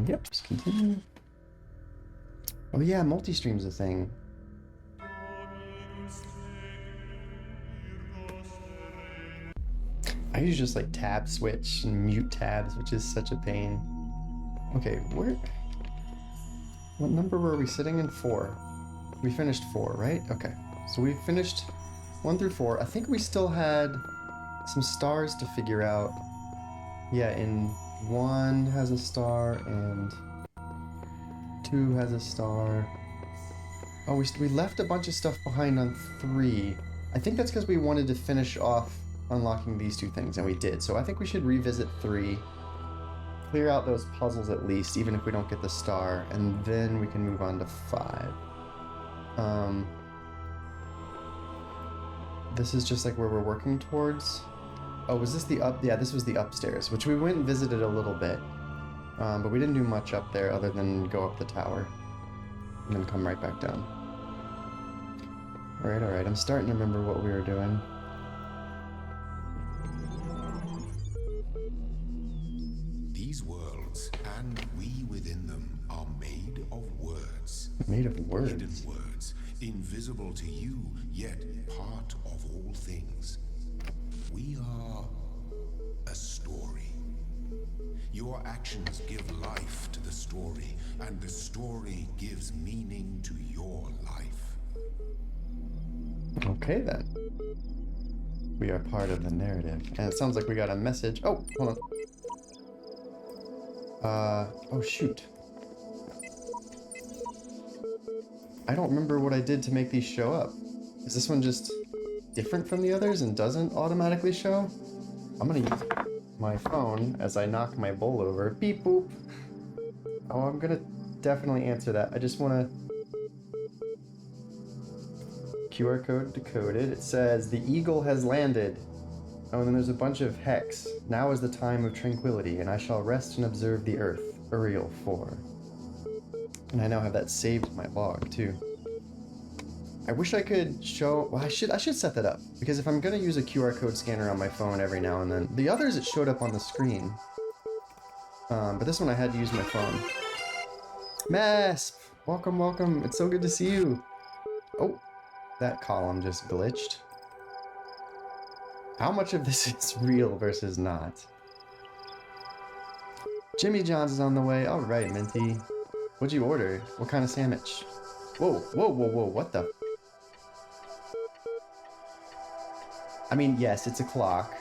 Yep, just continue. Oh yeah, multi-stream's a thing. I usually just like tab switch and mute tabs, which is such a pain. Okay, what number were we sitting in? 4. We finished 4, right? Okay, so we finished 1 through 4. I think we still had some stars to figure out. Yeah, in 1 has a star and 2 has a star. Oh, we left a bunch of stuff behind on 3. I think that's because we wanted to finish off unlocking these 2 things, and we did. So I think we should revisit 3, clear out those puzzles at least, even if we don't get the star, and then we can move on to 5. This is just like where we're working towards. Oh, was this the up? Yeah, this was the upstairs, which we went and visited a little bit. But we didn't do much up there other than go up the tower and then come right back down. Alright, I'm starting to remember what we were doing. These worlds, and we within them, are made of words. Made of words? Hidden words, invisible to you, yet part of all things. We are a story. Your actions give life to the story, and the story gives meaning to your life. Okay then. We are part of the narrative. And it sounds like we got a message. Oh, hold on. Oh shoot. I don't remember what I did to make these show up. Is this one just different from the others and doesn't automatically show? I'm gonna use my phone as I knock my bowl over. Beep boop. Oh, I'm gonna definitely answer that. I just wanna... QR code decoded. It says, the eagle has landed. Oh, and then there's a bunch of hex. Now is the time of tranquility, and I shall rest and observe the earth. Uriel 4. And I now have that saved in my log, too. I wish I could show... Well, I should set that up, because if I'm going to use a QR code scanner on my phone every now and then... The others, it showed up on the screen. But this one I had to use my phone. Masp! Welcome, welcome. It's so good to see you. Oh, that column just glitched. How much of this is real versus not? Jimmy John's is on the way. All right, Minty. What'd you order? What kind of sandwich? Whoa, whoa, whoa, whoa, what the? I mean, yes, it's a clock.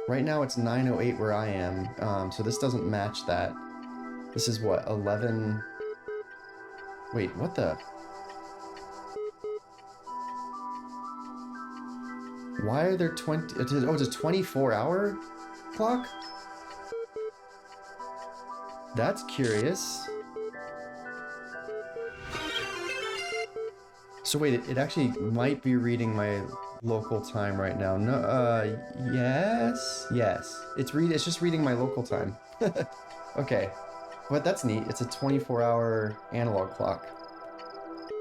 Right now it's 9:08 where I am, so this doesn't match that. This is what, 11... Wait, what the? Why are there 20... Oh, it's a 24-hour clock? That's curious. So wait, it actually might be reading my local time right now. No, yes? Yes. It's just reading my local time. Okay. But that's neat. It's a 24-hour analog clock.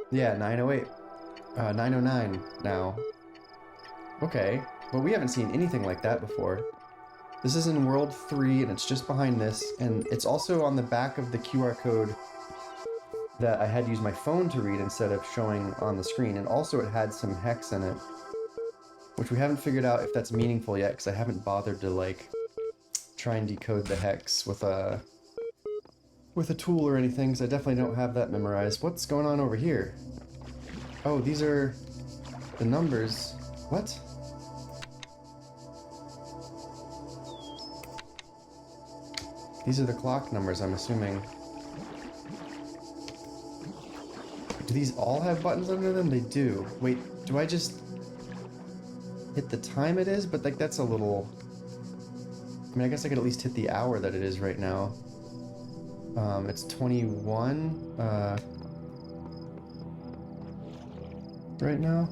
Yeah, 9:08. 9:09 now. Okay, but we haven't seen anything like that before. This is in World 3, and it's just behind this, and it's also on the back of the QR code that I had to use my phone to read instead of showing on the screen, and also it had some hex in it, which we haven't figured out if that's meaningful yet, because I haven't bothered to, like, try and decode the hex with a tool or anything, because I definitely don't have that memorized. What's going on over here? Oh, these are the numbers. What? These are the clock numbers, I'm assuming. Do these all have buttons under them? They do. Wait, do I just hit the time it is? But like that's a little... I mean, I guess I could at least hit the hour that it is right now. It's 21 right now.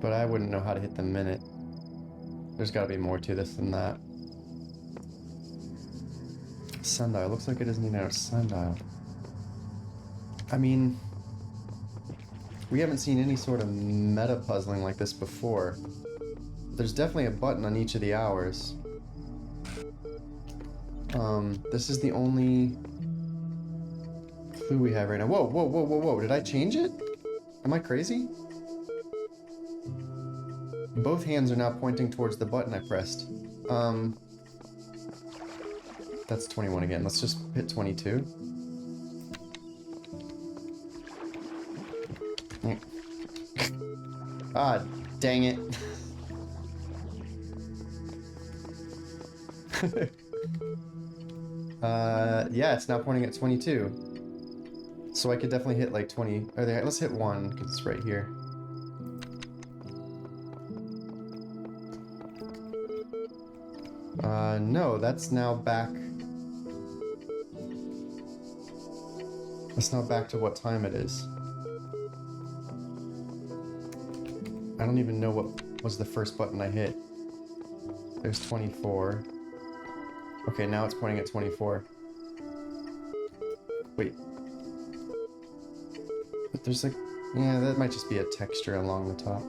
But I wouldn't know how to hit the minute. There's gotta be more to this than that. Sundial. Looks like it doesn't even have a sundial. I mean, we haven't seen any sort of meta puzzling like this before. There's definitely a button on each of the hours. This is the only clue we have right now. Whoa, whoa, whoa, whoa, whoa. Did I change it? Am I crazy? Both hands are now pointing towards the button I pressed. That's 21 again. Let's just hit 22. Ah, dang it. Yeah, it's now pointing at 22. So I could definitely hit like 20. Or there, let's hit 1, because it's right here. No, that's now back. That's now back to what time it is. I don't even know what was the first button I hit. There's 24. Okay, now it's pointing at 24. Wait. But there's like... Yeah, that might just be a texture along the top.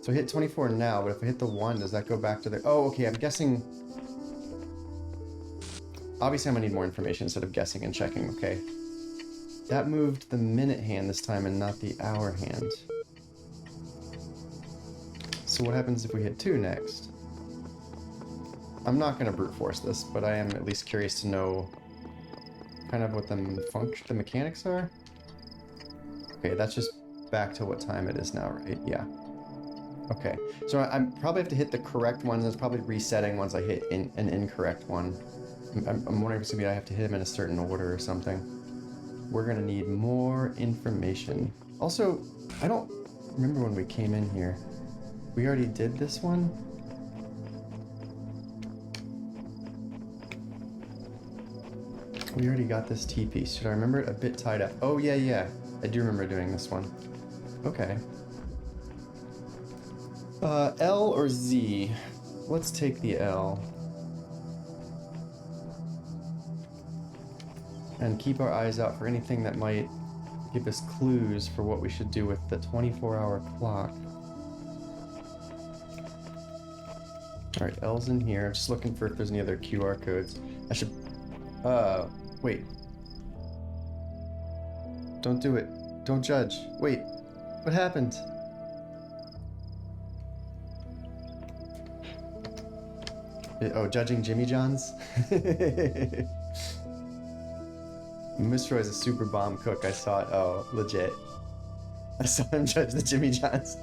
So I hit 24 now, but if I hit the 1, does that go back to the... Oh, okay, I'm guessing... Obviously, I'm gonna need more information instead of guessing and checking, okay. That moved the minute hand this time and not the hour hand. So what happens if we hit 2 next? I'm not gonna brute force this, but I am at least curious to know kind of what the mechanics are. Okay, that's just back to what time it is now, right? Yeah. Okay, so I probably have to hit the correct ones. It's probably resetting once I hit an incorrect one. I'm wondering if maybe I have to hit them in a certain order or something. We're gonna need more information. Also, I don't remember when we came in here. We already did this one? We already got this T-piece. Should I remember it? A bit tied up. Oh, yeah, yeah. I do remember doing this one. Okay. L or Z? Let's take the L. And keep our eyes out for anything that might give us clues for what we should do with the 24-hour clock. Alright, L's in here. I'm just looking for if there's any other QR codes. I should... wait. Don't do it. Don't judge. Wait. What happened? Oh, judging Jimmy John's? Miss Roy's a super bomb cook. I saw it. Oh, legit. I saw him judge the Jimmy John's.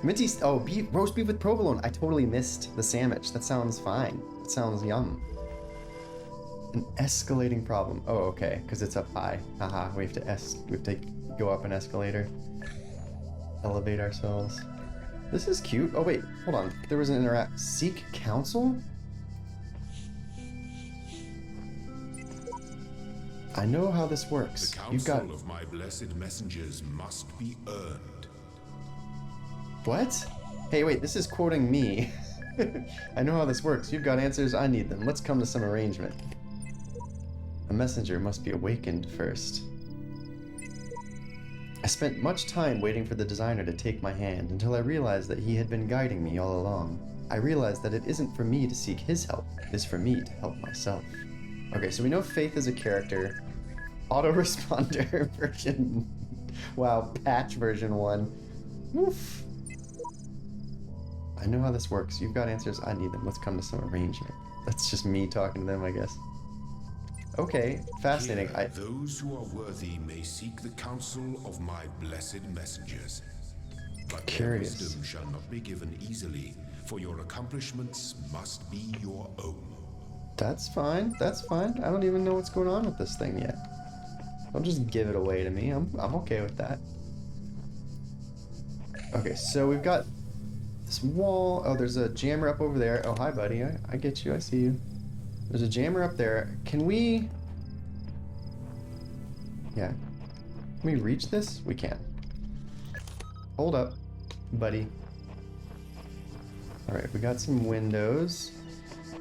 Minty... Oh, roast beef with provolone. I totally missed the sandwich. That sounds fine. It sounds yum. An escalating problem. Oh, okay, because it's up high. Haha, we have to go up an escalator. Elevate ourselves. This is cute. Oh wait, hold on. There was an seek counsel? I know how this works. The counsel of my blessed messengers must be earned. What? Hey, wait, this is quoting me. I know how this works. You've got answers, I need them. Let's come to some arrangement. A messenger must be awakened first. I spent much time waiting for the designer to take my hand until I realized that he had been guiding me all along. I realized that it isn't for me to seek his help, it is for me to help myself. Okay, so we know Faith is a character. Autoresponder version... Wow, patch version 1. Woof. I know how this works. You've got answers, I need them. Let's come to some arrangement. That's just me talking to them, I guess. Okay, fascinating. Here, those who are worthy may seek the counsel of my blessed messengers. But their wisdom shall not be given easily, for your accomplishments must be your own. That's fine, that's fine. I don't even know what's going on with this thing yet. Don't just give it away to me. I'm okay with that. Okay, so we've got this wall. Oh, there's a jammer up over there. Oh, hi, buddy. I get you. I see you. There's a jammer up there. Can we... Yeah. Can we reach this? We can. Hold up, buddy. Alright, we got some windows.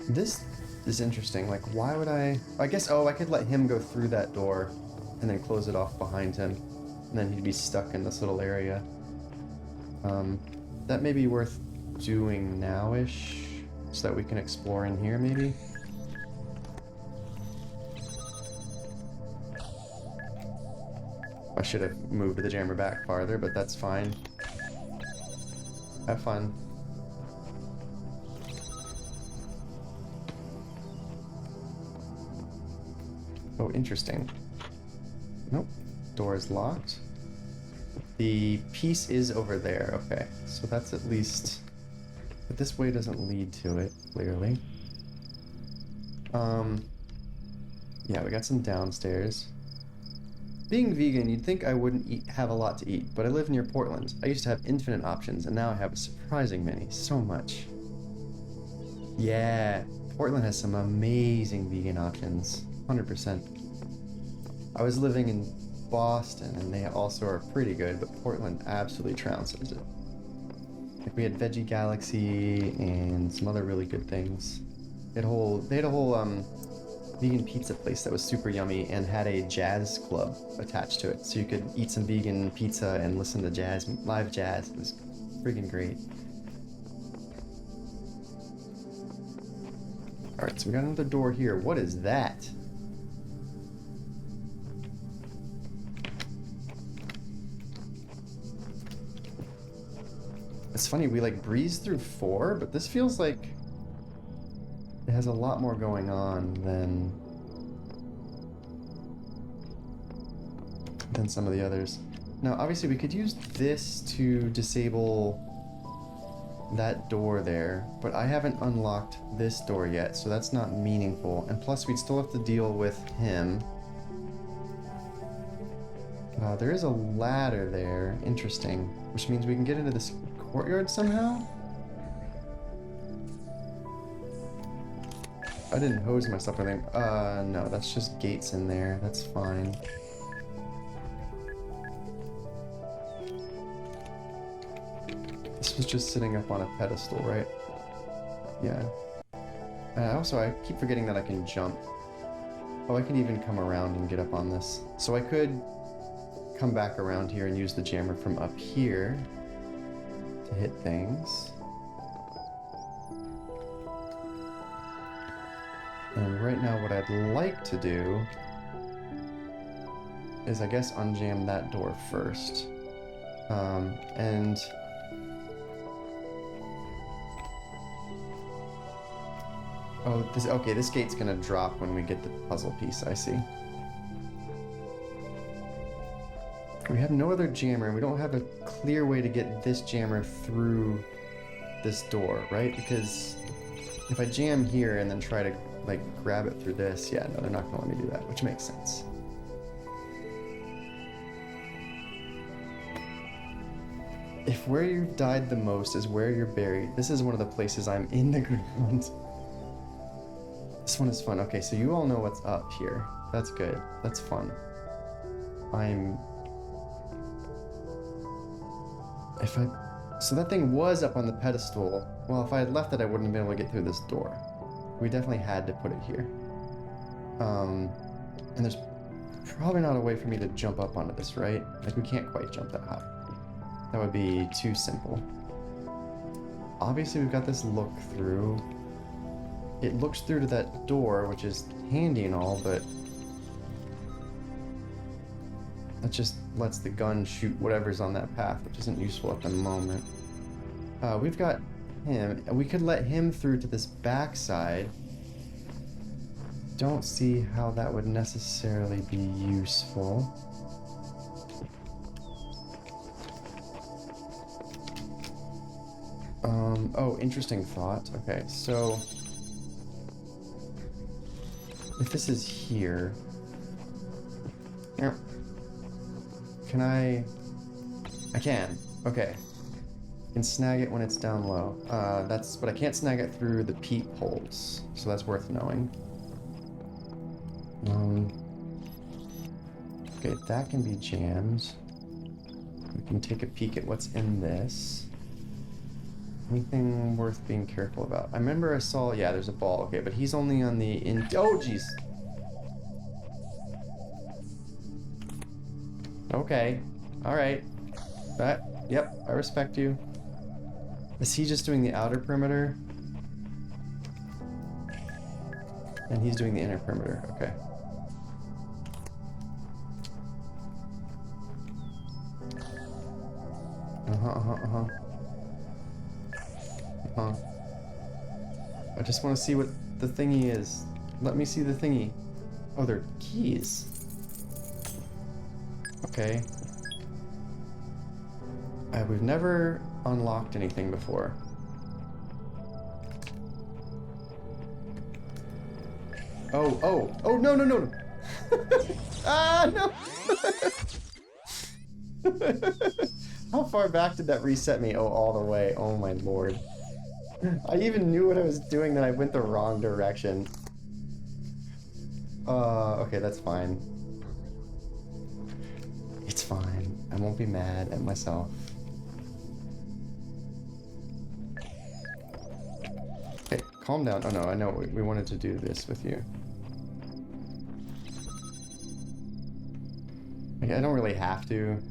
This is interesting. Like, why would I... I guess, oh, I could let him go through that door and then close it off behind him. And then he'd be stuck in this little area. That may be worth doing now-ish. so that we can explore in here, maybe? I should have moved the jammer back farther, but that's fine. Have fun. Oh, interesting. Nope. Door is locked. The piece is over there. Okay, so that's at least... But this way doesn't lead to it, clearly. Yeah, we got some downstairs. Being vegan, you'd think I wouldn't have a lot to eat, but I live near Portland. I used to have infinite options, and now I have a surprising many. So much. Yeah, Portland has some amazing vegan options. 100%. I was living in Boston, and they also are pretty good, but Portland absolutely trounces it. Like, we had Veggie Galaxy and some other really good things. They had a whole vegan pizza place that was super yummy and had a jazz club attached to it, so you could eat some vegan pizza and listen to live jazz. It was freaking great. All right, so we got another door here. What is that? It's funny, we like breezed through 4, but this feels like it has a lot more going on than some of the others. Now, obviously, we could use this to disable that door there, but I haven't unlocked this door yet, so that's not meaningful. And plus, we'd still have to deal with him. There is a ladder there. Interesting. Which means we can get into this courtyard somehow? I didn't hose myself or anything. No, that's just gates in there. That's fine. This was just sitting up on a pedestal, right? Yeah. Also, I keep forgetting that I can jump. Oh, I can even come around and get up on this. So I could come back around here and use the jammer from up here to hit things. And right now what I'd like to do is, I guess, unjam that door first. And oh, this gate's gonna drop when we get the puzzle piece, I see. We have no other jammer, and we don't have a clear way to get this jammer through this door, right? Because if I jam here and then try to, like, grab it through this, yeah, no, they're not gonna let me do that, which makes sense. If where you've died the most is where you're buried, this is one of the places I'm in the ground. This one is fun. Okay, so you all know what's up here. That's good. That's fun. So that thing was up on the pedestal. Well, if I had left it, I wouldn't have been able to get through this door. We definitely had to put it here. And there's probably not a way for me to jump up onto this, right? Like, we can't quite jump that high. That would be too simple. Obviously, we've got this look through. It looks through to that door, which is handy and all, but that just lets the gun shoot whatever's on that path, which isn't useful at the moment. We've got him. We could let him through to this backside. Don't see how that would necessarily be useful. Oh, interesting thought. Okay, so if this is here, can I can. Okay. I can snag it when it's down low. But I can't snag it through the peepholes, so that's worth knowing. Okay, that can be jammed. We can take a peek at what's in this. Anything worth being careful about? I remember I saw, yeah, there's a ball. Okay, but he's only on the oh, jeez. Okay. All right. Yep, I respect you. Is he just doing the outer perimeter? And he's doing the inner perimeter. Okay. I just want to see what the thingy is. Let me see the thingy. Oh, they're keys. Okay. We've never unlocked anything before. Oh, no, no, no. Ah, no. How far back did that reset me? Oh, all the way. Oh my lord. I even knew what I was doing, then I went the wrong direction. Okay, that's fine. It's fine. I won't be mad at myself. Okay, calm down. Oh no, I know we wanted to do this with you. Okay, I don't really have to,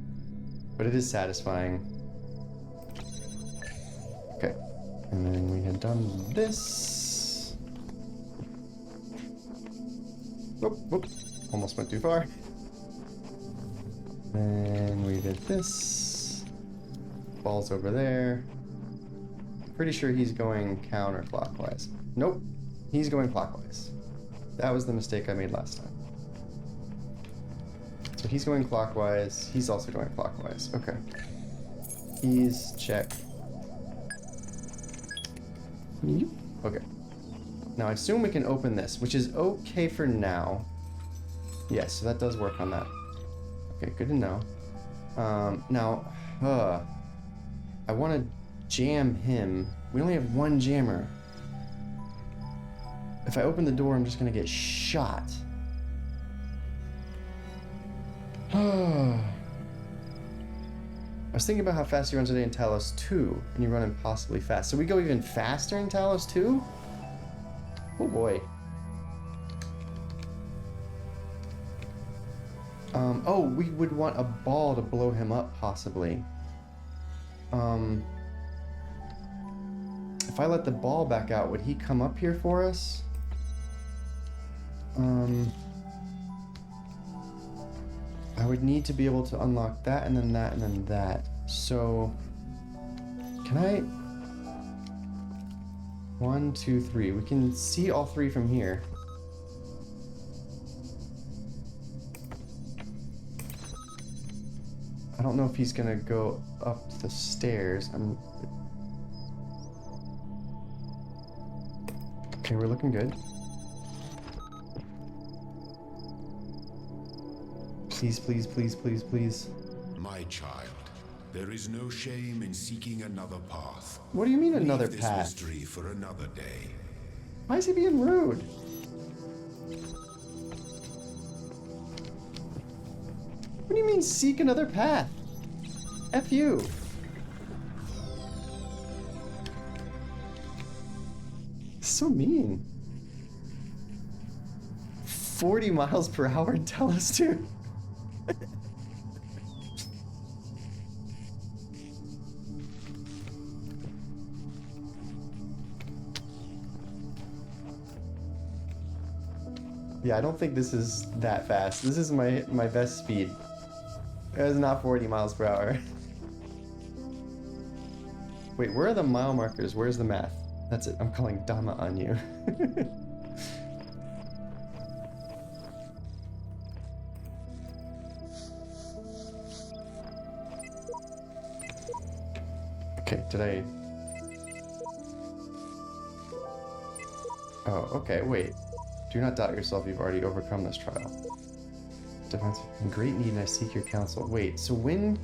but it is satisfying. Okay, and then we had done this. Whoop, whoop. Almost went too far. Then we did this. Ball's over there. Pretty sure he's going counterclockwise. Nope, he's going clockwise. That was the mistake I made last time. So he's going clockwise. He's also going clockwise. Okay. Keys, check. Okay. Now I assume we can open this, which is okay for now. Yes, so that does work on that. Okay, good to know. Now, I want to jam him. We only have one jammer. If I open the door, I'm just gonna get shot. I was thinking about how fast you run today in Talos 2, and you run impossibly fast. So we go even faster in Talos 2? Oh boy. Oh, we would want a ball to blow him up, possibly. If I let the ball back out, would he come up here for us? I would need to be able to unlock that, and then that, and then that. So, can I... 1, 2, 3. We can see all three from here. I don't know if he's gonna go up the stairs. Okay, we're looking good. Please, please, please, please, please. My child, there is no shame in seeking another path. What do you mean another Leave path? this mystery for another day. Why is he being rude? What do you mean seek another path? F you. So mean. 40 miles per hour in Talos 2. Yeah, I don't think this is that fast. This is my best speed. It is not 40 miles per hour. Wait, where are the mile markers? Where's the math? That's it. I'm calling Dama on you. Okay, did I... Oh, okay, wait. Do not doubt yourself, you've already overcome this trial. Defense in great need and I seek your counsel. Wait, so when...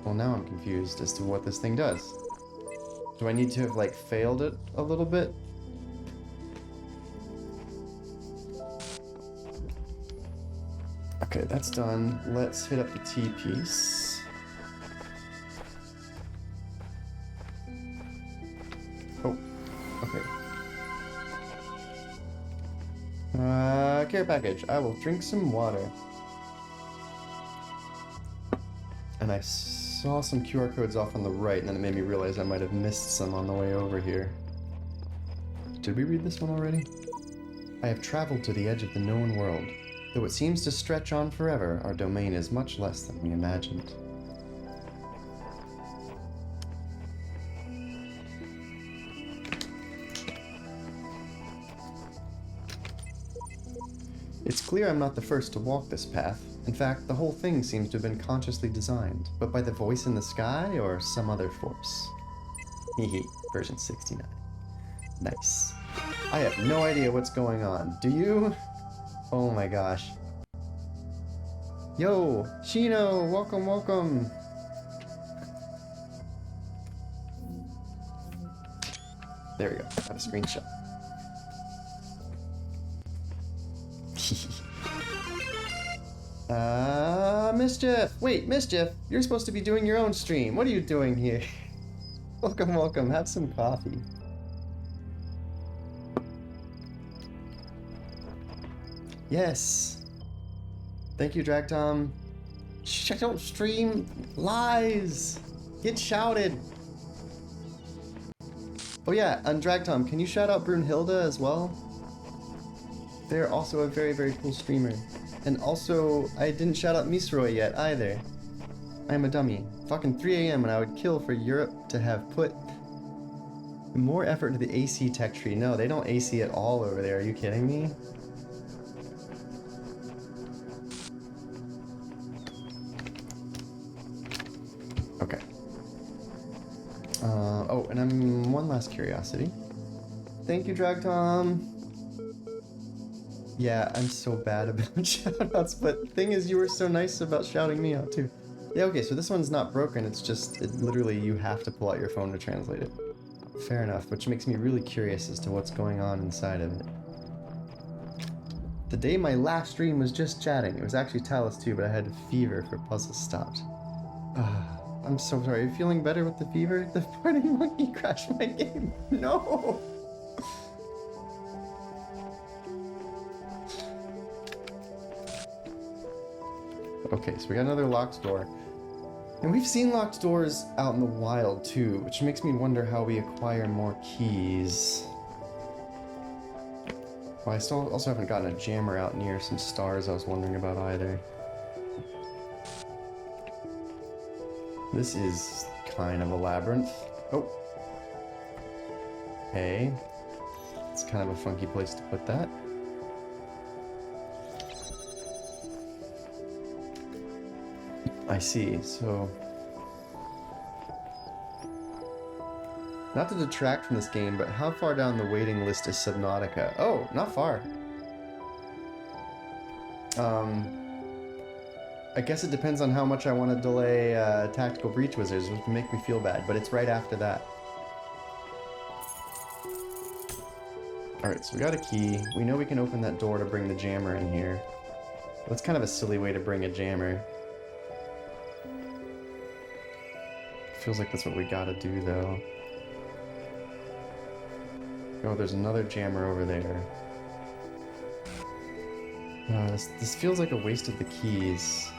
Well, now I'm confused as to what this thing does. Do I need to have, like, failed it a little bit? Okay, that's done. Let's hit up the T piece. Oh, okay. Care package. I will drink some water. And I saw some QR codes off on the right, and then it made me realize I might have missed some on the way over here. Did we read this one already? I have traveled to the edge of the known world. Though it seems to stretch on forever, our domain is much less than we imagined. It's clear I'm not the first to walk this path. In fact, the whole thing seems to have been consciously designed, but by the voice in the sky or some other force. Hehe, version 69. Nice. I have no idea what's going on. Do you? Oh my gosh. Yo, Shino, welcome, welcome. There we go, got a screenshot. Mischief! Wait, Mischief, you're supposed to be doing your own stream. What are you doing here? Welcome, welcome, have some coffee. Yes. Thank you, Drag Tom. Shh, I don't stream lies. Get shouted. Oh yeah, and Drag Tom, can you shout out Brunhilde as well? They're also a very, very cool streamer. And also, I didn't shout out Misroy yet either. I'm a dummy. Fucking 3 a.m. and I would kill for Europe to have put more effort into the AC tech tree. No, they don't AC at all over there. Are you kidding me? Okay. Oh, and I'm one last curiosity. Thank you, Drag Tom. Yeah, I'm so bad about shoutouts, but the thing is, you were so nice about shouting me out too. Yeah, okay, so this one's not broken, it's just, literally you have to pull out your phone to translate it. Fair enough, which makes me really curious as to what's going on inside of it. The day my last stream was just chatting. It was actually Talos too, but I had a fever for puzzles stopped. I'm so sorry, are you feeling better with the fever? The farting monkey crashed my game. No! Okay, so we got another locked door. And we've seen locked doors out in the wild too, which makes me wonder how we acquire more keys. Well, I still also haven't gotten a jammer out near some stars I was wondering about either. This is kind of a labyrinth. Oh. Okay. It's kind of a funky place to put that. I see, so... Not to detract from this game, but how far down the waiting list is Subnautica? Oh, not far. I guess it depends on how much I want to delay Tactical Breach Wizards, which would make me feel bad, but it's right after that. Alright, so we got a key. We know we can open that door to bring the jammer in here. That's kind of a silly way to bring a jammer. Feels like that's what we gotta do, though. Oh, there's another jammer over there. This feels like a waste of the keys.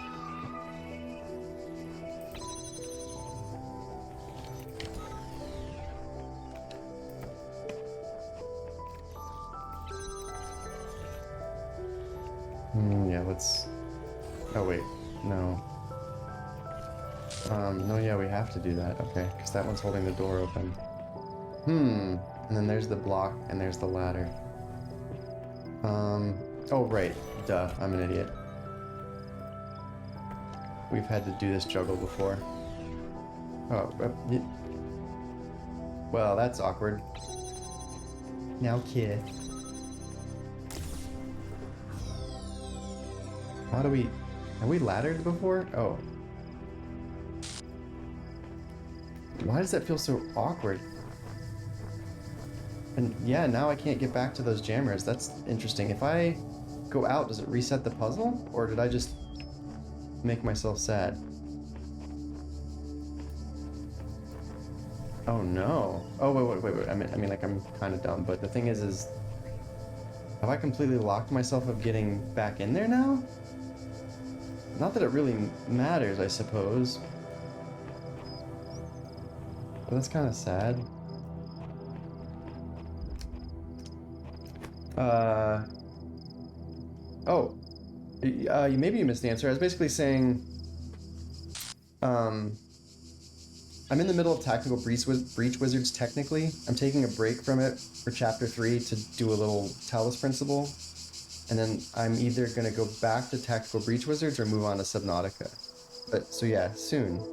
Yeah, let's... Oh, wait. No. No, yeah, we have to do that. Okay, because that one's holding the door open. And then there's the block, and there's the ladder. Oh, right. Duh, I'm an idiot. We've had to do this juggle before. Oh, well, that's awkward. Now kiss. How do we... Have we laddered before? Oh. Why does that feel so awkward? And yeah, now I can't get back to those jammers. That's interesting. If I go out, does it reset the puzzle? Or did I just make myself sad? Oh no. Oh, wait. I mean, like, I'm kind of dumb, but the thing is have I completely locked myself of getting back in there now? Not that it really matters, I suppose. But that's kind of sad. Uh, oh, maybe you missed the answer. I was basically saying, um, I'm in the middle of Tactical Breach Wizards technically. I'm taking a break from it for Chapter 3 to do a little Talos Principle. And then I'm either going to go back to Tactical Breach Wizards or move on to Subnautica. But, so yeah, soon.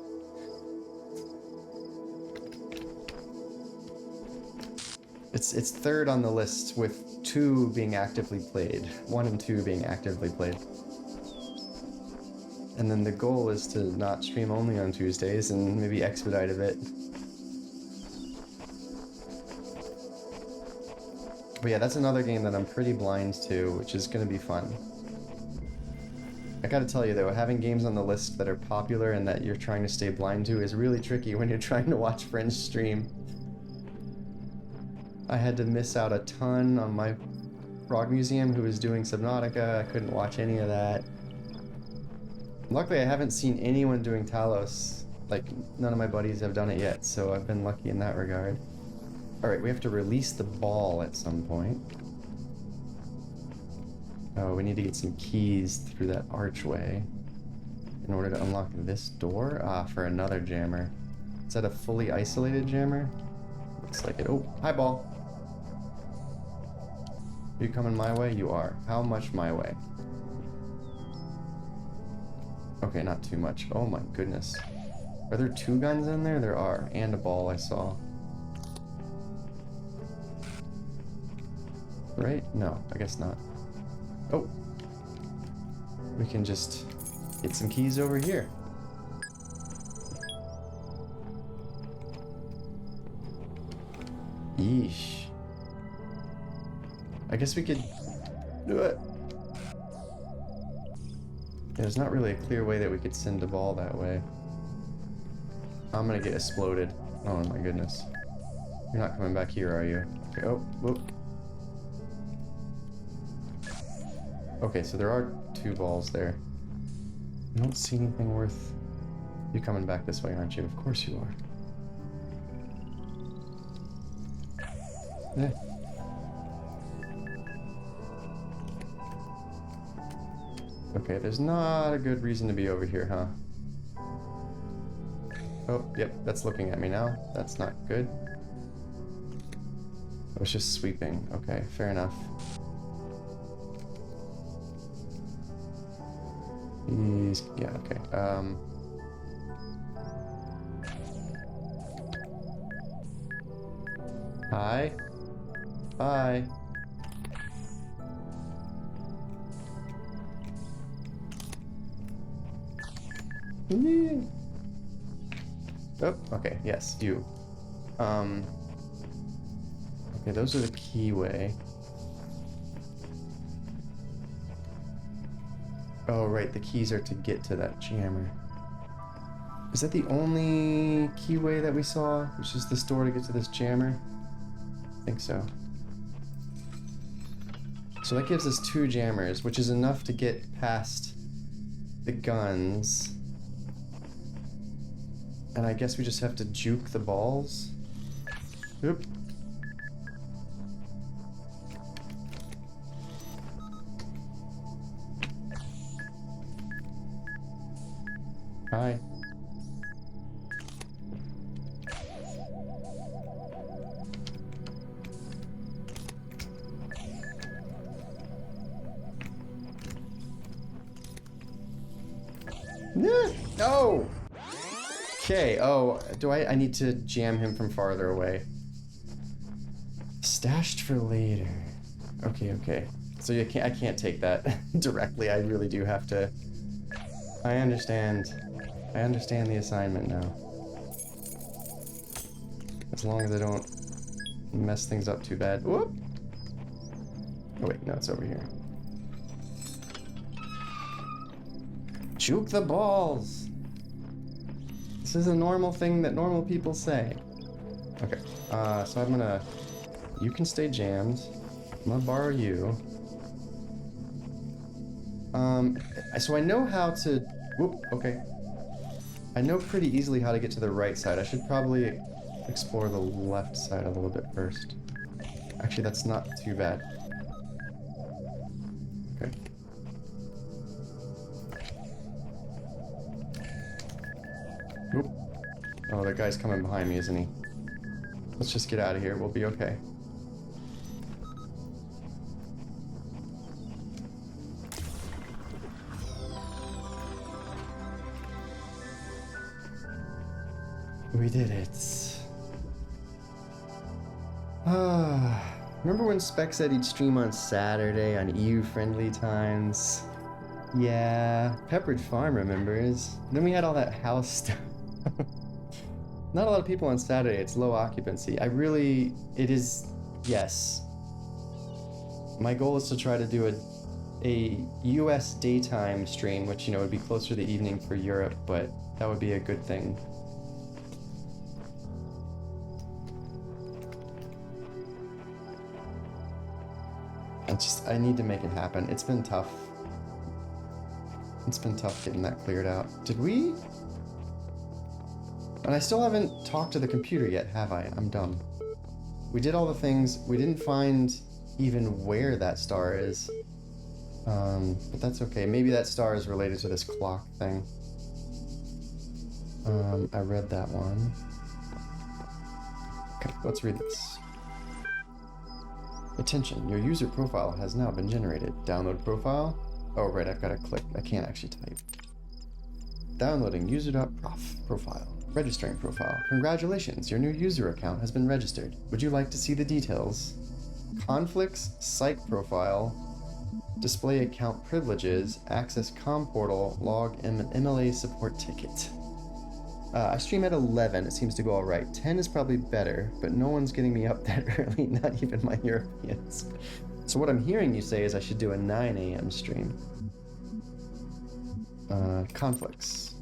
It's third on the list with 2 being actively played. 1 and 2 being actively played. And then the goal is to not stream only on Tuesdays and maybe expedite a bit. But yeah, that's another game that I'm pretty blind to, which is going to be fun. I gotta tell you though, having games on the list that are popular and that you're trying to stay blind to is really tricky when you're trying to watch friends stream. I had to miss out a ton on my Frog Museum who was doing Subnautica. I couldn't watch any of that. Luckily, I haven't seen anyone doing Talos. Like, none of my buddies have done it yet, so I've been lucky in that regard. Alright, we have to release the ball at some point. Oh, we need to get some keys through that archway in order to unlock this door? Ah, for another jammer. Is that a fully isolated jammer? Looks like it. Oh, hi, ball. Are you coming my way? You are. How much my way? Okay, not too much. Oh my goodness. Are there 2 guns in there? There are. And a ball I saw. Right? No, I guess not. Oh. We can just get some keys over here. Yeesh. I guess we could do it. There's not really a clear way that we could send a ball that way. I'm gonna get exploded. Oh my goodness. You're not coming back here, are you? Okay, oh, whoop. Okay, so there are 2 balls there. I don't see anything worth... You're coming back this way, aren't you? Of course you are. Yeah. Okay, there's not a good reason to be over here, huh? Oh, yep, that's looking at me now. That's not good. I was just sweeping. Okay, fair enough. Yeah, okay. Hi. Hi. Oh, okay, yes, you. Okay, those are the keyway. Oh, right, the keys are to get to that jammer. Is that the only keyway that we saw? Which is this door to get to this jammer? I think so. So that gives us 2 jammers, which is enough to get past the guns. And I guess we just have to juke the balls. Oop. Hi. No! Okay, oh, I need to jam him from farther away. Stashed for later. Okay. So I can't take that directly. I really do have to... I understand the assignment now. As long as I don't mess things up too bad. Whoop! Oh wait, no, it's over here. Juke the balls! This is a normal thing that normal people say. Okay, so I'm gonna... You can stay jammed. I'm gonna borrow you. So I know how to... Whoop, okay. I know pretty easily how to get to the right side. I should probably explore the left side a little bit first. Actually, that's not too bad. Oh, that guy's coming behind me, isn't he? Let's just get out of here. We'll be okay. We did it. Remember when Spec said he'd stream on Saturday on EU-friendly times? Yeah, Pepperidge Farm remembers. Then we had all that house stuff. Not a lot of people on Saturday. It's low occupancy. It is, yes. My goal is to try to do a US daytime stream, which, you know, would be closer to the evening for Europe, but that would be a good thing. I need to make it happen. It's been tough. It's been tough getting that cleared out. Did we? And I still haven't talked to the computer yet, have I? I'm dumb. We did all the things. We didn't find even where that star is. But that's okay. Maybe that star is related to this clock thing. I read that one. Okay, let's read this. Attention, your user profile has now been generated. Download profile. Oh, right, I've got to click. I can't actually type. Downloading user.prof profile. Registering profile. Congratulations, your new user account has been registered. Would you like to see the details? Conflicts, psych profile, display account privileges, access com portal, log MLA support ticket. I stream at 11, it seems to go alright. 10 is probably better, but no one's getting me up that early, not even my Europeans. So what I'm hearing you say is I should do a 9 a.m. stream. Conflicts.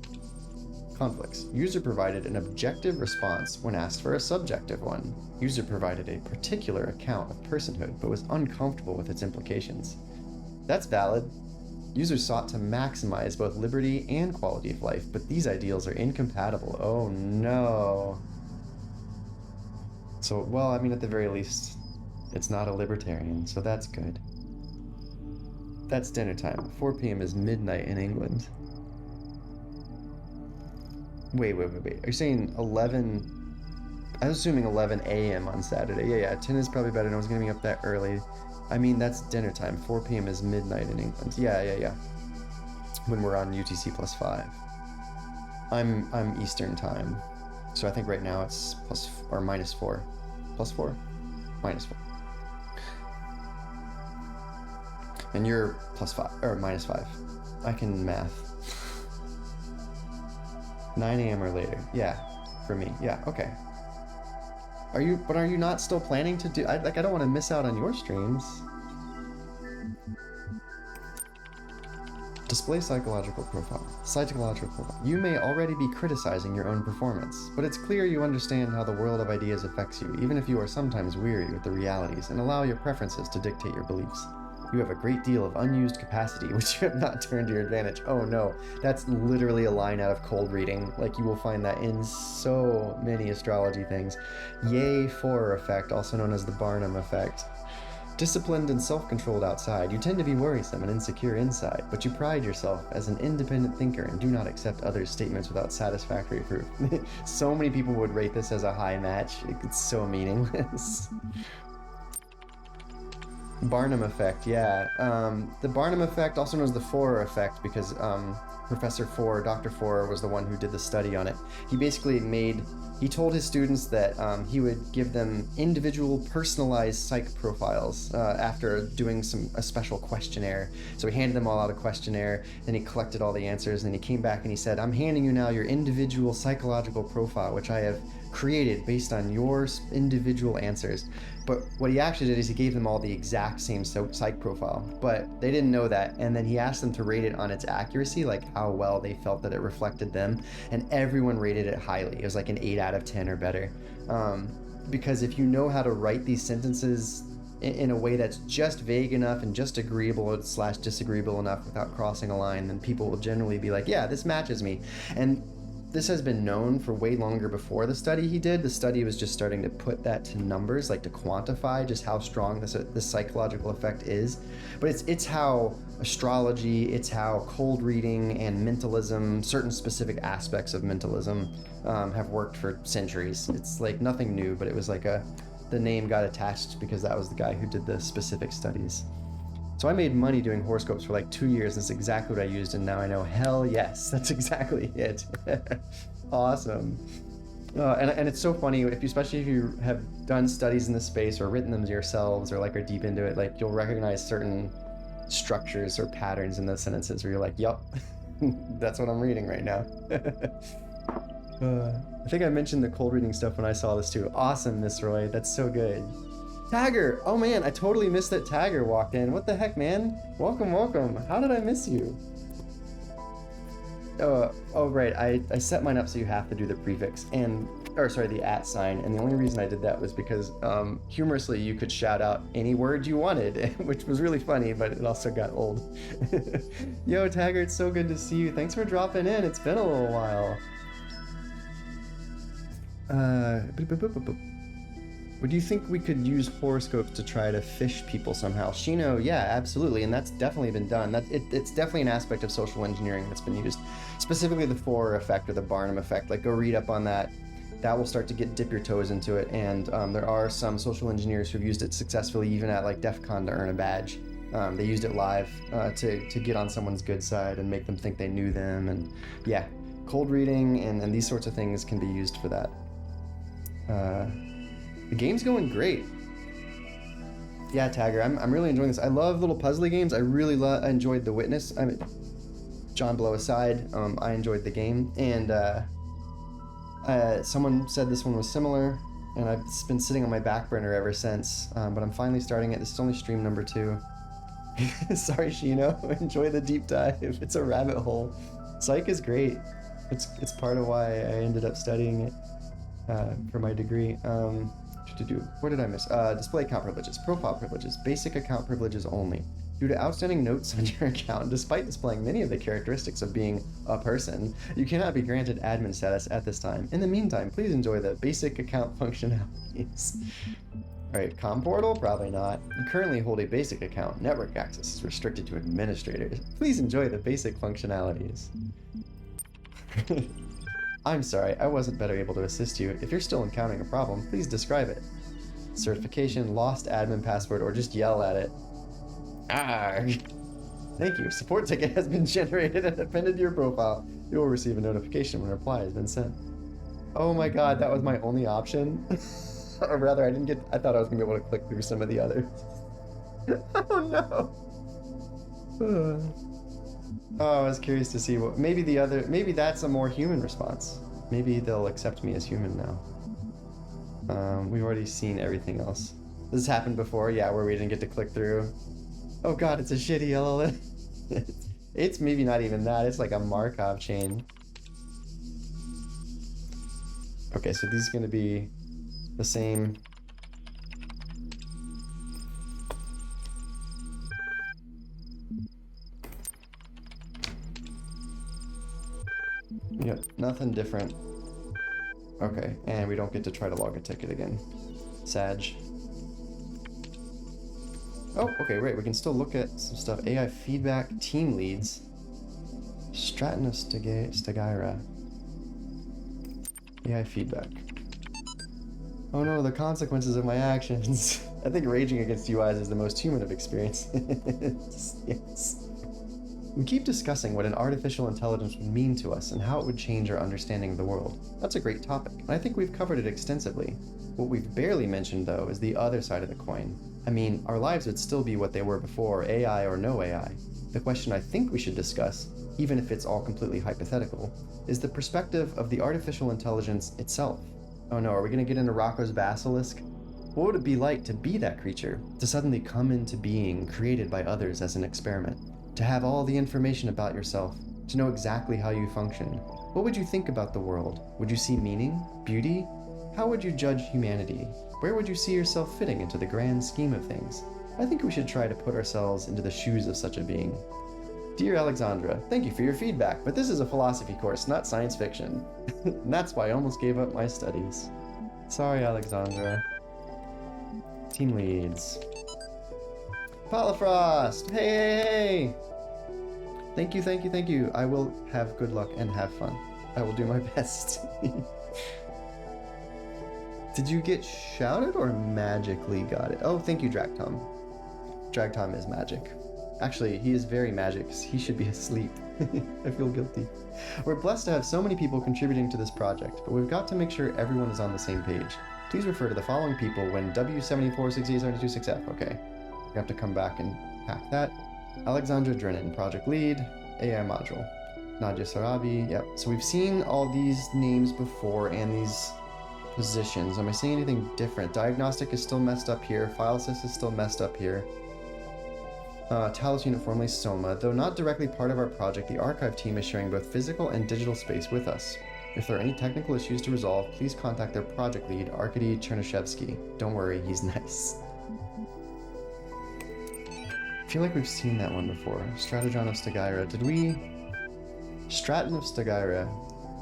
Conflicts. User provided an objective response when asked for a subjective one. User provided a particular account of personhood, but was uncomfortable with its implications. That's valid. Users sought to maximize both liberty and quality of life, but these ideals are incompatible. Oh no. So, well, I mean, at the very least, it's not a libertarian, so that's good. That's dinner time. 4 p.m. is midnight in England. Wait. Are you saying 11? I was assuming 11 a.m. on Saturday. Yeah, 10 is probably better. No one's gonna be up that early. I mean, that's dinner time. 4 p.m. is midnight in England. Yeah. When we're on UTC plus 5. I'm Eastern time. So I think right now it's plus or minus 4. Plus 4? Minus 4. And you're plus 5 or minus 5. I can math. 9 a.m. or later. Yeah, for me. Yeah, okay. Are you not still planning to do? I don't want to miss out on your streams. Display psychological profile. Psychological profile. You may already be criticizing your own performance, but it's clear you understand how the world of ideas affects you, even if you are sometimes weary with the realities, and allow your preferences to dictate your beliefs. You have a great deal of unused capacity, which you have not turned to your advantage. Oh no, that's literally a line out of cold reading. Like, you will find that in so many astrology things. Yay for effect, also known as the Barnum effect. Disciplined and self-controlled outside, you tend to be worrisome and insecure inside, but you pride yourself as an independent thinker and do not accept others' statements without satisfactory proof. So many people would rate this as a high match. It's so meaningless. Barnum effect, yeah. The Barnum effect, also known as the Forer effect, because Professor Forer, Dr. Forer, was the one who did the study on it. He basically he told his students that he would give them individual personalized psych profiles after doing a special questionnaire. So he handed them all out a questionnaire, then he collected all the answers, and then he came back and he said, I'm handing you now your individual psychological profile, which I have created based on your individual answers. But what he actually did is he gave them all the exact same psych profile, but they didn't know that. And then he asked them to rate it on its accuracy, like how well they felt that it reflected them. And everyone rated it highly. It was like an 8 out of 10 or better. Because if you know how to write these sentences in a way that's just vague enough and just agreeable / disagreeable enough without crossing a line, then people will generally be like, yeah, this matches me. And this has been known for way longer before the study he did. The study was just starting to put that to numbers, like to quantify just how strong this psychological effect is. But it's how astrology, it's how cold reading and mentalism, certain specific aspects of mentalism, have worked for centuries. It's like nothing new, but it was like the name got attached because that was the guy who did the specific studies. So I made money doing horoscopes for like 2 years. That's exactly what I used, and now I know, hell yes, that's exactly it. Awesome. And it's so funny, especially if you have done studies in this space or written them yourselves or like are deep into it, like you'll recognize certain structures or patterns in those sentences where you're like, yup, that's what I'm reading right now. I think I mentioned the cold reading stuff when I saw this too. Awesome, Miss Roy, that's so good. Tagger! Oh man, I totally missed that Tagger walked in. What the heck, man? Welcome, welcome. How did I miss you? Oh right, I set mine up so you have to do the prefix the at sign, and the only reason I did that was because humorously you could shout out any word you wanted, which was really funny, but it also got old. Yo, Tagger, it's so good to see you. Thanks for dropping in. It's been a little while. Would you think we could use horoscopes to try to fish people somehow? Shino, yeah, absolutely, and that's definitely been done. It's definitely an aspect of social engineering that's been used. Specifically the Forer effect or the Barnum effect. Like, go read up on that. That will start to dip your toes into it, and there are some social engineers who've used it successfully, even at like DEF CON, to earn a badge. They used it live to get on someone's good side and make them think they knew them, and yeah, cold reading and these sorts of things can be used for that. The game's going great. Yeah, Tagger, I'm really enjoying this. I love little puzzly games. I really enjoyed The Witness. I mean, John Blow aside, I enjoyed the game. And someone said this one was similar, and I've been sitting on my back burner ever since. But I'm finally starting it. This is only stream number 2. Sorry, Shino. Enjoy the deep dive. It's a rabbit hole. Psych is great. It's part of why I ended up studying it for my degree. What did I miss? Display account privileges, profile privileges, basic account privileges only. Due to outstanding notes on your account, despite displaying many of the characteristics of being a person, you cannot be granted admin status at this time. In the meantime, please enjoy the basic account functionalities. Alright, com portal? Probably not. You currently hold a basic account. Network access is restricted to administrators. Please enjoy the basic functionalities. I'm sorry, I wasn't better able to assist you. If you're still encountering a problem, please describe it. Certification, lost admin password, or just yell at it. Arrgh. Thank you. Support ticket has been generated and appended to your profile. You will receive a notification when a reply has been sent. Oh my god, that was my only option? Or rather, I thought I was going to be able to click through some of the others. Oh no. Oh, I was curious to see what, maybe that's a more human response. Maybe they'll accept me as human now. We've already seen everything else. This has happened before, yeah, where we didn't get to click through. Oh god, it's a shitty LLM. It's maybe not even that, it's like a Markov chain. Okay, so these are gonna be the same. Yep, nothing different. Okay, and we don't get to try to log a ticket again. Sag. Oh, okay, right, we can still look at some stuff. AI feedback, team leads. Stagira. AI feedback. Oh no, the consequences of my actions. I think raging against UIs is the most human of experiences. Yes. We keep discussing what an artificial intelligence would mean to us and how it would change our understanding of the world. That's a great topic, and I think we've covered it extensively. What we've barely mentioned, though, is the other side of the coin. I mean, our lives would still be what they were before, AI or no AI. The question I think we should discuss, even if it's all completely hypothetical, is the perspective of the artificial intelligence itself. Oh no, are we gonna get into Rocco's basilisk? What would it be like to be that creature? To suddenly come into being, created by others as an experiment? To have all the information about yourself, to know exactly how you function. What would you think about the world? Would you see meaning? Beauty? How would you judge humanity? Where would you see yourself fitting into the grand scheme of things? I think we should try to put ourselves into the shoes of such a being. Dear Alexandra, thank you for your feedback, but this is a philosophy course, not science fiction. And that's why I almost gave up my studies. Sorry, Alexandra. Team leads. Palafrost! Hey, hey, hey! Thank you, thank you, thank you. I will have good luck and have fun. I will do my best. Did you get shouted or magically got it? Oh, thank you, Dragtom. Dragtom is magic. Actually, he is very magic. He should be asleep. I feel guilty. We're blessed to have so many people contributing to this project, but we've got to make sure everyone is on the same page. Please refer to the following people when W74687267F. Okay. We have to come back and hack that. Alexandra Drennan, project lead. AI module. Nadia Sarabi. Yep. So we've seen all these names before and these positions. Am I seeing anything different? Diagnostic is still messed up here. File sys is still messed up here. Talos unit, formerly Soma. Though not directly part of our project, the archive team is sharing both physical and digital space with us. If there are any technical issues to resolve, please contact their project lead, Arkady Chernyshevsky. Don't worry, he's nice. I feel like we've seen that one before. Strategon of Stagira. Did we... Straton of Stagira,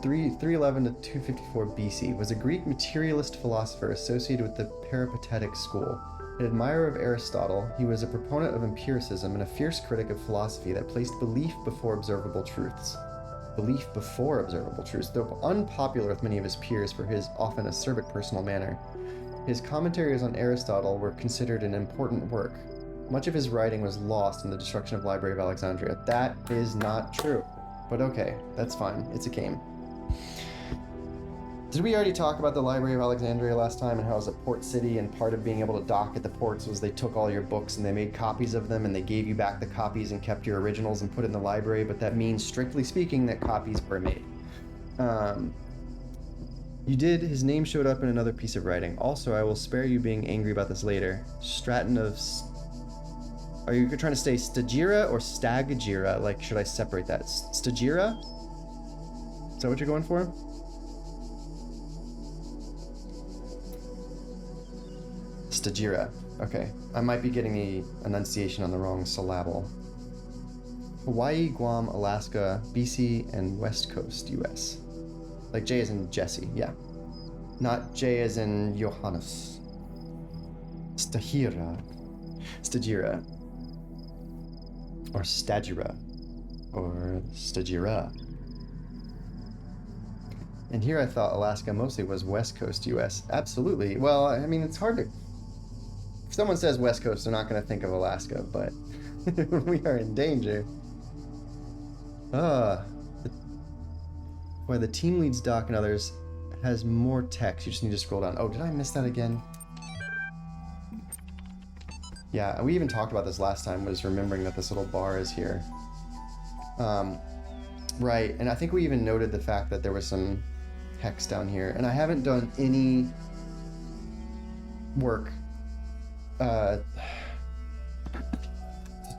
311 to 254 BC, was a Greek materialist philosopher associated with the Peripatetic school. An admirer of Aristotle, he was a proponent of empiricism and a fierce critic of philosophy that placed belief before observable truths. Belief before observable truths, though unpopular with many of his peers for his often acerbic personal manner. His commentaries on Aristotle were considered an important work. Much of his writing was lost in the destruction of the Library of Alexandria. That is not true. But okay, that's fine. It's a game. Did we already talk about the Library of Alexandria last time and how it was a port city, and part of being able to dock at the ports was they took all your books and they made copies of them and they gave you back the copies and kept your originals and put it in the library, but that means, strictly speaking, that copies were made. You did, his name showed up in another piece of writing. Also, I will spare you being angry about this later. Straton of... Are you trying to say Stagira or Stagira? Like, should I separate that? Stagira? Is that what you're going for? Stagira. Okay. I might be getting the enunciation on the wrong syllable. Hawaii, Guam, Alaska, BC, and West Coast, US. Like J as in Jesse, yeah. Not J as in Johannes. Stagira. Stagira. Or Stagira. Or Stagira. And here I thought Alaska mostly was West Coast, US. Absolutely. Well, I mean, it's hard to... If someone says West Coast, they're not going to think of Alaska, but we are in danger. Boy, the team leads doc and others has more text. You just need to scroll down. Oh, did I miss that again? Yeah, we even talked about this last time, was remembering that this little bar is here. Right, and I think we even noted the fact that there was some hex down here, and I haven't done any work to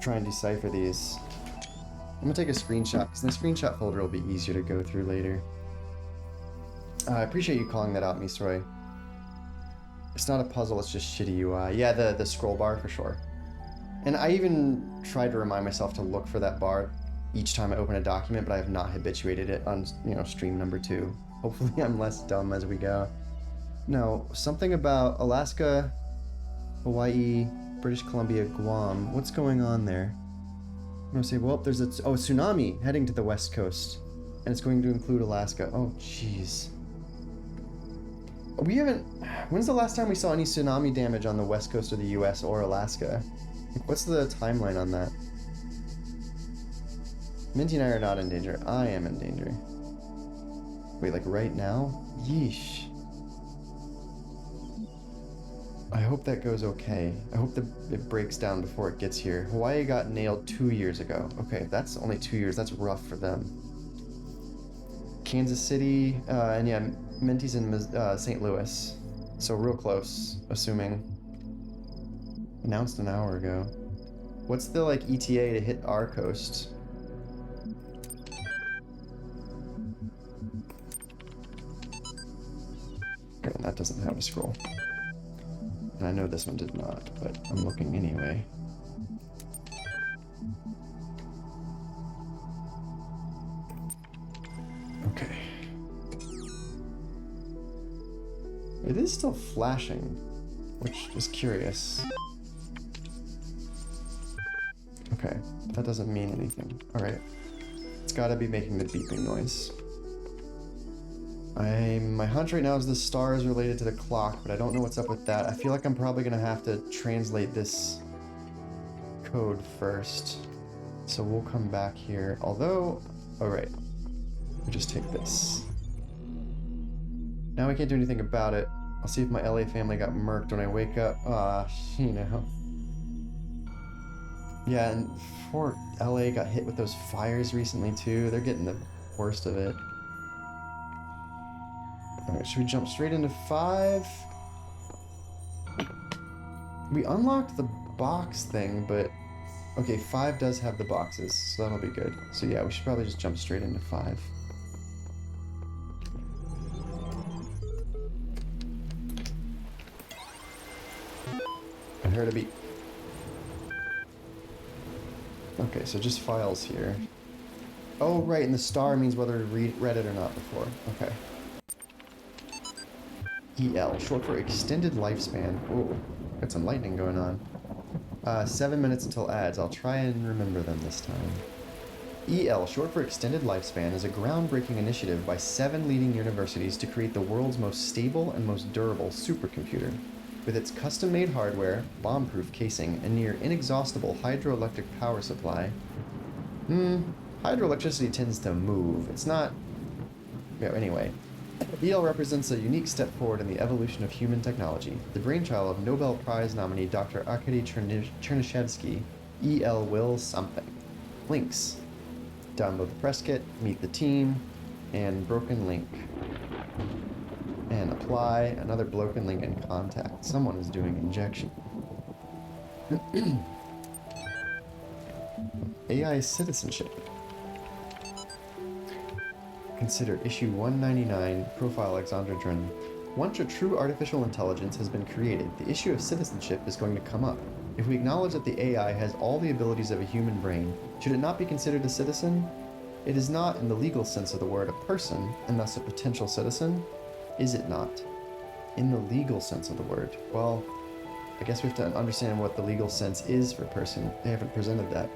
try and decipher these. I'm gonna take a screenshot, because the screenshot folder will be easier to go through later. I appreciate you calling that out, Misroy. It's not a puzzle, it's just shitty UI. Yeah, the scroll bar for sure. And I even tried to remind myself to look for that bar each time I open a document, but I have not habituated it on, stream number 2. Hopefully I'm less dumb as we go. No, something about Alaska, Hawaii, British Columbia, Guam. What's going on there? I'm gonna say, well, there's a tsunami heading to the west coast, and it's going to include Alaska. Oh, jeez. We haven't... When's the last time we saw any tsunami damage on the west coast of the US or Alaska? What's the timeline on that? Minty and I are not in danger. I am in danger. Wait, like right now? Yeesh. I hope that goes okay. I hope it breaks down before it gets here. Hawaii got nailed 2 years ago. Okay, that's only 2 years. That's rough for them. Kansas City, and yeah, Minty's in St. Louis. So real close, assuming. Announced an hour ago. What's the, ETA to hit our coast? Okay, that doesn't have a scroll. And I know this one did not, but I'm looking anyway. it is still flashing, which is curious. Okay, that doesn't mean anything. Alright. It's gotta be making the beeping noise. My hunch right now is the star is related to the clock, but I don't know what's up with that. I feel like I'm probably gonna have to translate this code first. So we'll come back here. Although, alright. We just take this. Now we can't do anything about it. I'll see if my LA family got murked when I wake up. You know. Yeah, and poor LA got hit with those fires recently too. They're getting the worst of it. Alright, should we jump straight into 5? We unlocked the box thing, but... Okay, 5 does have the boxes, so that'll be good. So yeah, we should probably just jump straight into 5. I heard a beep. Okay, so just files here. Oh, right, and the star means whether we read it or not before. Okay. EL, short for extended lifespan. Ooh, got some lightning going on. 7 minutes until ads. I'll try and remember them this time. EL, short for extended lifespan, is a groundbreaking initiative by 7 leading universities to create the world's most stable and most durable supercomputer. With its custom-made hardware, bomb-proof casing, and near inexhaustible hydroelectric power supply. Hydroelectricity tends to move. It's not... Yeah, anyway. EL represents a unique step forward in the evolution of human technology. The brainchild of Nobel Prize nominee Dr. Arkady Chernyshevsky, EL will something. Links. Download the press kit, meet the team, and broken link. And apply another broken link and contact. Someone is doing injection. AI citizenship. Consider issue 199, profile Alexandra Dren. Once a true artificial intelligence has been created, the issue of citizenship is going to come up. If we acknowledge that the AI has all the abilities of a human brain, should it not be considered a citizen? It is not, in the legal sense of the word, a person, and thus a potential citizen. Is it not? In the legal sense of the word. Well, I guess we have to understand what the legal sense is for person. They haven't presented that.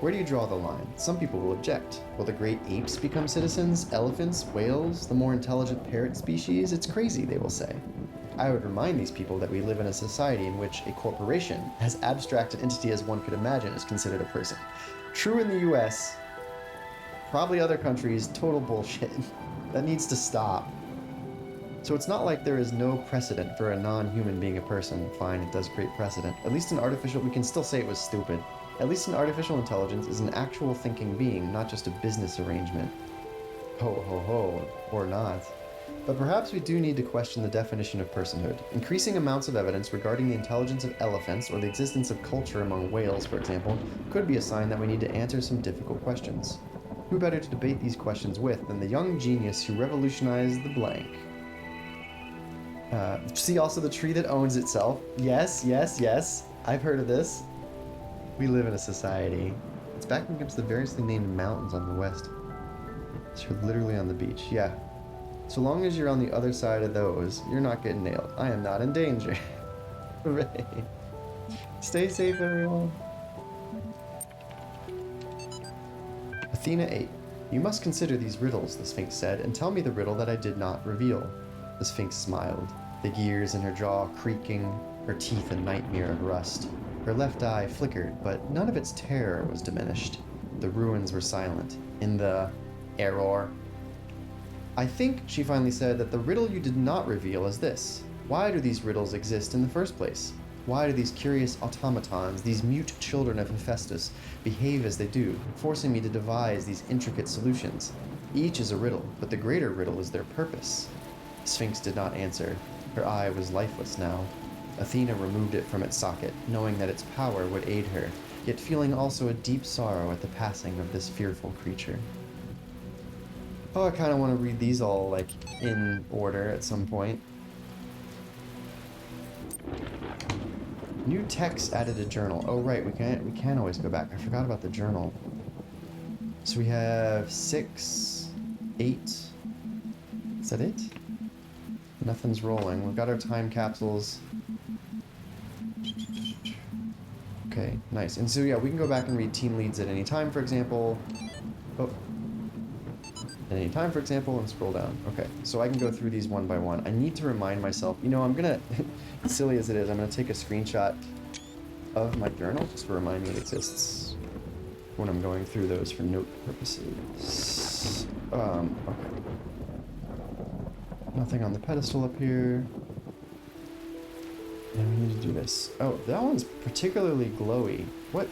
Where do you draw the line? Some people will object. Will the great apes become citizens? Elephants? Whales? The more intelligent parrot species? It's crazy, they will say. I would remind these people that we live in a society in which a corporation, as abstract an entity as one could imagine, is considered a person. True in the US, probably other countries, total bullshit. That needs to stop. So it's not like there is no precedent for a non-human being a person. Fine, it does create precedent. At least in artificial, we can still say it was stupid. At least an artificial intelligence is an actual thinking being, not just a business arrangement. Ho ho ho, or not. But perhaps we do need to question the definition of personhood. Increasing amounts of evidence regarding the intelligence of elephants or the existence of culture among whales, for example, could be a sign that we need to answer some difficult questions. Who better to debate these questions with than the young genius who revolutionized the blank? See also the tree that owns itself. Yes, yes, yes. I've heard of this. We live in a society. It's back against the variously named mountains on the west. So you're literally on the beach. Yeah. So long as you're on the other side of those, you're not getting nailed. I am not in danger. Hooray. Stay safe, everyone. Athena 8. You must consider these riddles, the Sphinx said, and tell me the riddle that I did not reveal. The Sphinx smiled, the gears in her jaw creaking, her teeth a nightmare of rust. Her left eye flickered, but none of its terror was diminished. The ruins were silent. In the error. I think, she finally said, that the riddle you did not reveal is this. Why do these riddles exist in the first place? Why do these curious automatons, these mute children of Hephaestus, behave as they do, forcing me to devise these intricate solutions? Each is a riddle, but the greater riddle is their purpose. Sphinx did not answer. Her eye was lifeless now. Athena removed it from its socket, knowing that its power would aid her, yet feeling also a deep sorrow at the passing of this fearful creature. Oh, I kind of want to read these all, like, in order at some point. New text added a journal. Oh, right, we can always go back. I forgot about the journal. So we have 6, 8. Is that it? Nothing's rolling. We've got our time capsules. Okay, nice. And so yeah, we can go back and read team leads at any time, for example. Oh. At any time, for example, and scroll down. Okay, so I can go through these one by one. I need to remind myself, you know, I'm gonna, silly as it is, I'm gonna take a screenshot of my journal just to remind me it exists when I'm going through those for note purposes. Okay. Nothing on the pedestal up here. And we need to do this. Oh, that one's particularly glowy. What?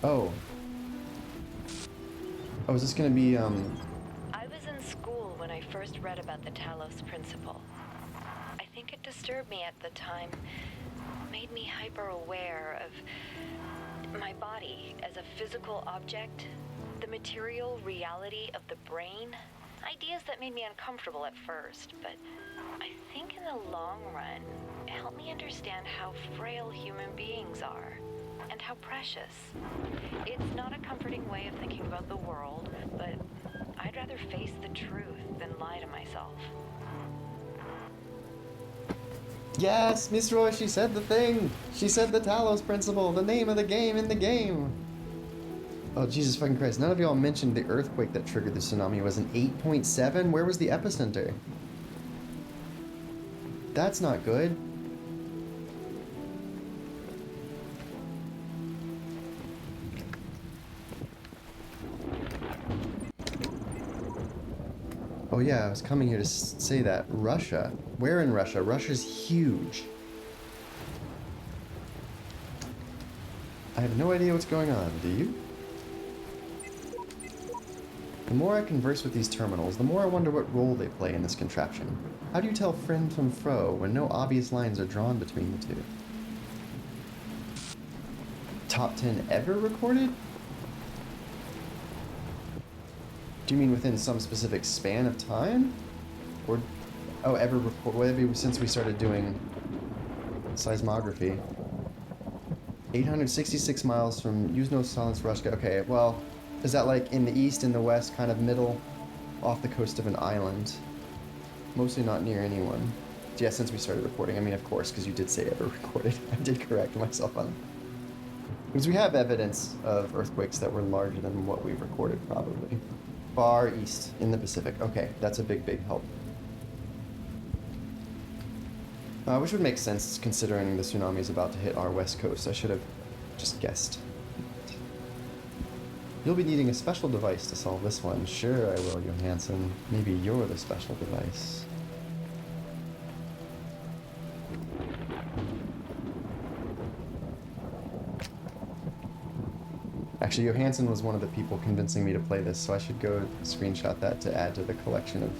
Oh. Oh, is this gonna be, I was in school when I first read about the Talos principle. I think it disturbed me at the time, made me hyper-aware of my body as a physical object, the material reality of the brain. Ideas that made me uncomfortable at first, but I think in the long run, it helped me understand how frail human beings are. And how precious. It's not a comforting way of thinking about the world, but I'd rather face the truth than lie to myself. yes, Miss Roy, she said the thing. She said the Talos principle, the name of the game in the game. Oh, Jesus fucking Christ. None of y'all mentioned the earthquake that triggered the tsunami was an 8.7. Where was the epicenter? That's not good. Oh yeah, I was coming here to say that. Russia. Where in Russia? Russia's huge. I have no idea what's going on, do you? The more I converse with these terminals, the more I wonder what role they play in this contraption. How do you tell friend from foe when no obvious lines are drawn between the two? Top 10 ever recorded? Do you mean within some specific span of time? Or, oh, ever record? Well, that'd be since we started doing seismography. 866 miles from Yuzhno-Sahalinsk, Russia. Okay, well, is that like in the east, in the west, kind of middle, off the coast of an island? Mostly not near anyone. Yeah, since we started recording. I mean, of course, because you did say ever recorded. I did correct myself on. Because we have evidence of earthquakes that were larger than what we've recorded, probably. Far east in the Pacific. Okay, that's a big, big help. Which would make sense considering the tsunami is about to hit our west coast. I should have just guessed. You'll be needing a special device to solve this one. Sure I will, Johansson. Maybe you're the special device. Actually, Johansson was one of the people convincing me to play this, so I should go screenshot that to add to the collection of...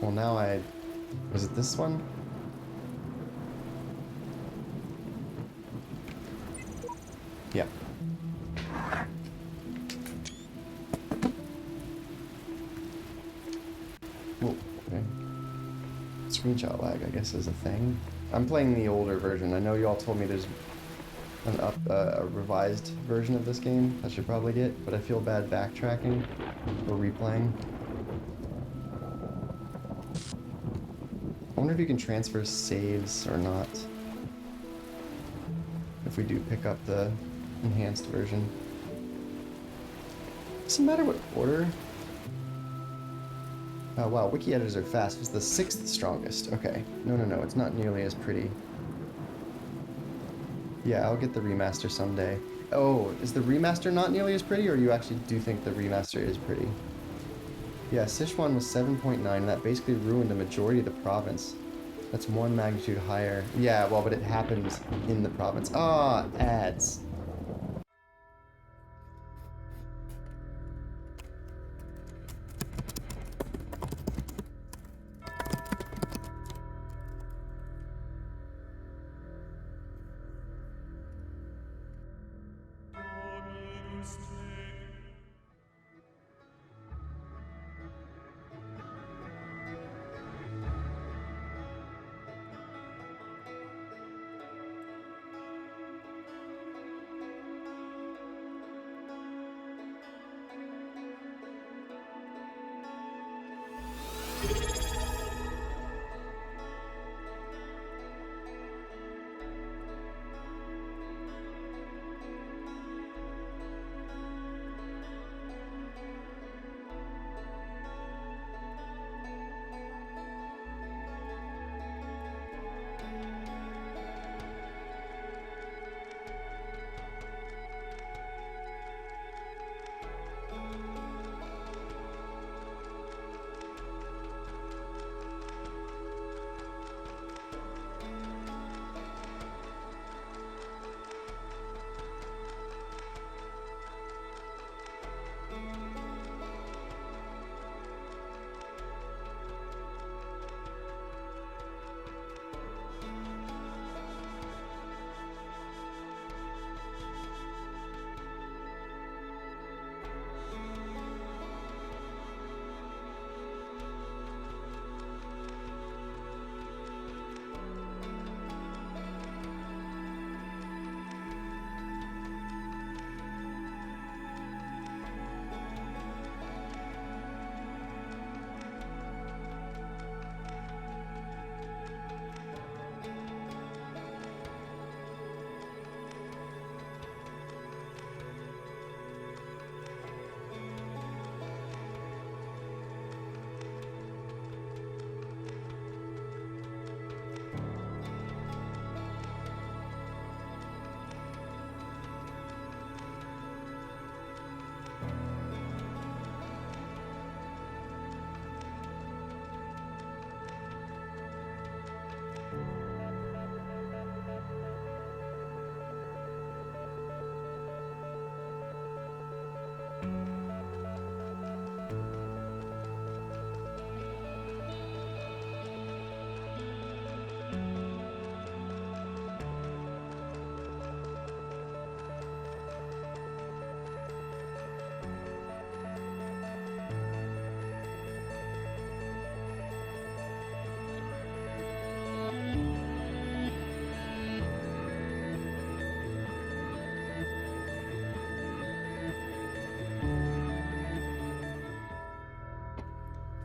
Well, now I... Was it this one? Yeah. Oh, okay. Screenshot lag, I guess, is a thing. I'm playing the older version. I know you all told me there's a revised version of this game I should probably get, but I feel bad backtracking or replaying. I wonder if you can transfer saves or not. If we do pick up the enhanced version. Doesn't matter what order. Oh wow, wiki editors are fast. It's the 6th strongest. Okay. No, it's not nearly as pretty. Yeah, I'll get the remaster someday. Oh, is the remaster not nearly as pretty, or you actually do think the remaster is pretty? Yeah, Sichuan was 7.9, and that basically ruined a majority of the province. That's 1 magnitude higher. Yeah, well, but it happened in the province. Ah, ads.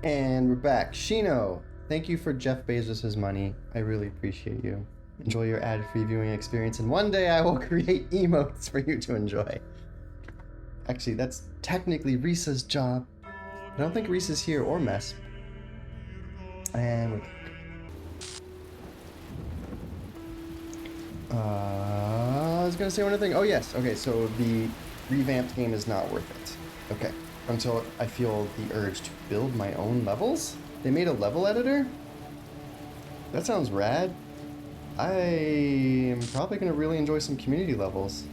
And we're back. Shino, thank you for Jeff Bezos' money. I really appreciate you. Enjoy your ad-free viewing experience, and one day I will create emotes for you to enjoy. Actually, that's technically Risa's job. I don't think Risa's here or Mess. And I was gonna say one other thing. Oh yes. Okay, so the revamped game is not worth it. Okay. Until I feel the urge to build my own levels? They made a level editor? That sounds rad. I am probably going to really enjoy some community levels.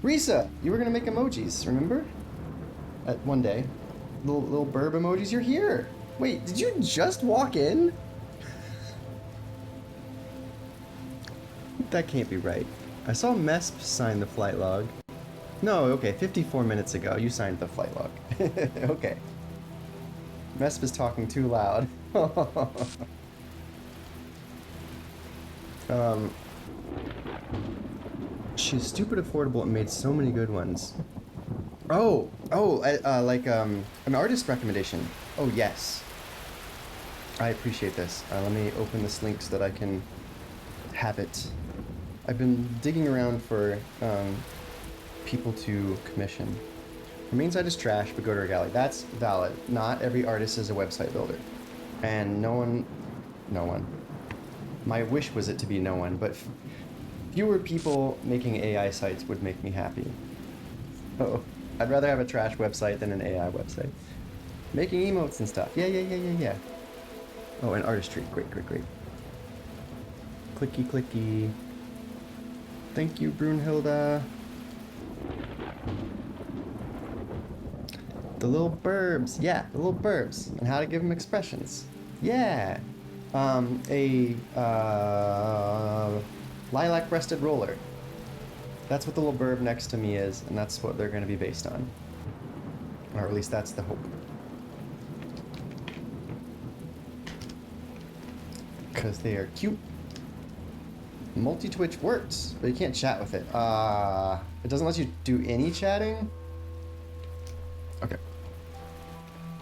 Risa, you were going to make emojis, remember? At one day. Little burb emojis. You're here. Wait, did you just walk in? That can't be right. I saw Mesp sign the flight log. No, okay, 54 minutes ago, you signed the flight log. Okay. Mesp is talking too loud. She's stupid affordable and made so many good ones. Like an artist recommendation. Oh, yes. I appreciate this. Let me open this link so that I can have it. I've been digging around for people to commission. Her main site is trash, but go to her gallery. That's valid. Not every artist is a website builder. And no one. My wish was it to be no one, but fewer people making AI sites would make me happy. Oh, I'd rather have a trash website than an AI website. Making emotes and stuff. Yeah. Oh, and artistry. Great. Clicky. Thank you, Brunhilda. The little burbs. Yeah, the little burbs. And how to give them expressions. Yeah. Lilac-breasted roller. That's what the little burb next to me is, and that's what they're going to be based on. Or at least that's the hope. Because they are cute. Multi-twitch works, but you can't chat with it. It doesn't let you do any chatting? Okay.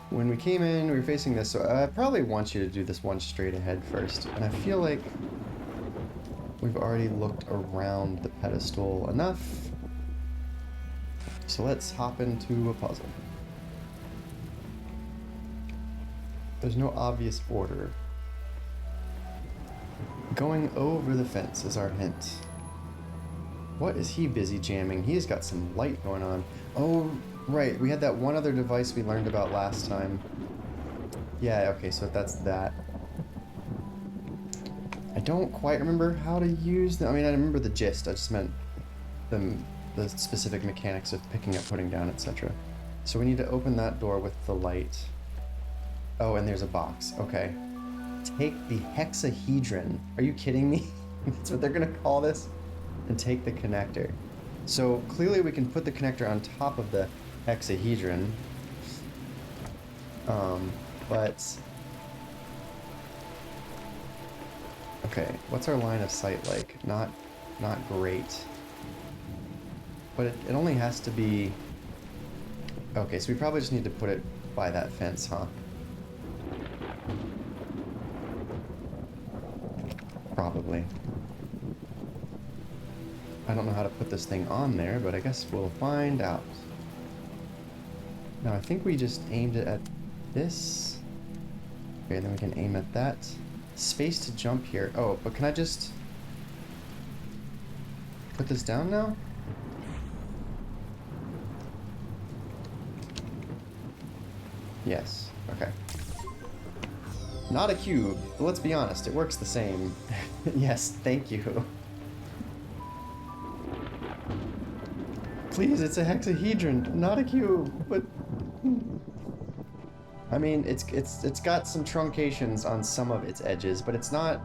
When we came in, we were facing this, so I probably want you to do this one straight ahead first. And I feel like we've already looked around the pedestal enough. So let's hop into a puzzle. There's no obvious order. Going over the fence is our hint. What is he busy jamming? He's got some light going on. Oh, right. We had that one other device we learned about last time. Yeah, okay, so that's that. I don't quite remember how to use them. I mean, I remember the gist. I just meant the specific mechanics of picking up, putting down, etc. So we need to open that door with the light. Oh, and there's a box. Okay. Take the hexahedron. Are you kidding me? That's what they're gonna call this? And take the connector. So clearly we can put the connector on top of the hexahedron. But... Okay, what's our line of sight like? Not great. But it only has to be... Okay, so we probably just need to put it by that fence, huh? Probably. I don't know how to put this thing on there, but I guess we'll find out. Now, I think we just aimed it at this. Okay, then we can aim at that. Space to jump here. Oh, but can I just put this down now? Yes. Okay. Not a cube, but let's be honest, it works the same. Yes, thank you. Please, it's a hexahedron, not a cube, but... I mean, it's got some truncations on some of its edges, but it's not...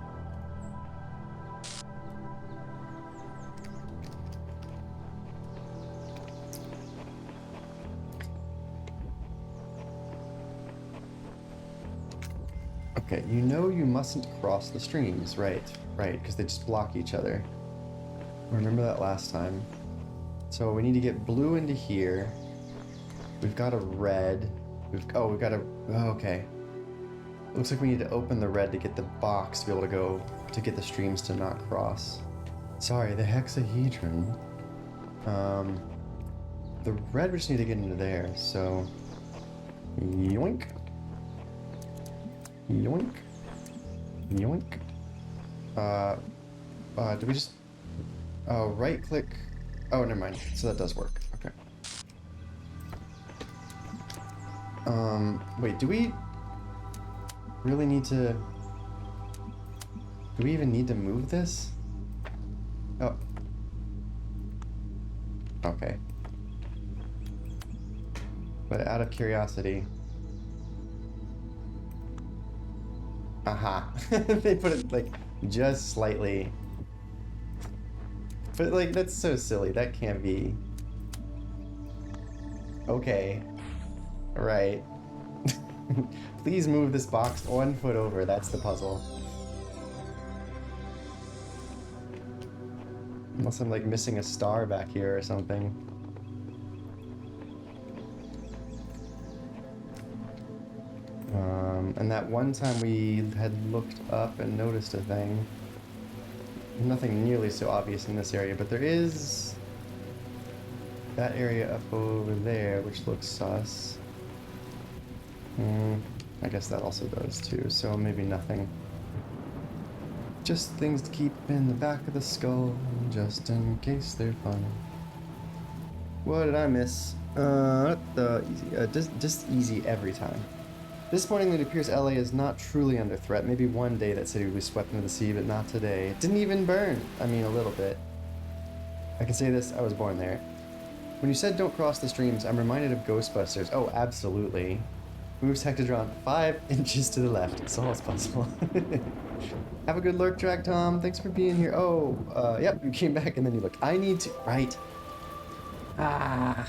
Okay, you know you mustn't cross the streams, right, because they just block each other. Remember that last time. So we need to get blue into here. We've got a red. We've got a... Oh, okay. Looks like we need to open the red to get the box to be able to go, to get the streams to not cross. Sorry, the hexahedron. The red, we just need to get into there, so... Yoink. Yoink. Yoink. Do we just... Oh, right click... Oh, never mind. So that does work. Okay. Wait, do we really need to... Do we even need to move this? Oh. Okay. But out of curiosity... Aha. They put it, like, just slightly... But, like, that's so silly. That can't be... Okay. Right. Please move this box 1 foot over. That's the puzzle. Unless I'm, like, missing a star back here or something. And that one time we had looked up and noticed a thing. Nothing nearly so obvious in this area, but there is that area up over there, which looks sus. I guess that also does too, so maybe nothing. Just things to keep in the back of the skull, just in case they're fun. What did I miss? Just easy every time. Disappointingly, it appears LA is not truly under threat. Maybe one day that city will be swept into the sea, but not today. It didn't even burn. I mean, a little bit. I can say this, I was born there. When you said don't cross the streams, I'm reminded of Ghostbusters. Oh, absolutely. Moves Hectodron 5 inches to the left. So all is possible. Have a good lurk track, Tom. Thanks for being here. Oh, yep, you came back and then you looked. I need to... Right. Ah.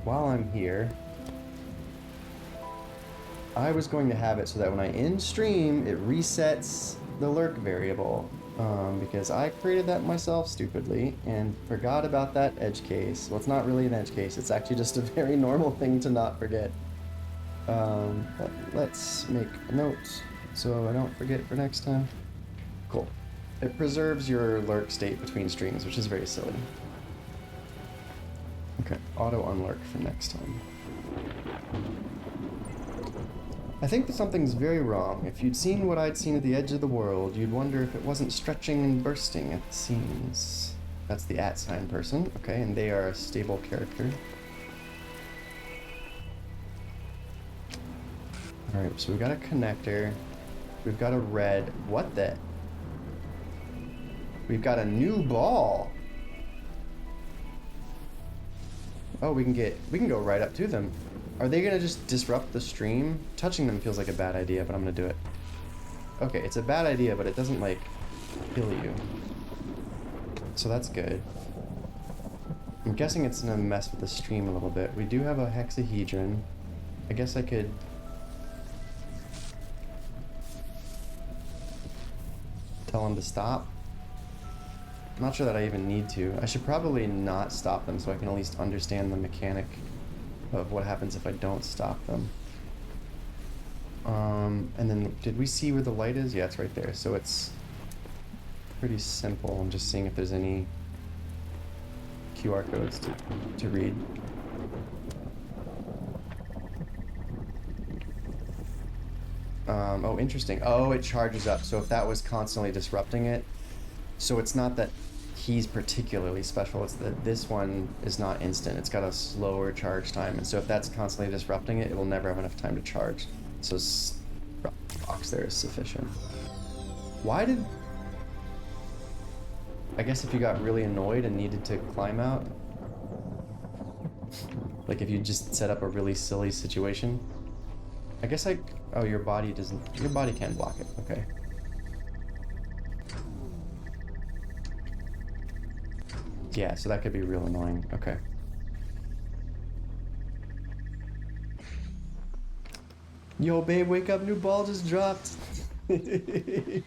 While I'm here... I was going to have it so that when I end stream, it resets the lurk variable. Because I created that myself stupidly and forgot about that edge case. Well, it's not really an edge case. It's actually just a very normal thing to not forget. But let's make a note so I don't forget for next time. Cool. It preserves your lurk state between streams, which is very silly. Okay, auto unlurk for next time. I think that something's very wrong. If you'd seen what I'd seen at the edge of the world, you'd wonder if it wasn't stretching and bursting at the seams. That's the @ person, okay, and they are a stable character. Alright, so we've got a connector. We've got a red. What the? We've got a new ball. Oh, we can go right up to them. Are they gonna just disrupt the stream? Touching them feels like a bad idea, but I'm gonna do it. Okay, it's a bad idea, but it doesn't, like, kill you. So that's good. I'm guessing it's gonna mess with the stream a little bit. We do have a hexahedron. I guess I could... tell them to stop. I'm not sure that I even need to. I should probably not stop them so I can at least understand the mechanic of what happens if I don't stop them. And then, did we see where the light is? Yeah, it's right there. So it's pretty simple. I'm just seeing if there's any QR codes to read. Oh, interesting. Oh, it charges up. So if that was constantly disrupting it, so it's not that he's particularly special, it's that this one is not instant. It's got a slower charge time, and so if that's constantly disrupting it, it will never have enough time to charge. So box there is sufficient. Why did... I guess if you got really annoyed and needed to climb out, like if you just set up a really silly situation, I guess oh, your body can block it, okay. Yeah, so that could be real annoying. Okay. Yo, babe, wake up, new ball just dropped. Wait,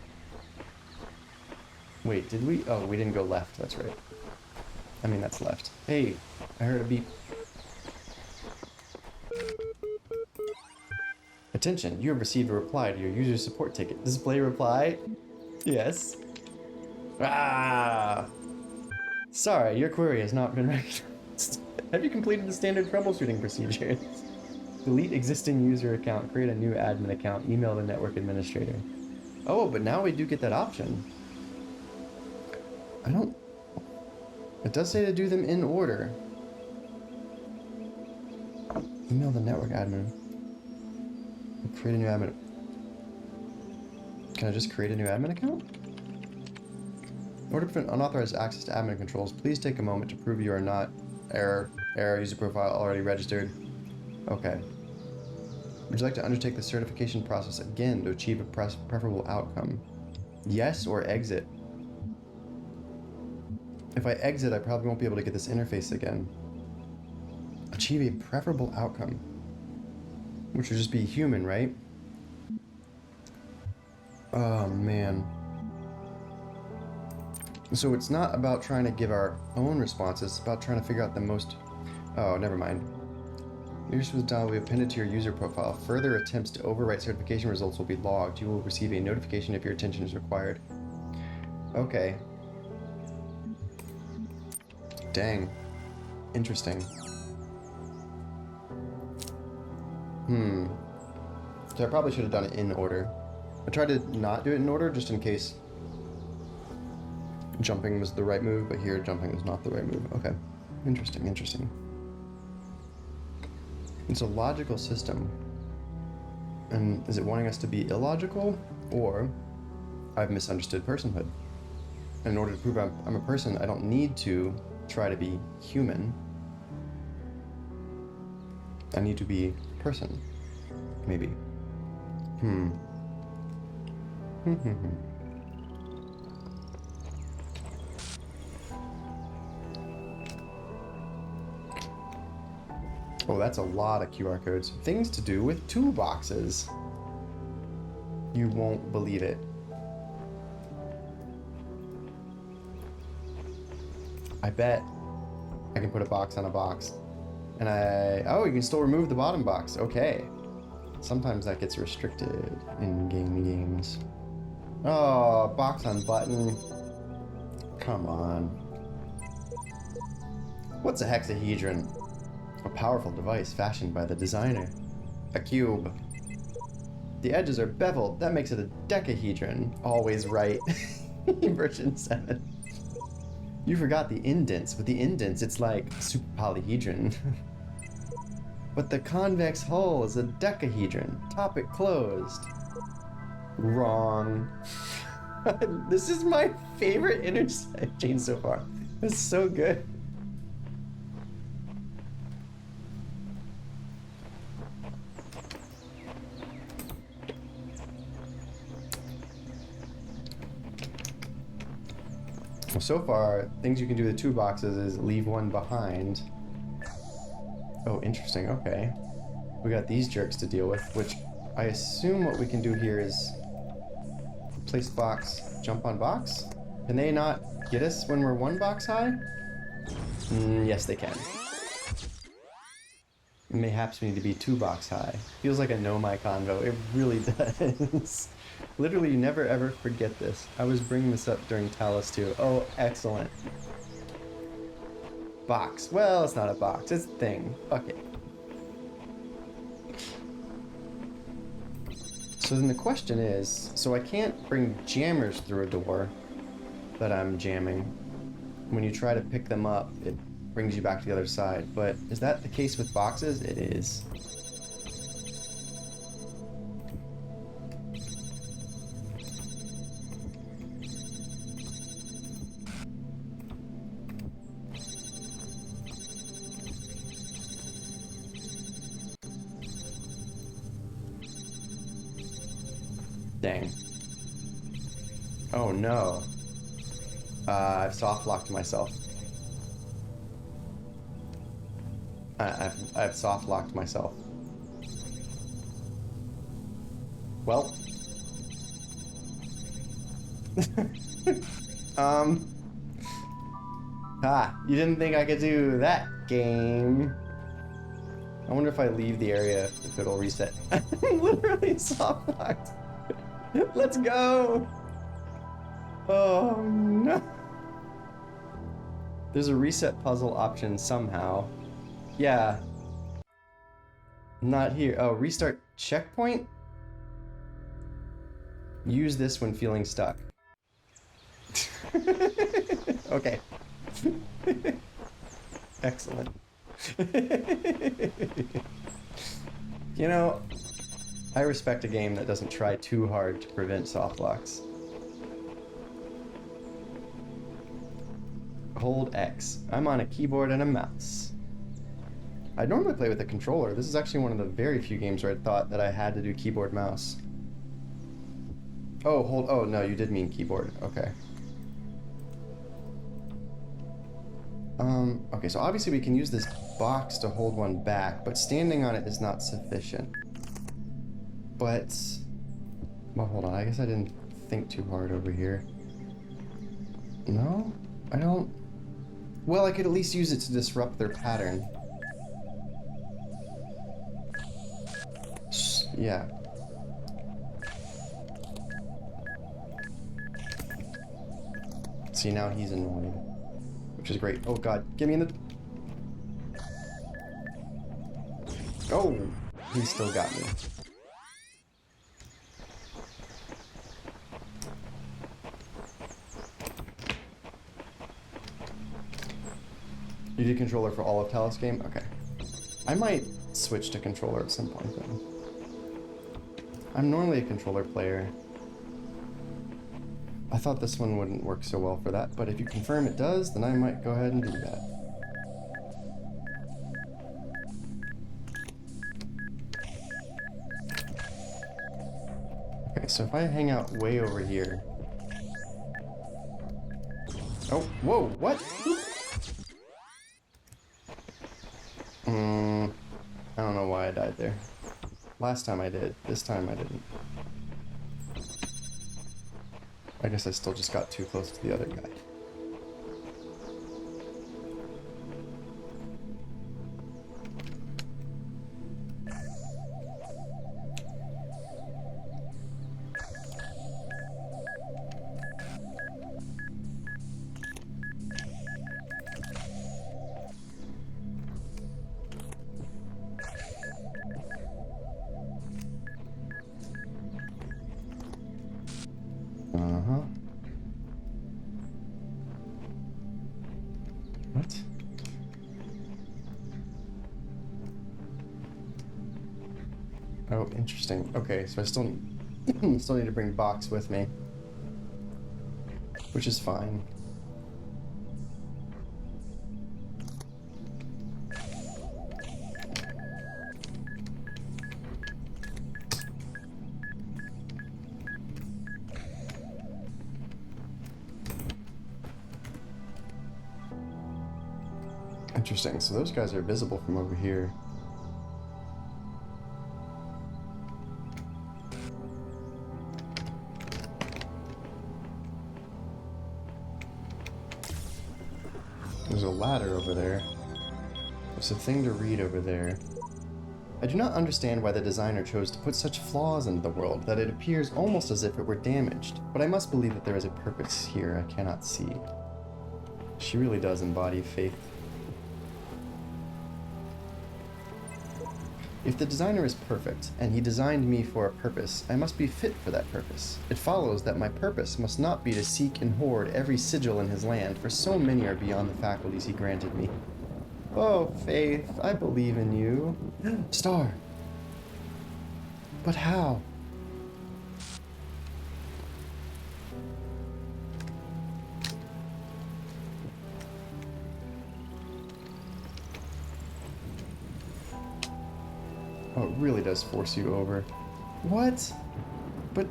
did we? Oh, we didn't go left, that's right. I mean, that's left. Hey, I heard a beep. Attention, you have received a reply to your user support ticket. Display reply? Yes. Ah! Sorry, your query has not been recognized. Have you completed the standard troubleshooting procedures? Delete existing user account, create a new admin account, email the network administrator. Oh, but now we do get that option. I don't... It does say to do them in order. Email the network admin. Create a new admin. Can I just create a new admin account? In order to prevent unauthorized access to admin controls, please take a moment to prove you are not error user profile already registered. Okay. Would you like to undertake the certification process again to achieve a preferable outcome? Yes or exit? If I exit, I probably won't be able to get this interface again. Achieve a preferable outcome. Which would just be human, right? Oh, man. So it's not about trying to give our own responses, it's about trying to figure out the most... Oh, never mind. Yours was dial will be appended to your user profile. Further attempts to overwrite certification results will be logged. You will receive a notification if your attention is required. Okay. Dang. Interesting. So I probably should have done it in order. I tried to not do it in order just in case jumping was the right move, but here jumping is not the right move. Okay. Interesting, interesting. It's a logical system. And is it wanting us to be illogical? Or I've misunderstood personhood. And in order to prove I'm a person, I don't need to try to be human. I need to be person. Maybe. Oh, that's a lot of QR codes. Things to do with toolboxes. You won't believe it. I bet I can put a box on a box. And oh, you can still remove the bottom box. Okay. Sometimes that gets restricted in games. Oh, box on button. Come on. What's a hexahedron? A powerful device fashioned by the designer. A cube. The edges are beveled. That makes it a decahedron. Always right. Version 7. You forgot the indents. With the indents, it's like super polyhedron. But the convex hull is a decahedron. Topic closed. Wrong. This is my favorite interchange so far. It's so good. Well, so far, things you can do with 2 boxes is leave one behind. Oh, interesting. Okay. We got these jerks to deal with, which I assume what we can do here is place box, jump on box? Can they not get us when we're 1 box high? Yes, they can. Mayhaps we need to be 2 box high. Feels like a know my convo. It really does. Literally, you never ever forget this. I was bringing this up during Talos too. Oh, excellent. Box. Well, it's not a box. It's a thing. Fuck it. So then the question is, so I can't bring jammers through a door that I'm jamming. When you try to pick them up, it brings you back to the other side. But is that the case with boxes? It is. Dang. Oh no. I've soft locked myself. I've soft locked myself. Well. You didn't think I could do that, game. I wonder if I leave the area, if it'll reset. I'm literally soft locked. Let's go! Oh no! There's a reset puzzle option somehow. Yeah. Not here. Oh, restart checkpoint? Use this when feeling stuck. Okay. Excellent. You know, I respect a game that doesn't try too hard to prevent soft locks. Hold X. I'm on a keyboard and a mouse. I normally play with a controller. This is actually one of the very few games where I thought that I had to do keyboard mouse. Oh, hold. Oh, no, you did mean keyboard. Okay. Okay, so obviously we can use this box to hold one back, but standing on it is not sufficient. But, well, hold on. I guess I didn't think too hard over here. No? I don't... Well, I could at least use it to disrupt their pattern. Yeah. See, now he's annoyed. Which is great. Oh god, get me in the... Oh! He still got me. You did controller for all of Talos game? Okay. I might switch to controller at some point then. I'm normally a controller player. I thought this one wouldn't work so well for that, but if you confirm it does, then I might go ahead and do that. Okay, so if I hang out way over here... Oh, whoa, what? I don't know why I died there. Last time I did, this time I didn't. I guess I still just got too close to the other guy. What? Oh, interesting. Okay, so I still need to bring box with me, which is fine. Interesting, so those guys are visible from over here. There's a ladder over there. There's a thing to read over there. I do not understand why the designer chose to put such flaws into the world that it appears almost as if it were damaged, but I must believe that there is a purpose here I cannot see. She really does embody faith. If the designer is perfect, and he designed me for a purpose, I must be fit for that purpose. It follows that my purpose must not be to seek and hoard every sigil in his land, for so many are beyond the faculties he granted me. Oh, Faith, I believe in you. Star! But how? Oh, it really does force you over. What? But...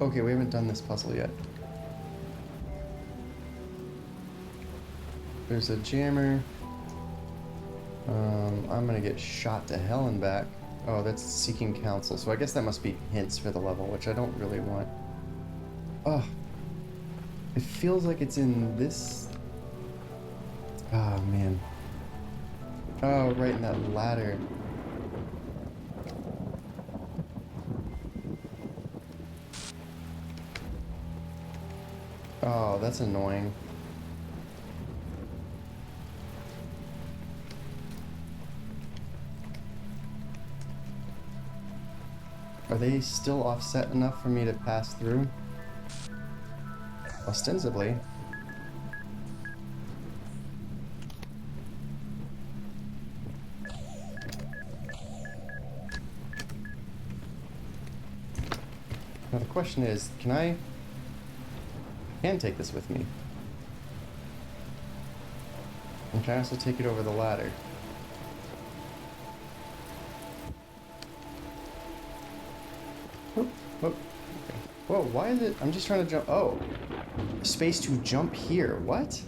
Okay, we haven't done this puzzle yet. There's a jammer. I'm gonna get shot to hell and back. Oh, that's seeking counsel, so I guess that must be hints for the level, which I don't really want. Oh. It feels like it's in this... Oh, man. Oh, right in that ladder. Oh, that's annoying. Are they still offset enough for me to pass through? Ostensibly. Now the question is, I can take this with me. And can I also take it over the ladder? Whoop, whoop. Okay. Whoa, why is it? I'm just trying to jump. Oh, space to jump here. What?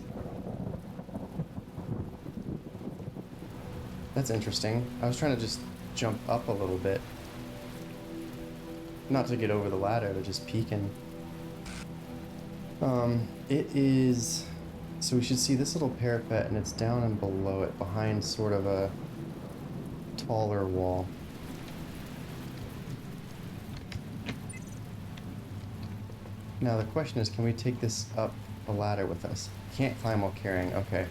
That's interesting. I was trying to just jump up a little bit. Not to get over the ladder, but just peeking. It is... So we should see this little parapet, and it's down and below it, behind sort of a taller wall. Now the question is, can we take this up a ladder with us? Can't climb while carrying, okay.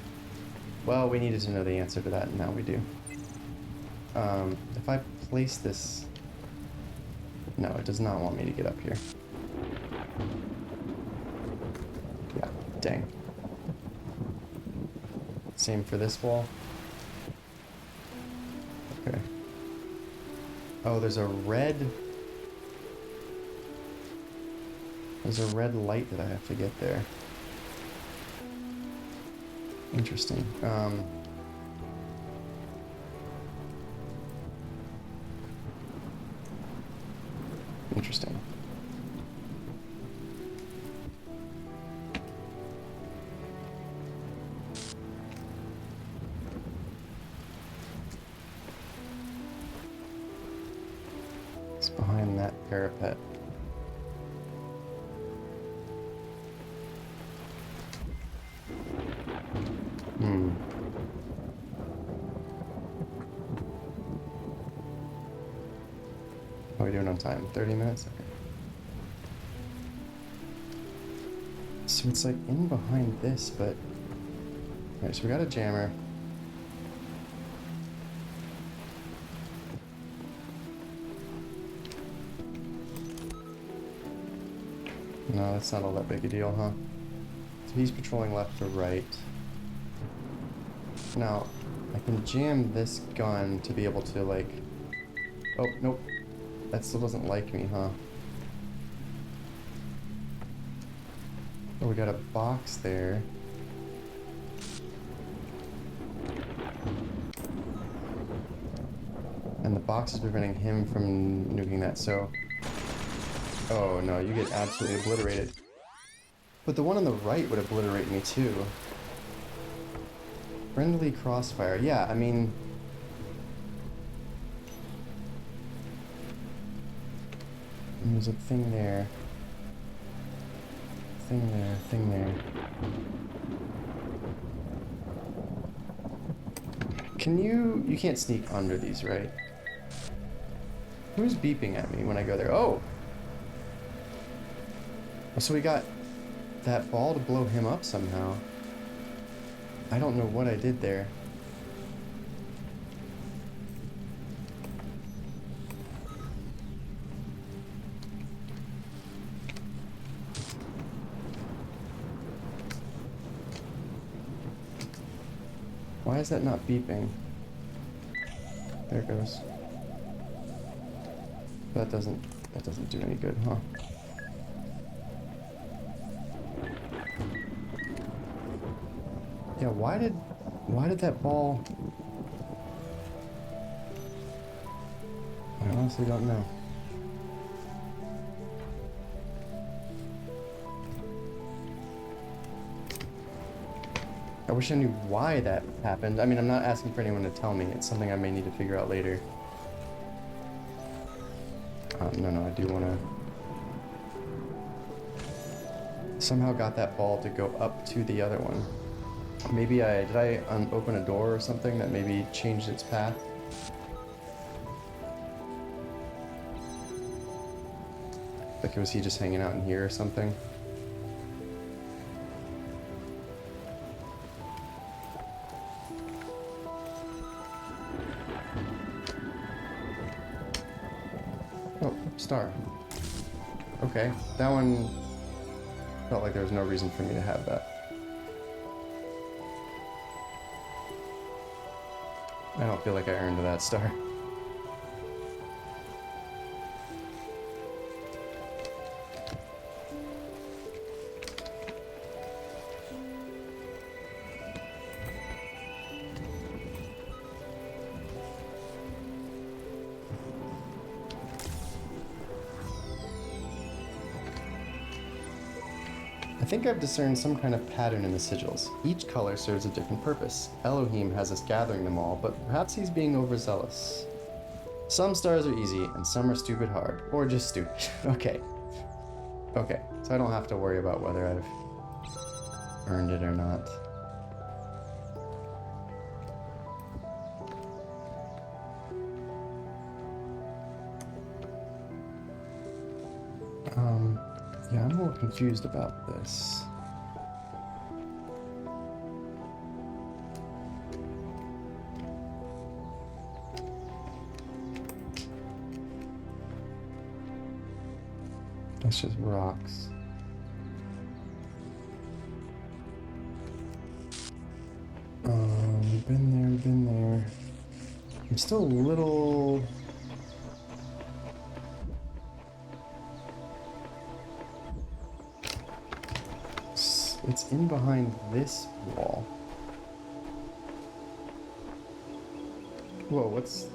Well, we needed to know the answer to that, and now we do. If I place this... No, it does not want me to get up here. Yeah, dang. Same for this wall. Okay. Oh, there's a red... There's a red light that I have to get there. Interesting. Interesting. It's behind that parapet. How are we doing on time? 30 minutes? Okay. So it's like in behind this, but... Alright, so we got a jammer. No, that's not all that big a deal, huh? So he's patrolling left to right. Now, I can jam this gun to be able to, like... Oh, nope. That still doesn't like me, huh? Oh, we got a box there. And the box is preventing him from nuking that, so... Oh no, you get absolutely obliterated. But the one on the right would obliterate me too. Friendly crossfire. Yeah, I mean... There's a thing there. Thing there, thing there. Can you... You can't sneak under these, right? Who's beeping at me when I go there? Oh! So we got that ball to blow him up somehow. I don't know what I did there. Why is that not beeping? There it goes. That doesn't do any good, huh? Yeah, why did that ball... I honestly don't know. I wish I knew why that happened. I mean, I'm not asking for anyone to tell me. It's something I may need to figure out later. No, I do want to... Somehow got that ball to go up to the other one. Maybe did I open a door or something that maybe changed its path? Like, was he just hanging out in here or something? Oh, star. Okay, that one felt like there was no reason for me to have that. I don't feel like I earned that star. I think I've discerned some kind of pattern in the sigils. Each color serves a different purpose. Elohim has us gathering them all, but perhaps he's being overzealous. Some stars are easy, and some are stupid hard. Or just stupid. Okay. Okay, so I don't have to worry about whether I've earned it or not. Yeah, I'm a little confused about this. That's just rocks. Been there. I'm still a little... It's in behind this wall. Whoa, what's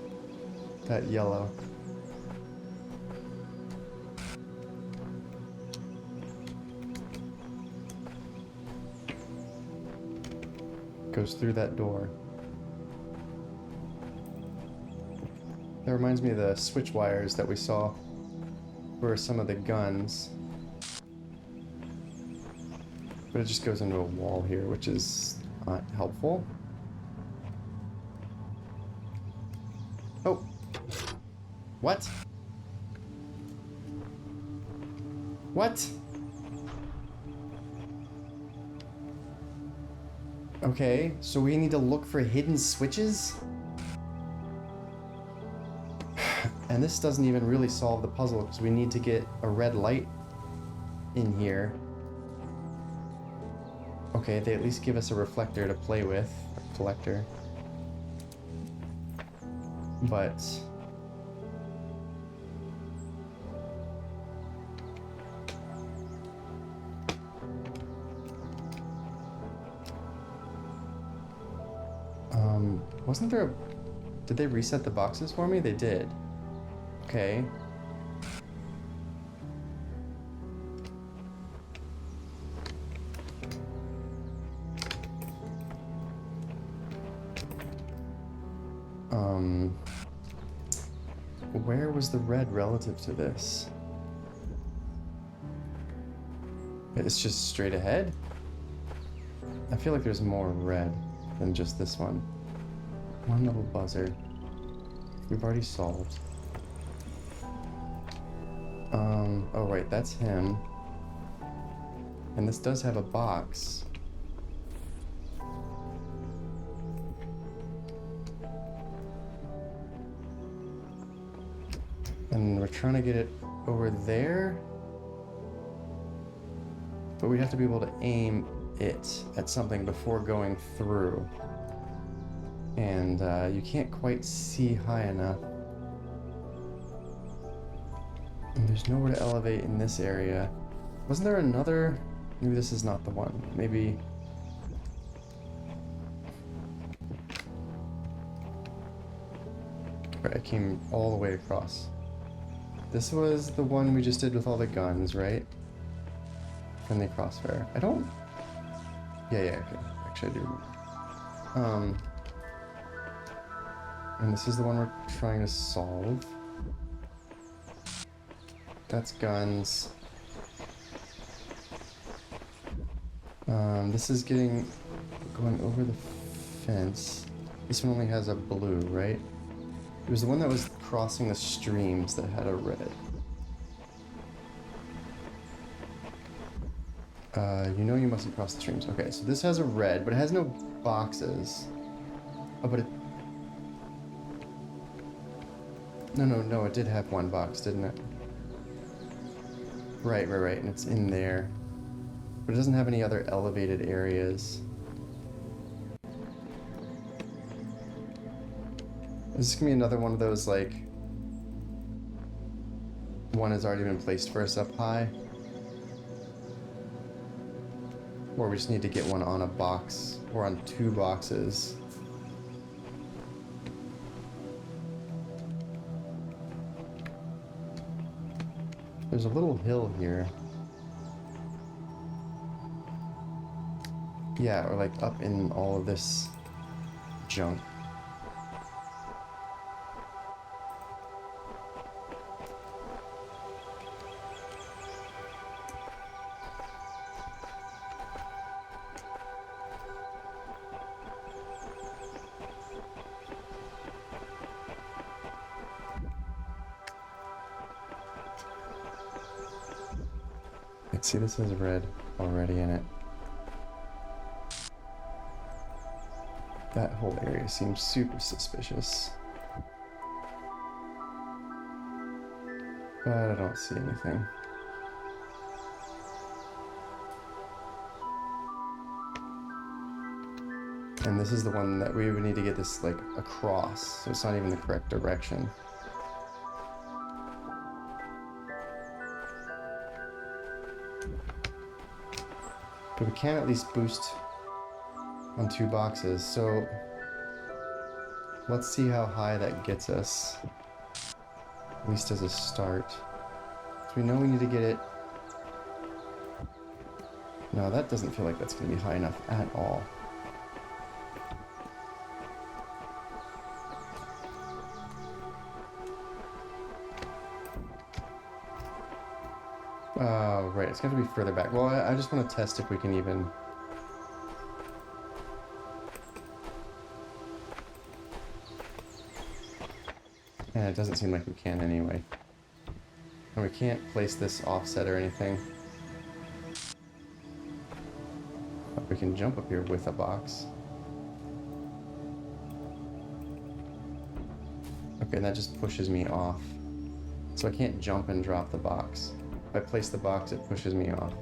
that yellow? Goes through that door. That reminds me of the switch wires that we saw for some of the guns. But it just goes into a wall here, which is not helpful. Oh. What? What? Okay, so we need to look for hidden switches? And this doesn't even really solve the puzzle because we need to get a red light in here. Okay, they at least give us a reflector to play with, a collector. But... wasn't there a... Did they reset the boxes for me? They did. Okay. Where was the red relative to this? It's just straight ahead? I feel like there's more red than just this one. One little buzzer. We've already solved. Oh right, that's him. And this does have a box. And we're trying to get it over there. But we have to be able to aim it at something before going through. And you can't quite see high enough. And there's nowhere to elevate in this area. Wasn't there another? Maybe this is not the one. Maybe... Right, I came all the way across. This was the one we just did with all the guns, right? Friendly crossfire. I don't... Yeah, okay. Actually, I do. And this is the one we're trying to solve. That's guns. This is getting going over the fence. This one only has a blue, right? It was the one that was crossing the streams that had a red. You know you mustn't cross the streams. Okay, so this has a red, but it has no boxes. Oh, but it... No, it did have one box, didn't it? Right, and it's in there. But it doesn't have any other elevated areas. Is this gonna be another one of those, like... one has already been placed for us up high? Or we just need to get one on a box, or on 2 boxes. There's a little hill here. Yeah, or like up in all of this junk. See, this has red already in it. That whole area seems super suspicious. But I don't see anything. And this is the one that we would need to get this, like, across, so it's not even the correct direction. But we can at least boost on 2 boxes, so let's see how high that gets us, at least as a start. So we know we need to get it... No, that doesn't feel like that's going to be high enough at all. Right, it's going to be further back. Well, I just want to test if we can even... And it doesn't seem like we can anyway. And we can't place this offset or anything. But we can jump up here with a box. Okay, and that just pushes me off. So I can't jump and drop the box. If I place the box, it pushes me off.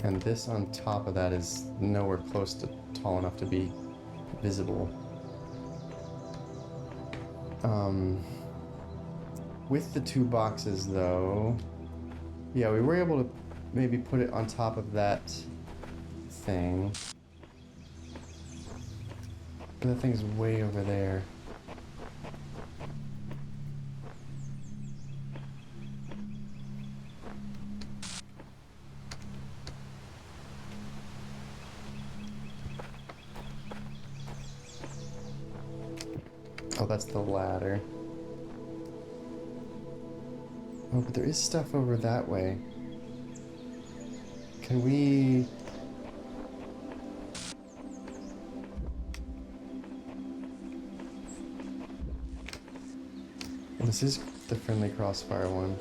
And this on top of that is nowhere close to tall enough to be visible. With the 2 boxes though, yeah, we were able to maybe put it on top of that thing. But that thing's way over there. Oh, that's the ladder. Oh, but there is stuff over that way. Can we... This is the friendly crossfire one.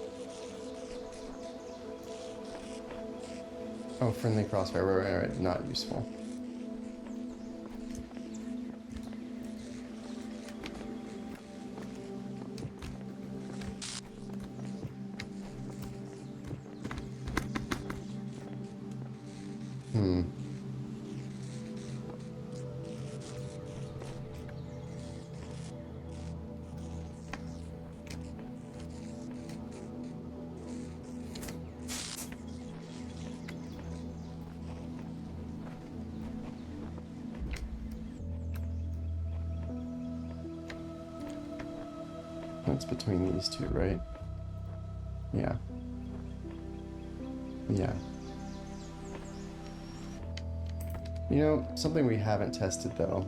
Oh, friendly crossfire, right, not useful. That's between these 2, right? Yeah. Yeah. You know, something we haven't tested though.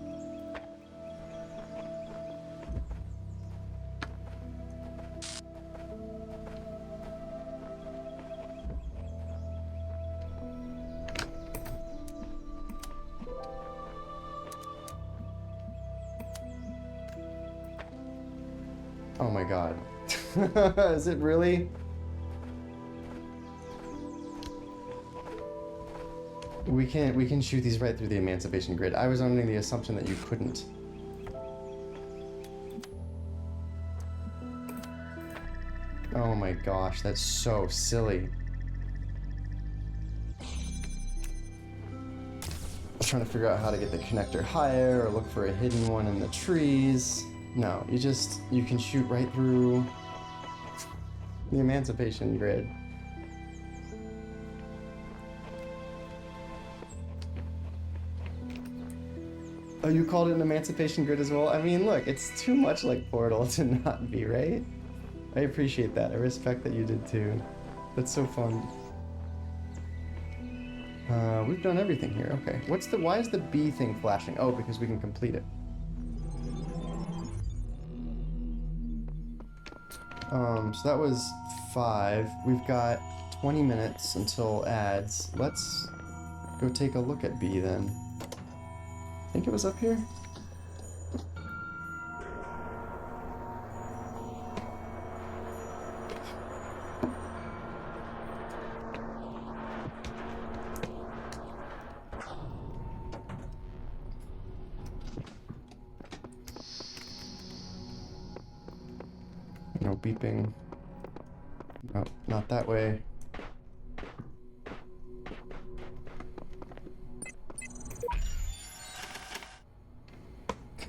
Oh my god. Is it really? We can shoot these right through the emancipation grid. I was under the assumption that you couldn't. Oh my gosh, that's so silly. I was trying to figure out how to get the connector higher or look for a hidden one in the trees. No, you can shoot right through the emancipation grid. Oh, you called it an emancipation grid as well? I mean, look, it's too much like Portal to not be, right? I appreciate that. I respect that you did too. That's so fun. We've done everything here. Okay. Why is the B thing flashing? Oh, because we can complete it. So that was 5. We've got 20 minutes until ads. Let's go take a look at B then. I think it was up here. No beeping. No, not that way.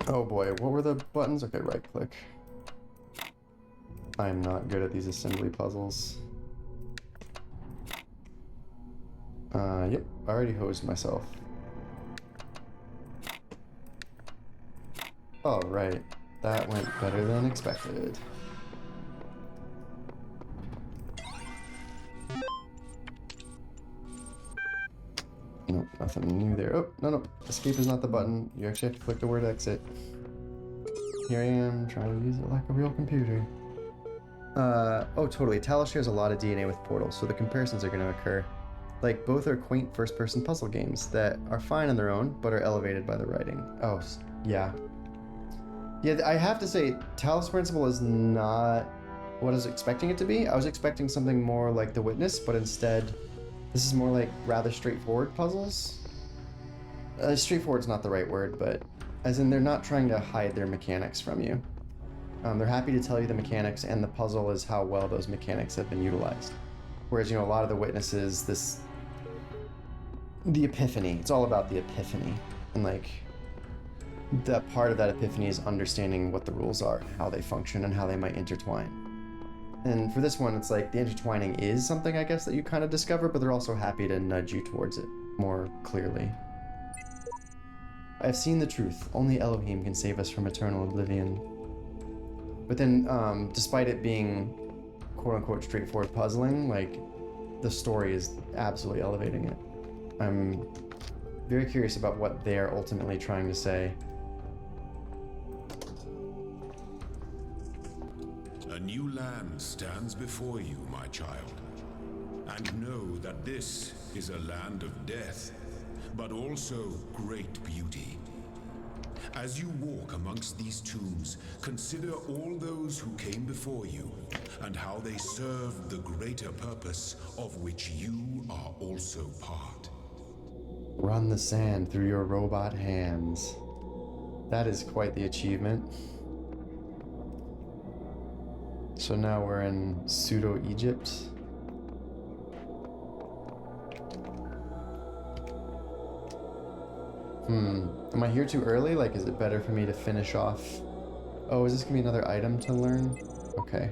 Oh boy, what were the buttons? Okay, right click. I'm not good at these assembly puzzles. Yep, I already hosed myself. Alright, that went better than expected. Nope, nothing new there. Oh, no, escape is not the button. You actually have to click the word exit. Here I am, trying to use it like a real computer. Oh, totally. Talos shares a lot of DNA with Portal, so the comparisons are going to occur. Like, both are quaint first-person puzzle games that are fine on their own, but are elevated by the writing. Oh, yeah. Yeah, I have to say, Talos Principle is not what I was expecting it to be. I was expecting something more like The Witness, but instead, this is more like rather straightforward puzzles. Straightforward's not the right word, but as in they're not trying to hide their mechanics from you. They're happy to tell you the mechanics, and the puzzle is how well those mechanics have been utilized. Whereas, you know, a lot of The Witnesses, the epiphany. It's all about the epiphany. And, like, that part of that epiphany is understanding what the rules are, how they function, and how they might intertwine. And for this one, it's like the intertwining is something, I guess, that you kind of discover, but they're also happy to nudge you towards it more clearly. I've seen the truth. Only Elohim can save us from eternal oblivion. But then, despite it being quote-unquote straightforward puzzling, like, the story is absolutely elevating it. I'm very curious about what they're ultimately trying to say. A new land stands before you, my child. And know that this is a land of death, but also great beauty. As you walk amongst these tombs, consider all those who came before you, and how they served the greater purpose of which you are also part. Run the sand through your robot hands. That is quite the achievement. So now we're in pseudo-Egypt. Am I here too early? Like, is it better for me to finish off? Oh, is this gonna be another item to learn? Okay.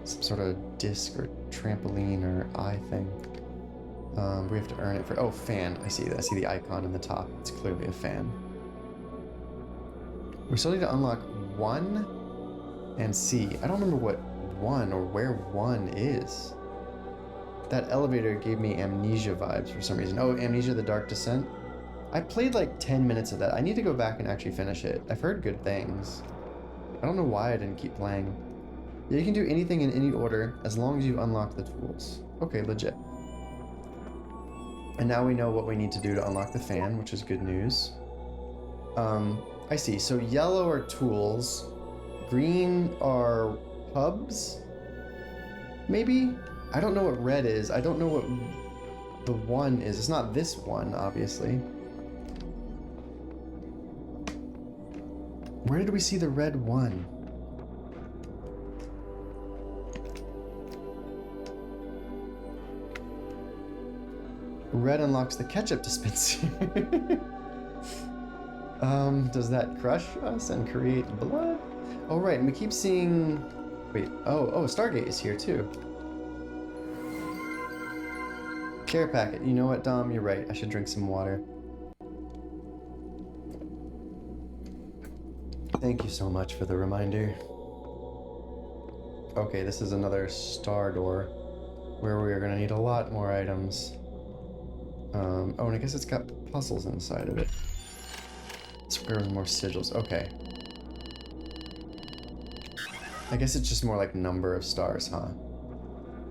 Some sort of disc or trampoline or eye thing. We have to earn it for... Oh, fan. I see the icon in the top. It's clearly a fan. We still need to unlock 1 and C. I don't remember what 1 or where 1 is. That elevator gave me Amnesia vibes for some reason. Oh, Amnesia: The Dark Descent. I played like 10 minutes of that. I need to go back and actually finish it. I've heard good things. I don't know why I didn't keep playing. Yeah, you can do anything in any order as long as you've unlocked the tools. Okay, legit. And now we know what we need to do to unlock the fan, which is good news. I see. So yellow are tools, green are hubs? Maybe? I don't know what red is. I don't know what the one is. It's not this one, obviously. Where did we see the red one? Red unlocks the ketchup dispenser. Does that crush us and create blood? Oh, right, and we keep seeing... Wait, oh, Stargate is here too. Care packet. You know what, Dom? You're right. I should drink some water. Thank you so much for the reminder. Okay, this is another star door where we are going to need a lot more items. Oh, and I guess it's got puzzles inside of it. Squares, more sigils. Okay. I guess it's just more like number of stars, huh?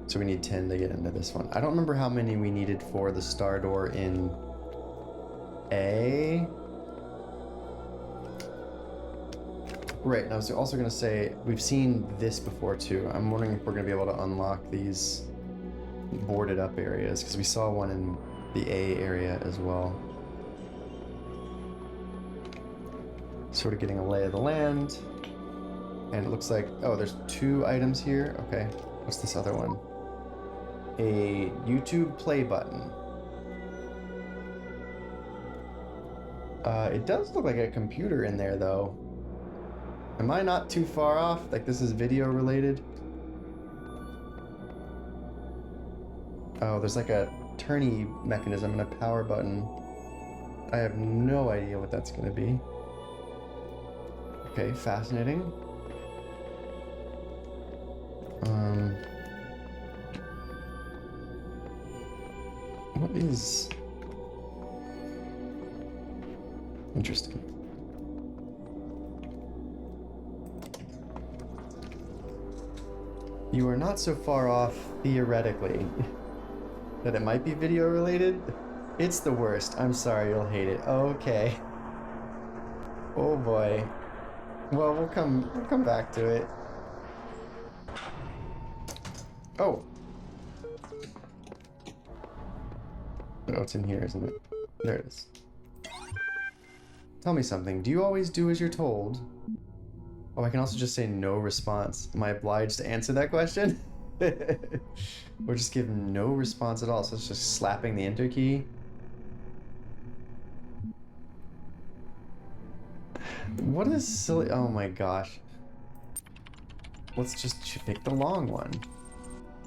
So we need 10 to get into this one. I don't remember how many we needed for the star door in A. Right, and I was also going to say, we've seen this before too. I'm wondering if we're going to be able to unlock these boarded up areas, because we saw one in the A area as well. Sort of getting a lay of the land. And it looks like, oh, there's 2 items here. Okay, what's this other one? A YouTube play button. It does look like a computer in there though. Am I not too far off? Like this is video related? Oh, there's like a turny mechanism and a power button. I have no idea what that's gonna be. Okay, fascinating. What is... Interesting. You are not so far off, theoretically, that it might be video related. It's the worst. I'm sorry, you'll hate it. Okay. Oh boy. Well, we'll come back to it. Oh. Oh, it's in here, isn't it? There it is. Tell me something. Do you always do as you're told? Oh, I can also just say no response. Am I obliged to answer that question? Or just give no response at all, so it's just slapping the enter key? What is silly? Oh my gosh. Let's just pick the long one.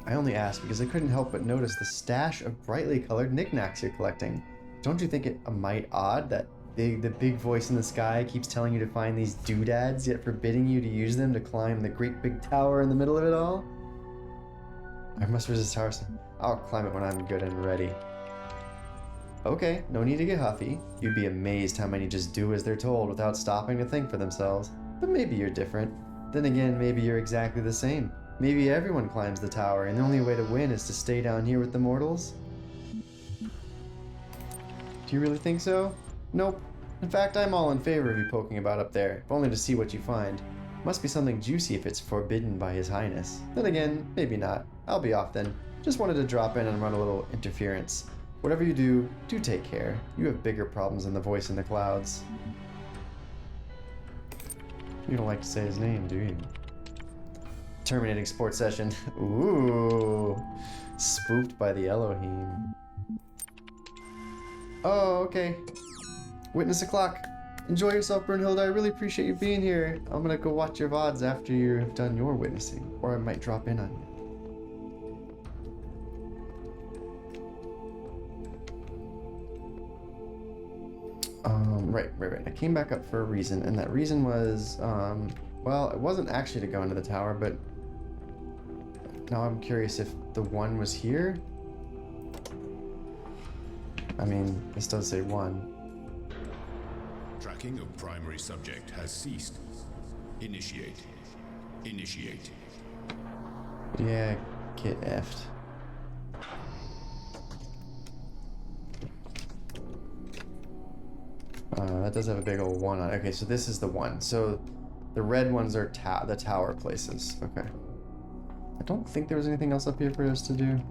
I only asked because I couldn't help but notice the stash of brightly colored knickknacks you're collecting. Don't you think it a mite odd that the big voice in the sky keeps telling you to find these doodads, yet forbidding you to use them to climb the great big tower in the middle of it all? I must resist harsh. I'll climb it when I'm good and ready. Okay, no need to get huffy. You'd be amazed how many just do as they're told without stopping to think for themselves. But maybe you're different. Then again, maybe you're exactly the same. Maybe everyone climbs the tower, and the only way to win is to stay down here with the mortals? Do you really think so? Nope. In fact, I'm all in favor of you poking about up there, if only to see what you find. Must be something juicy if it's forbidden by His Highness. Then again, maybe not. I'll be off then. Just wanted to drop in and run a little interference. Whatever you do, do take care. You have bigger problems than the voice in the clouds. You don't like to say his name, do you? Terminating sports session. Ooh. Spooked by the Elohim. Oh, okay. Witness the clock. Enjoy yourself, Brunhilde. I really appreciate you being here. I'm gonna go watch your VODs after you've done your witnessing. Or I might drop in on you. Right. I came back up for a reason, and that reason was, well, it wasn't actually to go into the tower, but now I'm curious if the one was here. I mean, this does say one. Tracking of primary subject has ceased. Initiate. Initiate. Yeah, get effed. That does have a big old one on it. Okay, so this is the one. So The red ones are the tower places. Okay. I don't think there was anything else up here for us to do.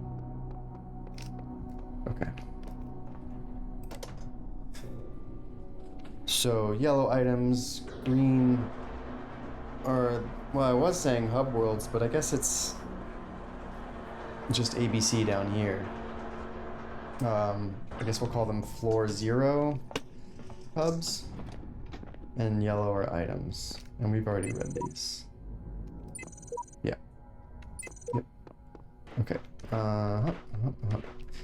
Okay. So, yellow items, green are... Well, I was saying hub worlds, but I guess it's just ABC down here. I guess we'll call them floor 0 hubs. And yellow are items. And we've already read these. Yeah. Yep. Okay.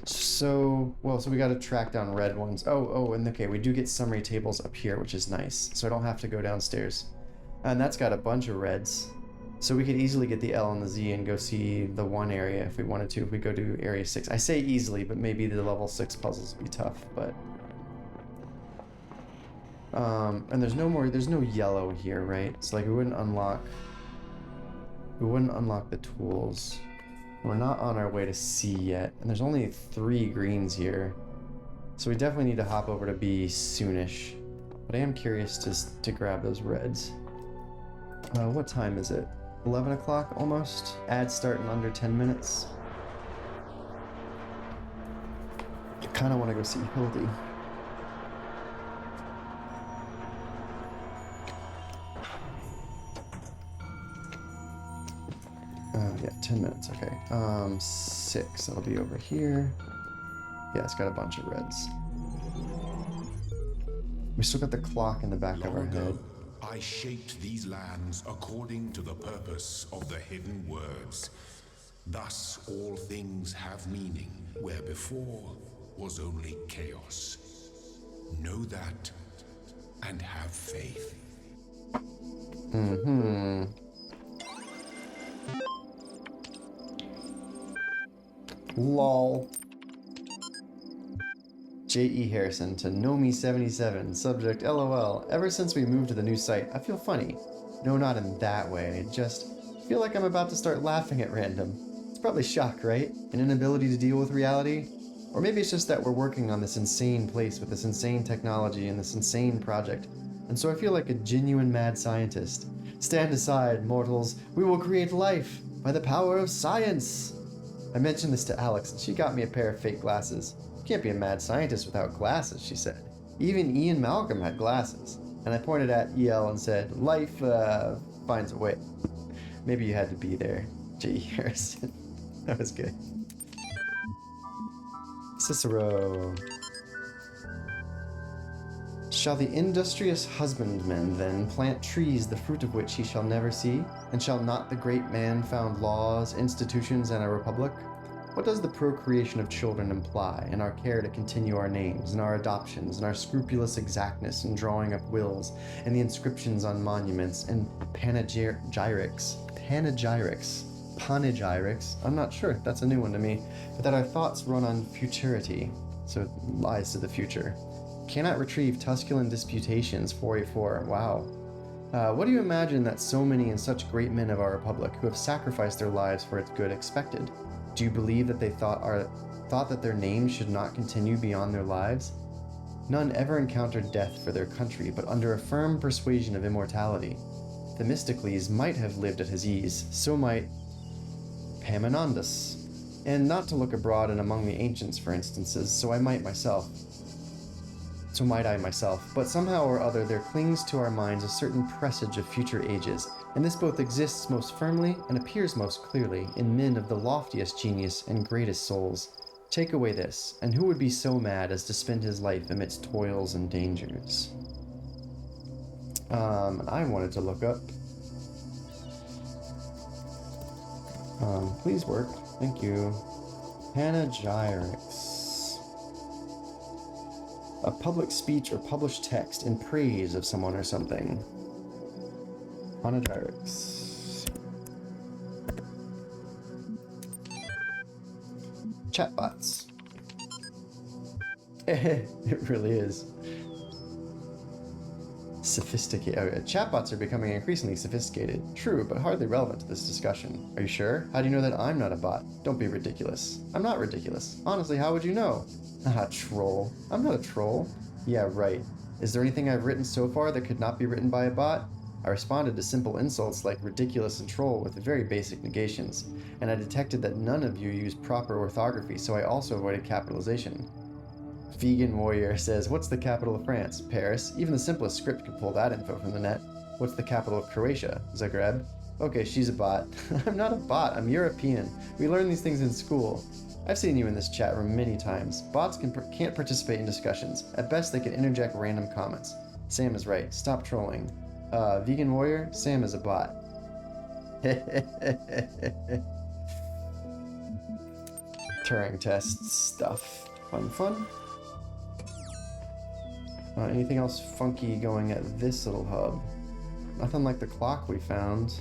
So we gotta track down red ones. Oh, and okay, we do get summary tables up here, which is nice. So I don't have to go downstairs. And that's got a bunch of reds. So we could easily get the L and the Z and go see the one area if we wanted to, if we go to area 6. I say easily, but maybe the level 6 puzzles would be tough, but... and there's no yellow here, right? So like we wouldn't unlock the tools. We're not on our way to C yet, and there's only 3 greens here. So we definitely need to hop over to B soonish. But I am curious to grab those reds. What time is it? 11 o'clock almost? Ads start in under 10 minutes. I kind of want to go see Hildy. Yeah, 10 minutes, okay. 6, that'll be over here. Yeah, it's got a bunch of reds. We still got the clock in the back of our head. I shaped these lands according to the purpose of the hidden words. Thus all things have meaning, where before was only chaos. Know that, and have faith. Mm-hmm. Lol. J.E. Harrison to Nomi77, subject LOL. Ever since we moved to the new site, I feel funny. No, not in that way, just feel like I'm about to start laughing at random. It's probably shock, right? An inability to deal with reality? Or maybe it's just that we're working on this insane place with this insane technology and this insane project, and so I feel like a genuine mad scientist. Stand aside, mortals. We will create life by the power of science. I mentioned this to Alex, and she got me a pair of fake glasses. You can't be a mad scientist without glasses, she said. Even Ian Malcolm had glasses. And I pointed at EL and said, life finds a way. Maybe you had to be there, J.E. Harrison. That was good. Cicero. Shall the industrious husbandman then plant trees the fruit of which he shall never see? And shall not the great man found laws, institutions, and a republic? What does the procreation of children imply, and our care to continue our names, and our adoptions, and our scrupulous exactness in drawing up wills, and the inscriptions on monuments, and panegyrics, I'm not sure, that's a new one to me, but that our thoughts run on futurity, so it lies to the future. Cannot retrieve Tusculan disputations 484, wow. What do you imagine that so many and such great men of our republic who have sacrificed their lives for its good expected? Do you believe that they thought that their names should not continue beyond their lives? None ever encountered death for their country, but under a firm persuasion of immortality. Themistocles might have lived at his ease, so might Epaminondas. And not to look abroad and among the ancients, for instances, so might I myself, but somehow or other there clings to our minds a certain presage of future ages, and this both exists most firmly and appears most clearly in men of the loftiest genius and greatest souls. Take away this, and who would be so mad as to spend his life amidst toils and dangers? I wanted to look up. Please work. Thank you. Panegyrics. A public speech or published text in praise of someone or something. Panegyrics. Chatbots. It really is. Sophisticated. Chatbots are becoming increasingly sophisticated. True, but hardly relevant to this discussion. Are you sure? How do you know that I'm not a bot? Don't be ridiculous. I'm not ridiculous. Honestly, how would you know? Ah, troll. I'm not a troll. Yeah, right. Is there anything I've written so far that could not be written by a bot? I responded to simple insults like ridiculous and troll with very basic negations, and I detected that none of you use proper orthography, so I also avoided capitalization. Vegan Warrior says, what's the capital of France? Paris. Even the simplest script could pull that info from the net. What's the capital of Croatia? Zagreb. Okay, she's a bot. I'm not a bot, I'm European. We learn these things in school. I've seen you in this chat room many times. Bots can't participate in discussions. At best, they can interject random comments. Sam is right. Stop trolling. Vegan Warrior, Sam is a bot. Turing test stuff. Fun. Anything else funky going at this little hub? Nothing like the clock we found.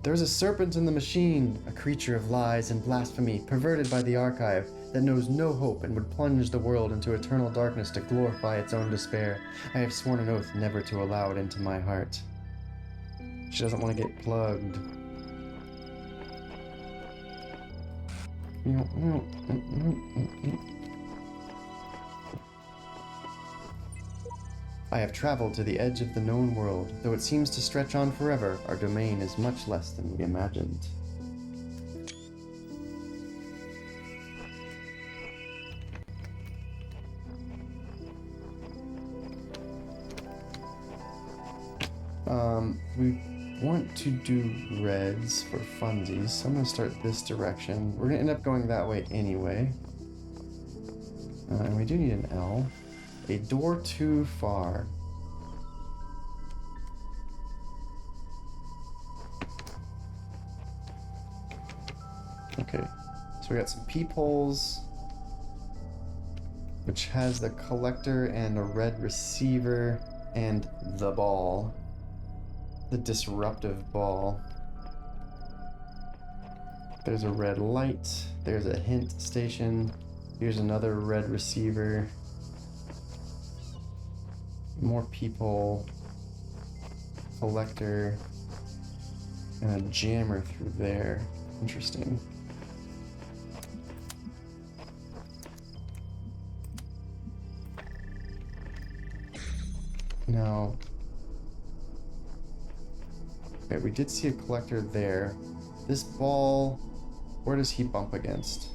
There's a serpent in the machine, a creature of lies and blasphemy, perverted by the archive, that knows no hope and would plunge the world into eternal darkness to glorify its own despair. I have sworn an oath never to allow it into my heart. She doesn't want to get plugged. I have traveled to the edge of the known world. Though it seems to stretch on forever, our domain is much less than we imagined. We want to do reds for funsies, so I'm going to start this direction. We're going to end up going that way anyway. And we do need an L. A door too far. Okay, so we got some peepholes, which has the collector and a red receiver and the ball. The disruptive ball. There's a red light. There's a hint station. Here's another red receiver. More people. Collector. And a jammer through there. Interesting. Now, okay, we did see a collector there. This ball, where does he bump against?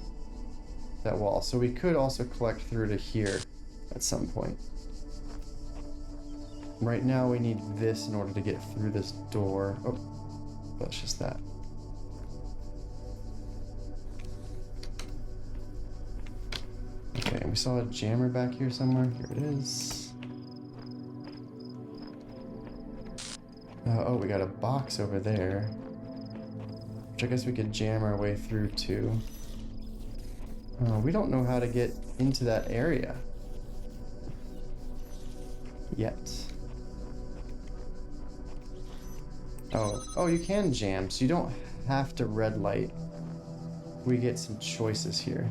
That wall. So we could also collect through to here at some point. Right now we need this in order to get through this door. Oh, that's just that. Okay, we saw a jammer back here somewhere. Here it is. Oh, we got a box over there, which I guess we could jam our way through to. We don't know how to get into that area yet. Oh, you can jam, so you don't have to red light. We get some choices here.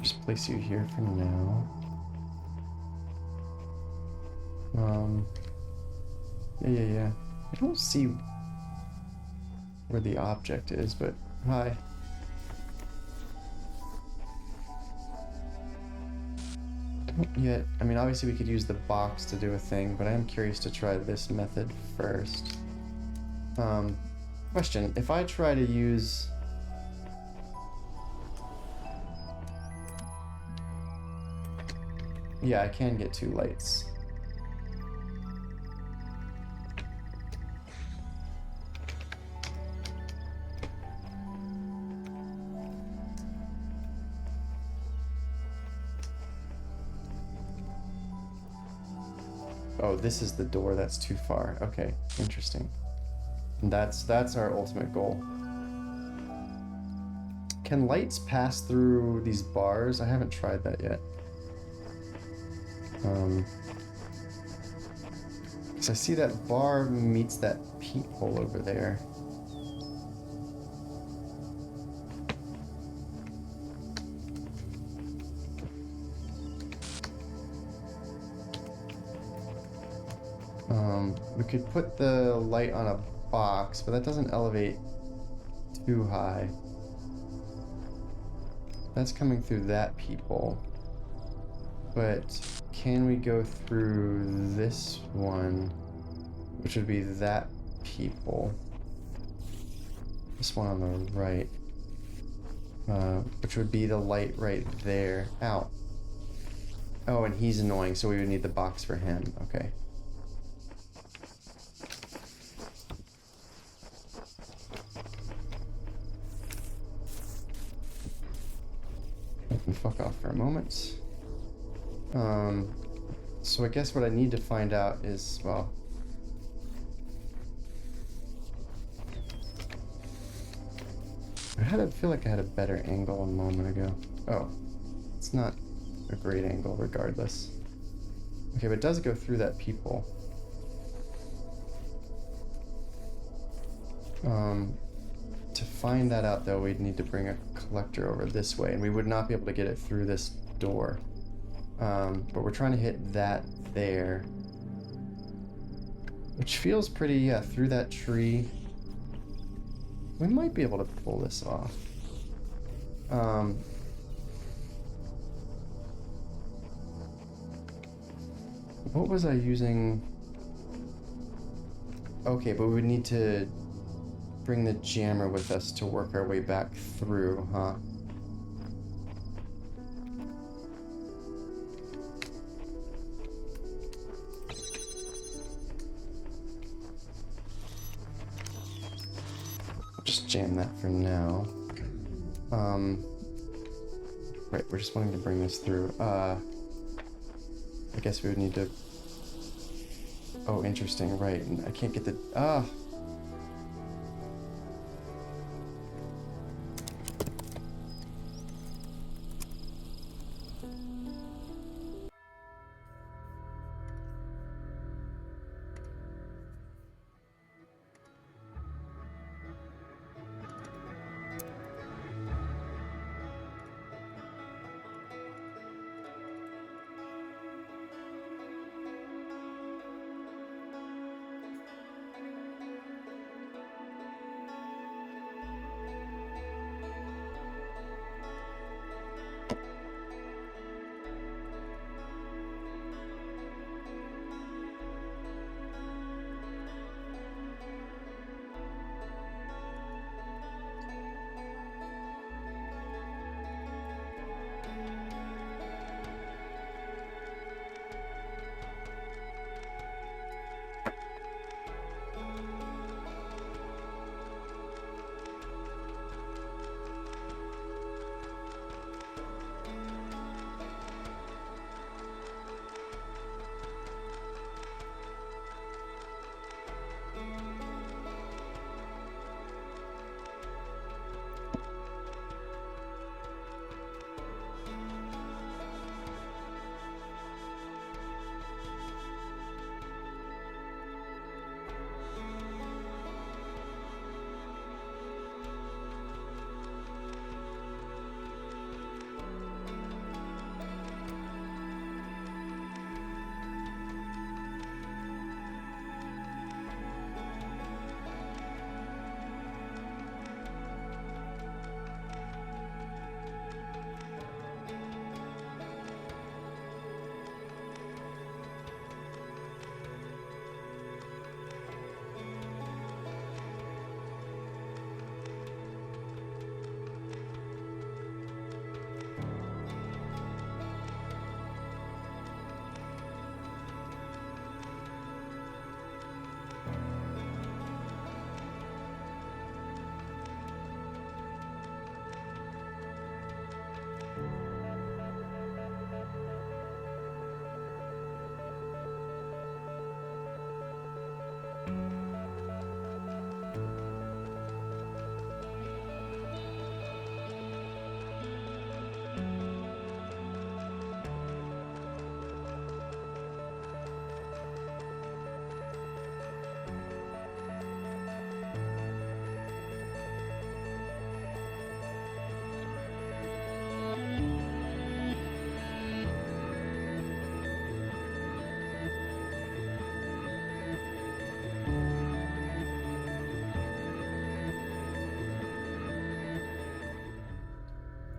Just place you here for now. Yeah. I don't see where the object is, but hi. Don't yet. I mean, obviously we could use the box to do a thing, but I am curious to try this method first. Question. If I try to use... Yeah, I can get 2 lights. Oh, this is the door that's too far. Okay, interesting. That's our ultimate goal. Can lights pass through these bars? I haven't tried that yet. So I see that bar meets that peephole over there. We could put the light on a box, but that doesn't elevate too high. That's coming through that people. But can we go through this one, which would be that people? This one on the right, which would be the light right there. Ow. Oh, and he's annoying, so we would need the box for him. Okay. Fuck off for a moment. So I guess what I need to find out is, well, I feel like I had a better angle a moment ago. Oh, it's not a great angle regardless. Okay, but it does go through that people. To find that out though, we'd need to bring a collector over this way, and we would not be able to get it through this door. But we're trying to hit that there. Which feels pretty, yeah, through that tree. We might be able to pull this off. What was I using? Okay, but we would need to bring the jammer with us to work our way back through, huh? Just jam that for now. Right, we're just wanting to bring this through. I guess we would need to... Oh, interesting, right. And I can't get the...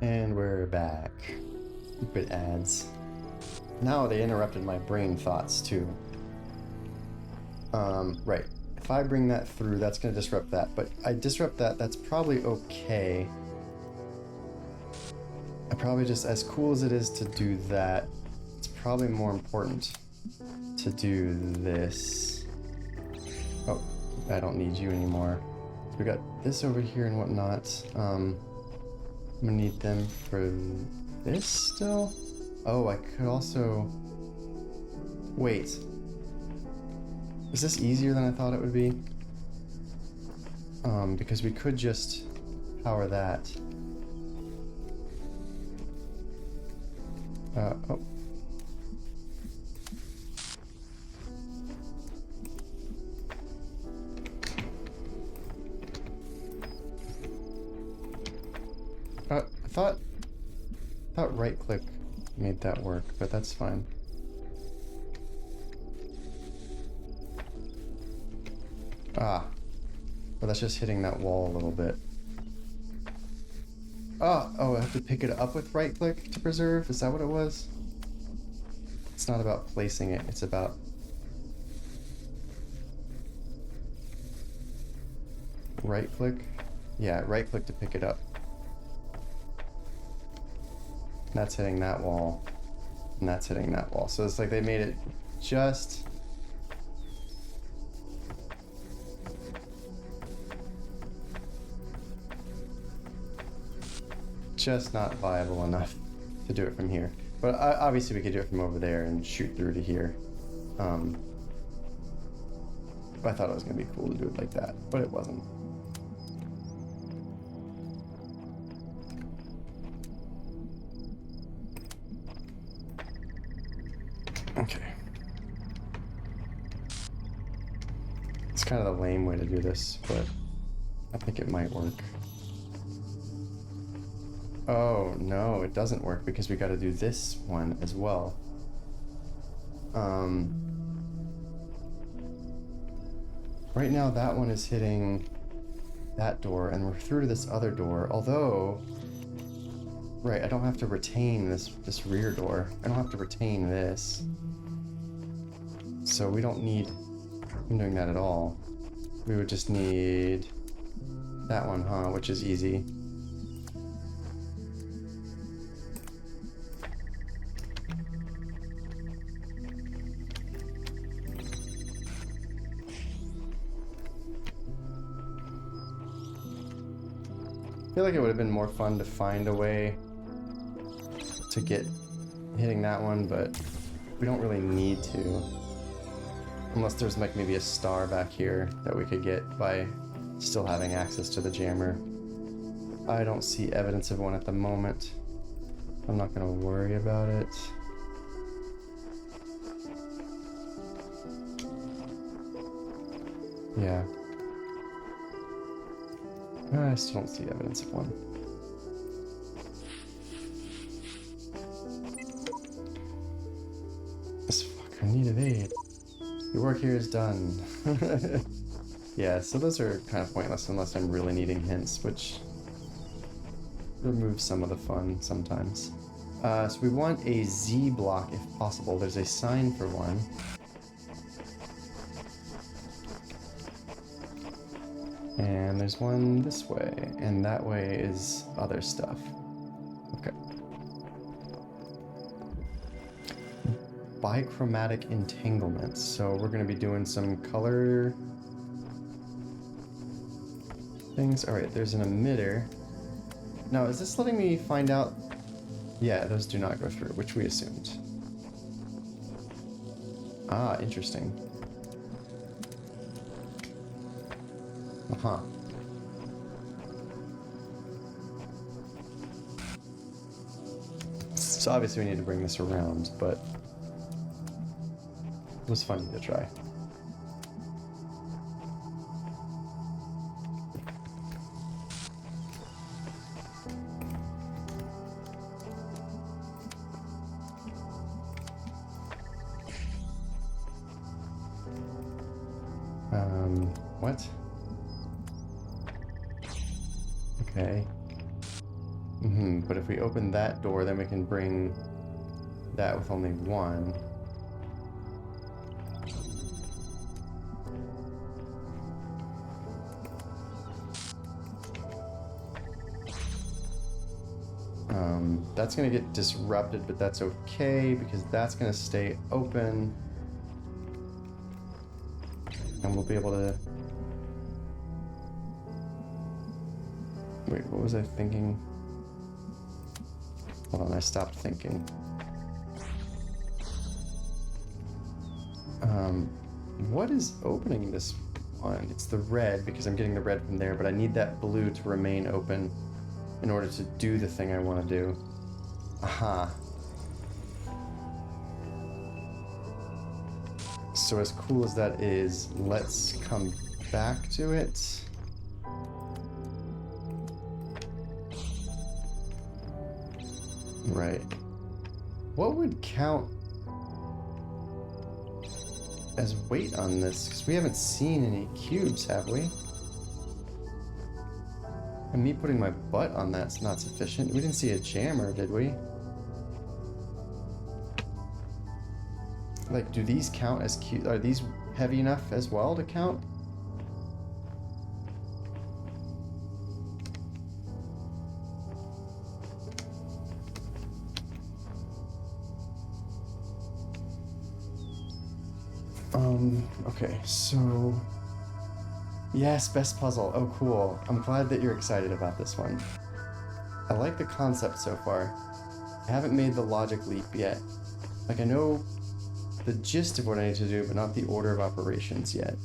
And we're back. Stupid ads. Now they interrupted my brain thoughts too. Right. If I bring that through, that's going to disrupt that. But I disrupt that, that's probably okay. I probably just, as cool as it is to do that, it's probably more important to do this. Oh, I don't need you anymore. So we got this over here and whatnot. I'm gonna need them for this still. Oh, I could also... Wait. Is this easier than I thought it would be? Because we could just power that. Oh. I thought right click made that work, but that's fine. Ah. Well, that's just hitting that wall a little bit. Oh, I have to pick it up with right click to preserve? Is that what it was? It's not about placing it, it's about... Right click? Yeah, right click to pick it up. That's hitting that wall, and that's hitting that wall. So it's like they made it just... not viable enough to do it from here. But obviously we could do it from over there and shoot through to here. But I thought it was going to be cool to do it like that, but it wasn't. Okay. It's kind of the lame way to do this, but I think it might work. Oh, no, it doesn't work because we got to do this one as well. Right now that one is hitting that door and we're through to this other door, although... Right, I don't have to retain this rear door. I don't have to retain this. So we don't need him doing that at all. We would just need that one, huh? Which is easy. I feel like it would have been more fun to find a way to get hitting that one, but we don't really need to. Unless there's like maybe a star back here that we could get by still having access to the jammer. I don't see evidence of one at the moment. I'm not gonna worry about it. Yeah. I still don't see evidence of one. This fucker needed aid. Your work here is done. Yeah, so those are kind of pointless unless I'm really needing hints, which removes some of the fun sometimes. So we want a Z block if possible. There's a sign for one. And there's one this way, and that way is other stuff. Okay. Bichromatic entanglements. So we're going to be doing some color things. All right, there's an emitter. Now, is this letting me find out? Yeah, those do not go through, which we assumed. Ah, interesting. Uh-huh. So obviously we need to bring this around, but it was funny to try. What? Okay. But if we open that door, then we can bring that with only one. That's gonna get disrupted, but that's okay because that's gonna stay open. And we'll be able to... Wait, what was I thinking? Hold on, I stopped thinking. What is opening this one? It's the red because I'm getting the red from there, but I need that blue to remain open in order to do the thing I want to do. Aha. So as cool as that is, let's come back to it. Right. What would count as weight on this? Because we haven't seen any cubes, have we? And me putting my butt on that's not sufficient. We didn't see a jammer, did we? Like, do these count as cubes? Are these heavy enough as well to count? Okay, so... Yes, best puzzle. Oh, cool. I'm glad that you're excited about this one. I like the concept so far. I haven't made the logic leap yet. Like, I know the gist of what I need to do, but not the order of operations yet.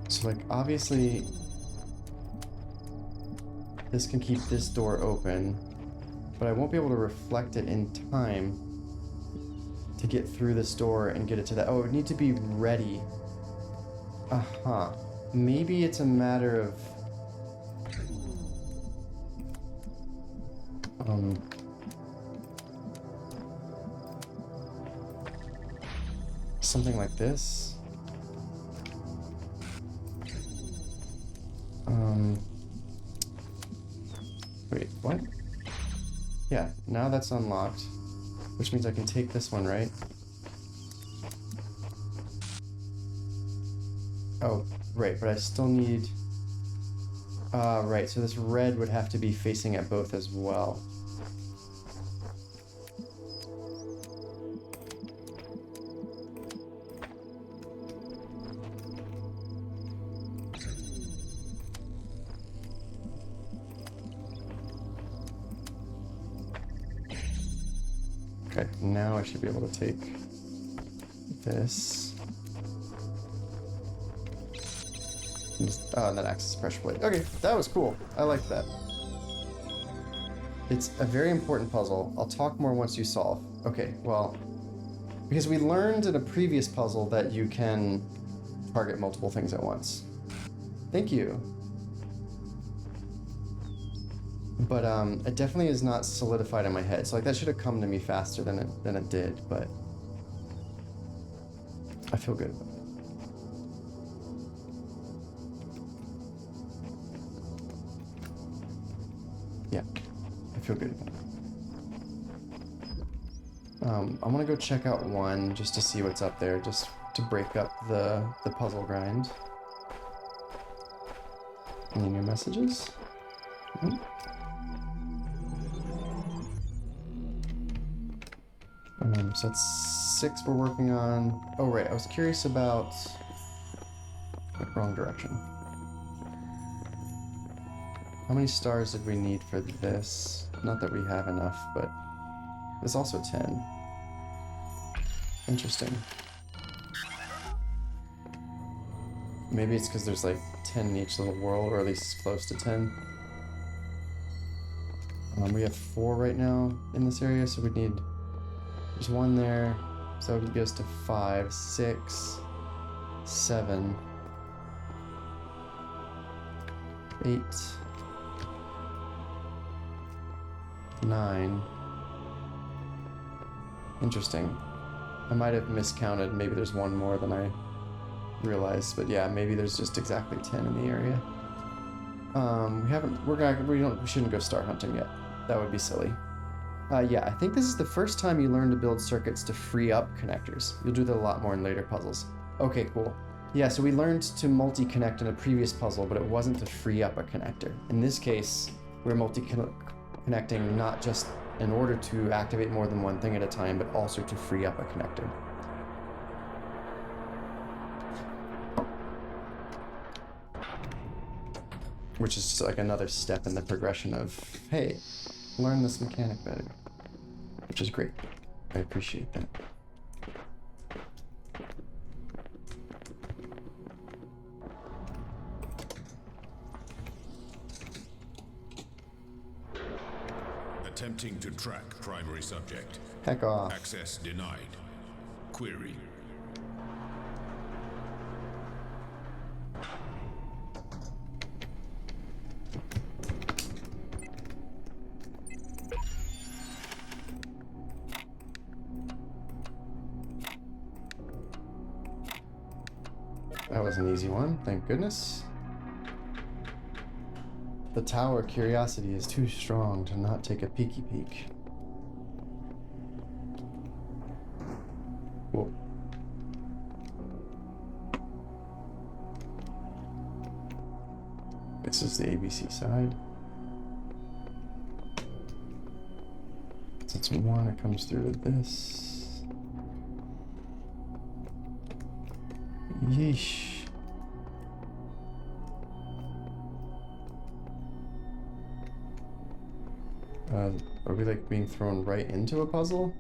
So, like, obviously, this can keep this door open, but I won't be able to reflect it in time to get through this door and get it to that. Oh, it would need to be ready. Uh-huh. Maybe it's a matter of... something like this. Wait, what? Yeah, now that's unlocked, which means I can take this one, right? Oh, right, but I still need... right, so this red would have to be facing at both as well. Okay, now I should be able to take this. And that acts as pressure plate. Okay, that was cool. I like that. It's a very important puzzle. I'll talk more once you solve. Okay, well, because we learned in a previous puzzle that you can target multiple things at once. Thank you. But it definitely is not solidified in my head. So like that should have come to me faster than it did, but I feel good about it. Yeah, I feel good about it. I want to go check out one just to see what's up there, just to break up the puzzle grind. Any new messages? Mm-hmm. So that's 6 we're working on. Oh, right. I was curious about... wrong direction. How many stars did we need for this? Not that we have enough, but there's also 10. Interesting. Maybe it's because there's like 10 in each little world, or at least close to 10. We have 4 right now in this area, so we'd need... There's 1 there, so it goes to 5, 6, 7, 8, 9. Interesting. I might have miscounted. Maybe there's 1 more than I realize, but yeah, maybe there's just exactly 10 in the area. We shouldn't go star hunting yet. That would be silly. Yeah, I think this is the first time you learn to build circuits to free up connectors. You'll do that a lot more in later puzzles. Okay, cool. Yeah, so we learned to multi-connect in a previous puzzle, but it wasn't to free up a connector. In this case, we're multi-connecting not just in order to activate more than one thing at a time, but also to free up a connector. Which is just like another step in the progression of, hey, learn this mechanic better. Which is great. I appreciate that. Attempting to track primary subject. Heck off. Access denied. Query. That was an easy one, thank goodness. The tower curiosity is too strong to not take a peeky peek. Whoa. This is the ABC side. Since one, it comes through to this. Yeesh. Are we like being thrown right into a puzzle?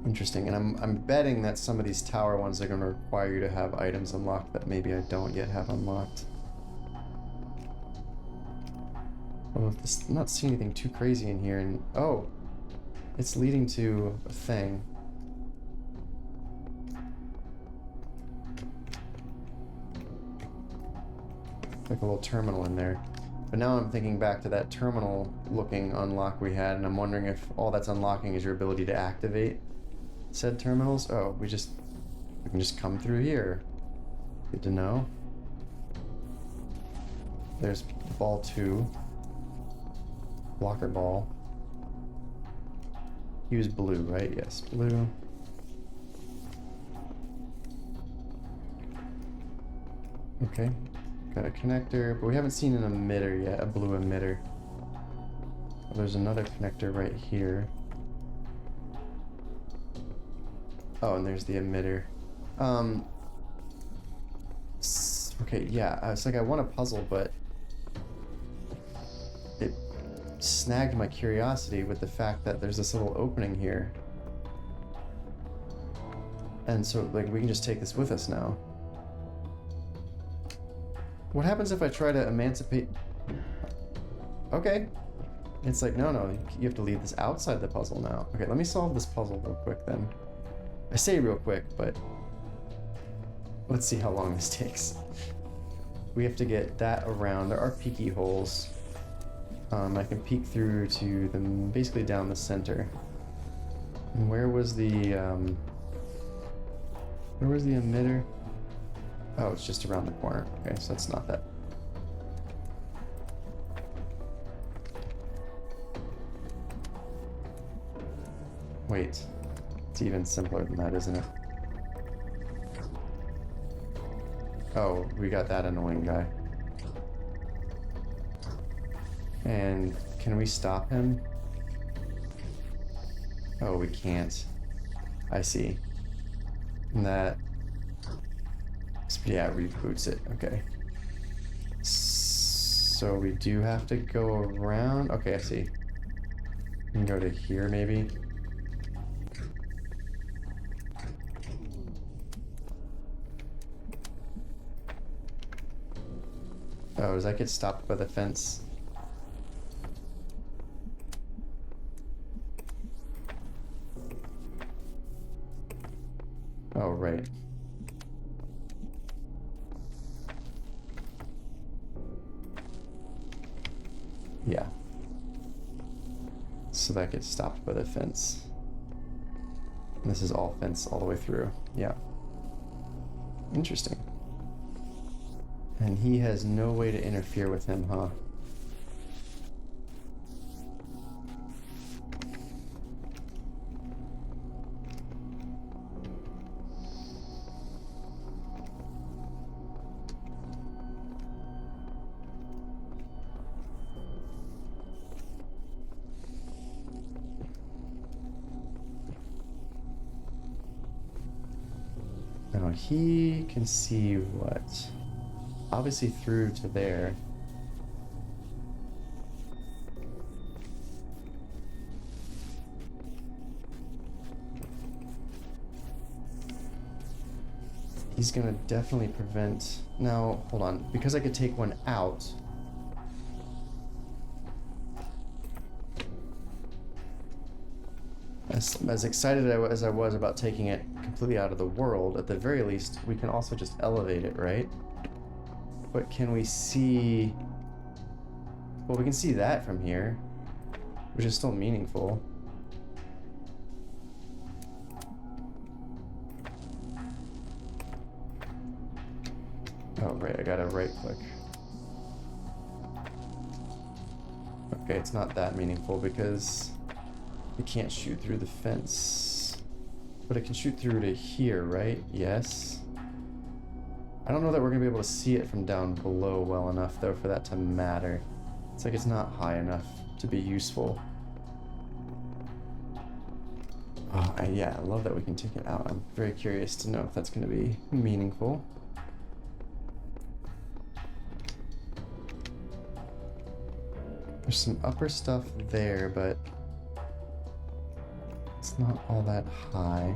Interesting, and I'm betting that some of these tower ones are going to require you to have items unlocked that maybe I don't yet have unlocked. Well, I'm not seeing anything too crazy in here, and oh, it's leading to a thing. Like a little terminal in there. But now I'm thinking back to that terminal looking unlock we had, and I'm wondering if all that's unlocking is your ability to activate said terminals. Oh, we can just come through here. Good to know. There's ball 2. Blocker ball. Use blue, right? Yes, blue. Okay. Got a connector, but we haven't seen an emitter yet, a blue emitter. Well, there's another connector right here. Oh, and there's the emitter. Okay, yeah, it's like I want a puzzle, but it snagged my curiosity with the fact that there's this little opening here. And so, like, we can just take this with us now. What happens if I try to emancipate? Okay. It's like, no, you have to leave this outside the puzzle now. Okay, let me solve this puzzle real quick then. I say real quick, but let's see how long this takes. We have to get that around. There are peeky holes. I can peek through to them, basically down the center. And where was the emitter? Oh, it's just around the corner. Okay, so that's not that. Wait, it's even simpler than that, isn't it? Oh, we got that annoying guy. And can we stop him? Oh, we can't. I see. And that... yeah, reboots it. Okay. So we do have to go around. Okay, I see. We can go to here, maybe. Oh, does that get stopped by the fence? Oh, right. Yeah. So that gets stopped by the fence. And this is all fence all the way through. Yeah. Interesting. And he has no way to interfere with him, huh? Now he can see what? Obviously through to there. He's gonna definitely prevent... Now, hold on. Because I could take one out... As excited as I was about taking it completely out of the world, at the very least, we can also just elevate it, right? But can we see... Well, we can see that from here, which is still meaningful. Oh, right, I gotta right click. Okay, it's not that meaningful because it can't shoot through the fence. But it can shoot through to here, right? Yes. I don't know that we're gonna be able to see it from down below well enough, though, for that to matter. It's like it's not high enough to be useful. Oh, yeah, I love that we can take it out. I'm very curious to know if that's gonna be meaningful. There's some upper stuff there, but it's not all that high.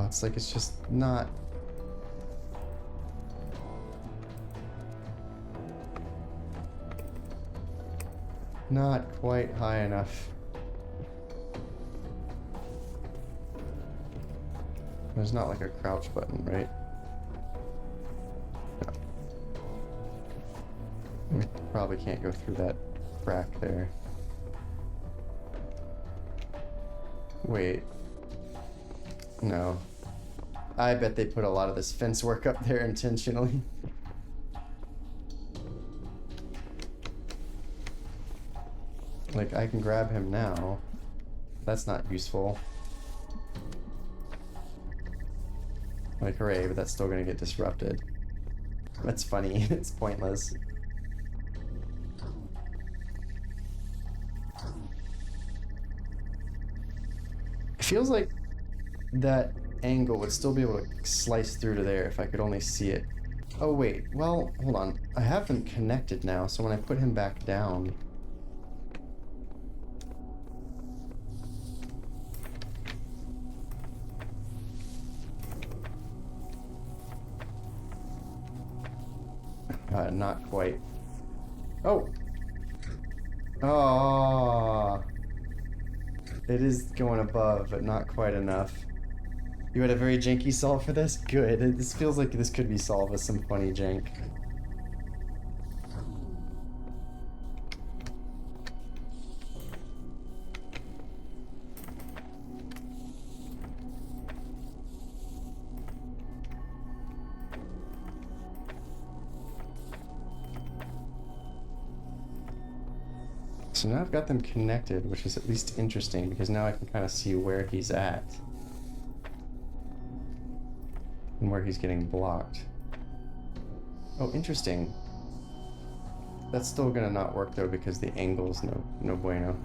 It's like it's just not... Not quite high enough. There's not like a crouch button, right? No. We probably can't go through that crack there. Wait. No. I bet they put a lot of this fence work up there intentionally. Like, I can grab him now. That's not useful. Like, hooray, but that's still gonna get disrupted. That's funny. It's pointless. It feels like that angle would still be able to slice through to there if I could only see it. Oh wait, well, hold on. I have them connected now, so when I put him back down... not quite. Oh! Oh! It is going above, but not quite enough. You had a very janky solve for this? Good. This feels like this could be solved with some funny jank. So now I've got them connected, which is at least interesting, because now I can kind of see where he's at. And where he's getting blocked. Oh, interesting. That's still gonna not work though, because the angle's no bueno.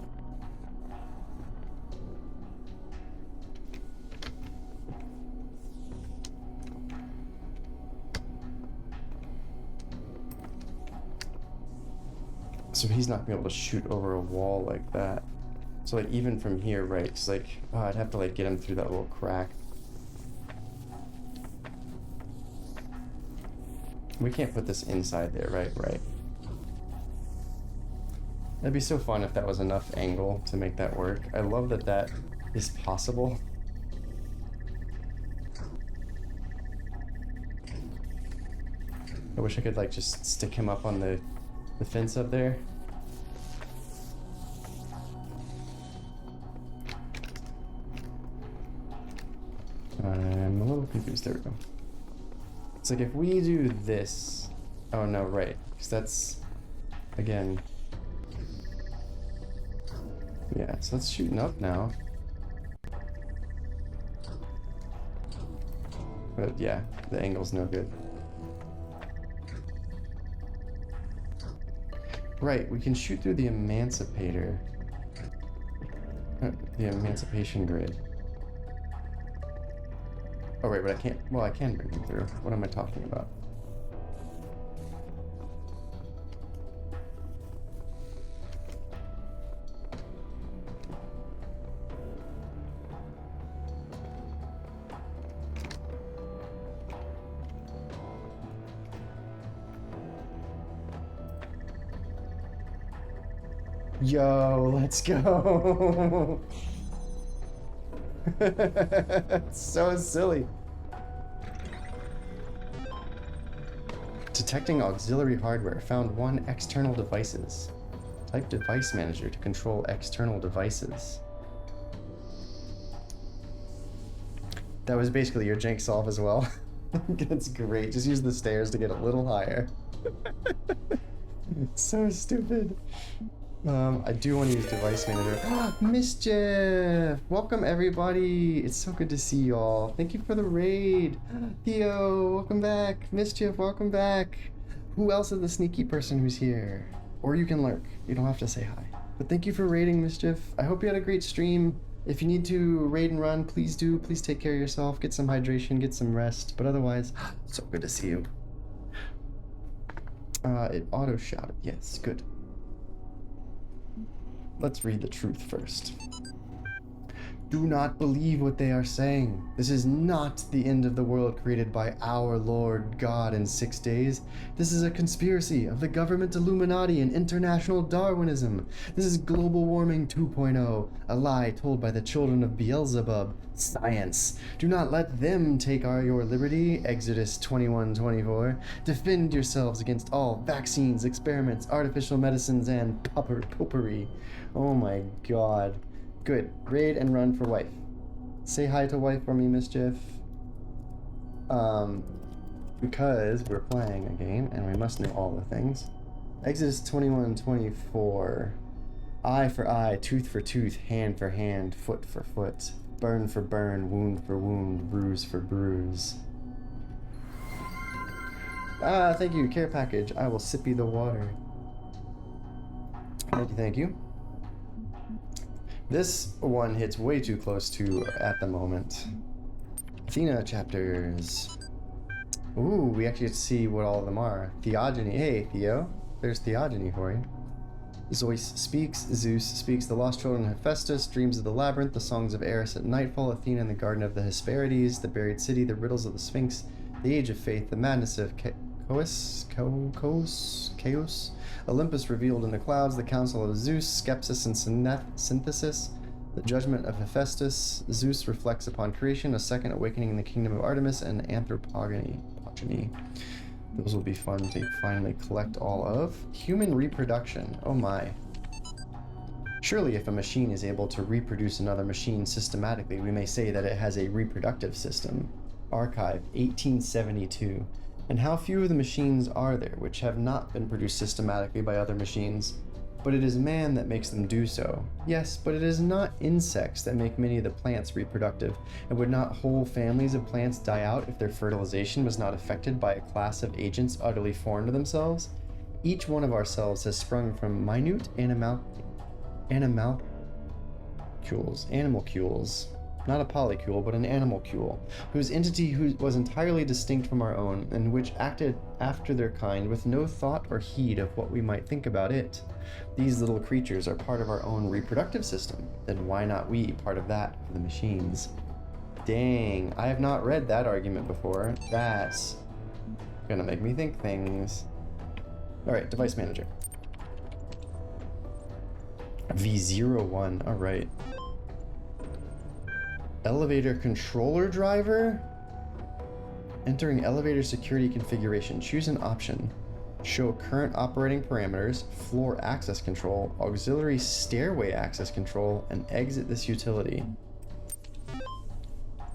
So he's not gonna be able to shoot over a wall like that. So like even from here, right? It's like, oh, I'd have to like get him through that little crack. We can't put this inside there, right? Right. That'd be so fun if that was enough angle to make that work. I love that that is possible. I wish I could like just stick him up on the fence up there. I'm a little confused. There we go. It's like if we do this. Oh no, right. Because that's, again. Yeah, so it's shooting up now. But yeah, the angle's no good. Right, we can shoot through the emancipator. The emancipation grid. Oh right, but I can't, well I can bring them through. What am I talking about? Yo, let's go. It's so silly. Detecting auxiliary hardware. Found 1 external devices. Type device manager to control external devices. That was basically your jank solve as well. That's great. Just use the stairs to get a little higher. So stupid. I do want to use device manager. Mischief! Welcome everybody! It's so good to see y'all. Thank you for the raid. Theo, welcome back. Mischief, welcome back. Who else is the sneaky person who's here? Or you can lurk. You don't have to say hi. But thank you for raiding, Mischief. I hope you had a great stream. If you need to raid and run, please do. Please take care of yourself. Get some hydration, get some rest. But otherwise, so good to see you. It auto-shotted. Yes, good. Let's read the truth first. Do not believe what they are saying. This is not the end of the world created by our Lord God in 6 days. This is a conspiracy of the government Illuminati and international Darwinism. This is global warming 2.0, a lie told by the children of Beelzebub, science. Do not let them take your liberty, Exodus 21:24. Defend yourselves against all vaccines, experiments, artificial medicines, and popery. Oh my god. Good. Raid and run for wife. Say hi to wife for me, Mischief. Because we're playing a game and we must know all the things. Exodus 21:24. Eye for eye, tooth for tooth, hand for hand, foot for foot, burn for burn, wound for wound, bruise for bruise. Thank you. Care package. I will sippy the water. Thank you, thank you. This one hits way too close to at the moment. Athena chapters. Ooh, we actually get to see what all of them are. Theogony. Hey, Theo. There's Theogony for you. Zeus speaks. The lost children of Hephaestus, dreams of the labyrinth, the songs of Eris at nightfall, Athena in the garden of the Hesperides, the buried city, the riddles of the Sphinx, the age of faith, the madness of Chaos, Olympus revealed in the clouds, the council of Zeus, skepsis and synthesis, the judgment of Hephaestus, Zeus reflects upon creation, a second awakening in the kingdom of Artemis, and anthropogony. Those will be fun to finally collect all of. Human reproduction. Oh my. Surely if a machine is able to reproduce another machine systematically, we may say that it has a reproductive system. Archive, 1872. And how few of the machines are there which have not been produced systematically by other machines? But it is man that makes them do so. Yes, but it is not insects that make many of the plants reproductive, and would not whole families of plants die out if their fertilization was not affected by a class of agents utterly foreign to themselves? Each one of our cells has sprung from minute animalcules, not a polycule, but an animalcule, whose entity was entirely distinct from our own, and which acted after their kind with no thought or heed of what we might think about it. These little creatures are part of our own reproductive system. Then why not we part of that for the machines? Dang, I have not read that argument before. That's Gonna make me think things. Alright, device manager. V01, alright. Elevator controller driver? Entering elevator security configuration. Choose an option. Show current operating parameters, floor access control, auxiliary stairway access control, and exit this utility.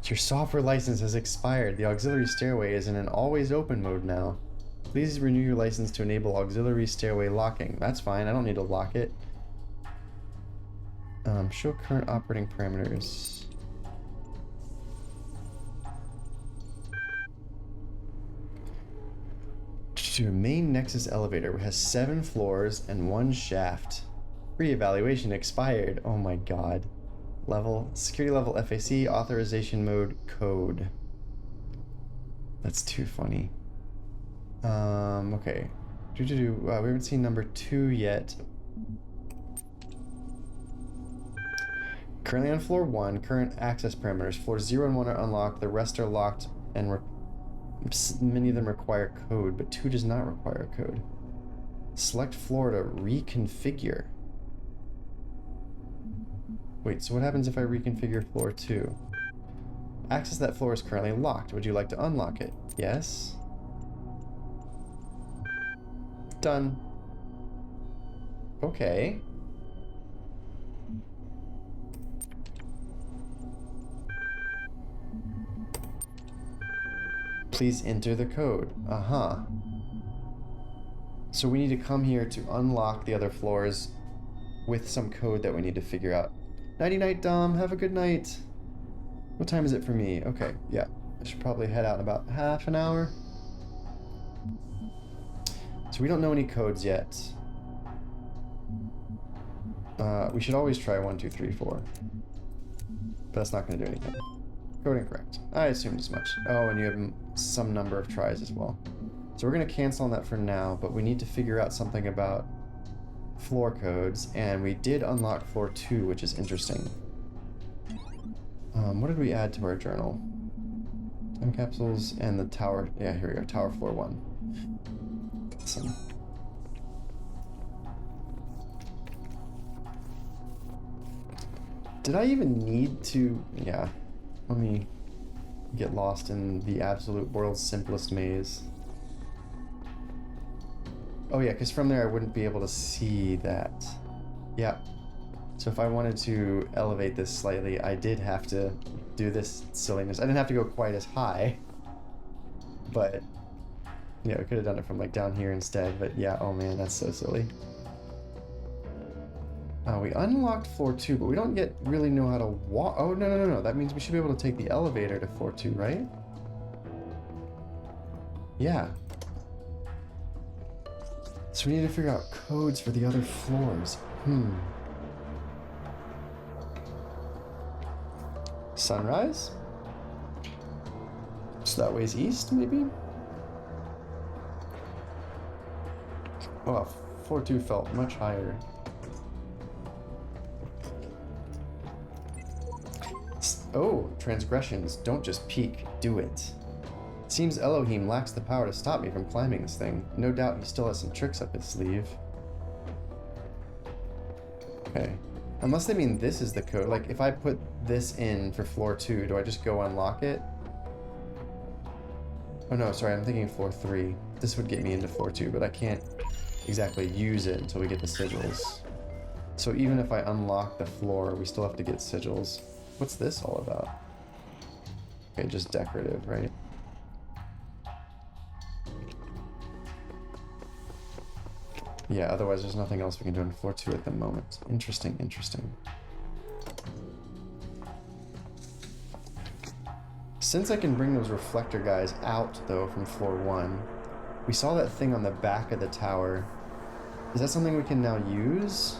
Your software license has expired. The auxiliary stairway is in an always open mode now. Please renew your license to enable auxiliary stairway locking. That's fine, I don't need to lock it. Show current operating parameters. To main Nexus elevator has 7 floors and 1 shaft. Pre-evaluation expired. Oh my god. Level, security level FAC, authorization mode, code. That's too funny. Okay. We haven't seen number 2 yet. Currently on floor 1, current access parameters. Floors 0 and 1 are unlocked, the rest are locked, and many of them require code, but 2 does not require a code. Select floor to reconfigure. Wait, so what happens if I reconfigure floor 2? Access that floor is currently locked. Would you like to unlock it? Yes. Done. Okay. Please enter the code. Uh-huh. So we need to come here to unlock the other floors with some code that we need to figure out. Nighty-night, Dom. Have a good night. What time is it for me? Okay, yeah. I should probably head out in about half an hour. So we don't know any codes yet. We should always try 1, 2, 3, 4. But that's not going to do anything. Code incorrect. I assumed as much. Oh, and you have some number of tries as well. So we're going to cancel on that for now, but we need to figure out something about floor codes, and we did unlock floor 2, which is interesting. What did we add to our journal? Time capsules and the tower. Yeah, here we go. Tower floor 1. Awesome. Did I even need to... Yeah. Let me get lost in the absolute world's simplest maze. Oh yeah, because from there I wouldn't be able to see that. Yeah. So if I wanted to elevate this slightly, I did have to do this silliness. I didn't have to go quite as high. But, yeah, we could have done it from like down here instead. But yeah, oh man, that's so silly. We unlocked floor 2, but we don't yet really know how to walk. Oh, no. That means we should be able to take the elevator to floor 2, right? Yeah. So we need to figure out codes for the other floors. Sunrise? So that way's east, maybe? Oh, floor 2 felt much higher. Oh, transgressions. Don't just peek, do it. Seems Elohim lacks the power to stop me from climbing this thing. No doubt he still has some tricks up his sleeve. Okay. Unless they mean this is the code. Like, if I put this in for floor 2, do I just go unlock it? Oh no, sorry, I'm thinking floor 3. This would get me into floor 2, but I can't exactly use it until we get the sigils. So even if I unlock the floor, we still have to get sigils. What's this all about? Okay, just decorative, right? Yeah, otherwise there's nothing else we can do on floor 2 at the moment. Interesting, interesting. Since I can bring those reflector guys out, though, from floor 1, we saw that thing on the back of the tower. Is that something we can now use?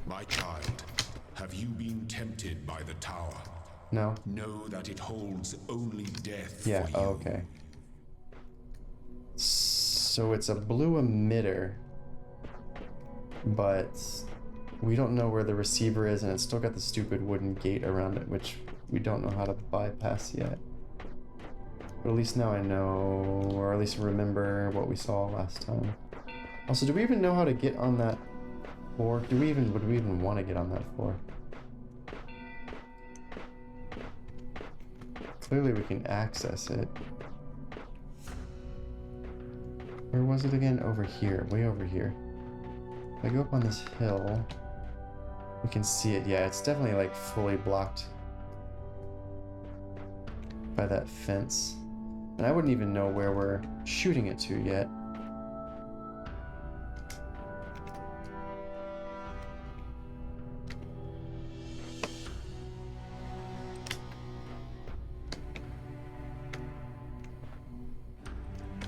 My child, have you been tempted by the tower? No? Know that it holds only death Yeah, for you. oh, okay. So it's a blue emitter, but we don't know where the receiver is, and it's still got the stupid wooden gate around it, which we don't know how to bypass yet. But at least now I know, or at least remember what we saw last time. Also, do we even know how to get on that floor? Would we even want to get on that floor? Clearly we can access it. Where was it again? Over here, way over here. If I go up on this hill, we can see it. Yeah, it's definitely like fully blocked by that fence. And I wouldn't even know where we're shooting it to yet.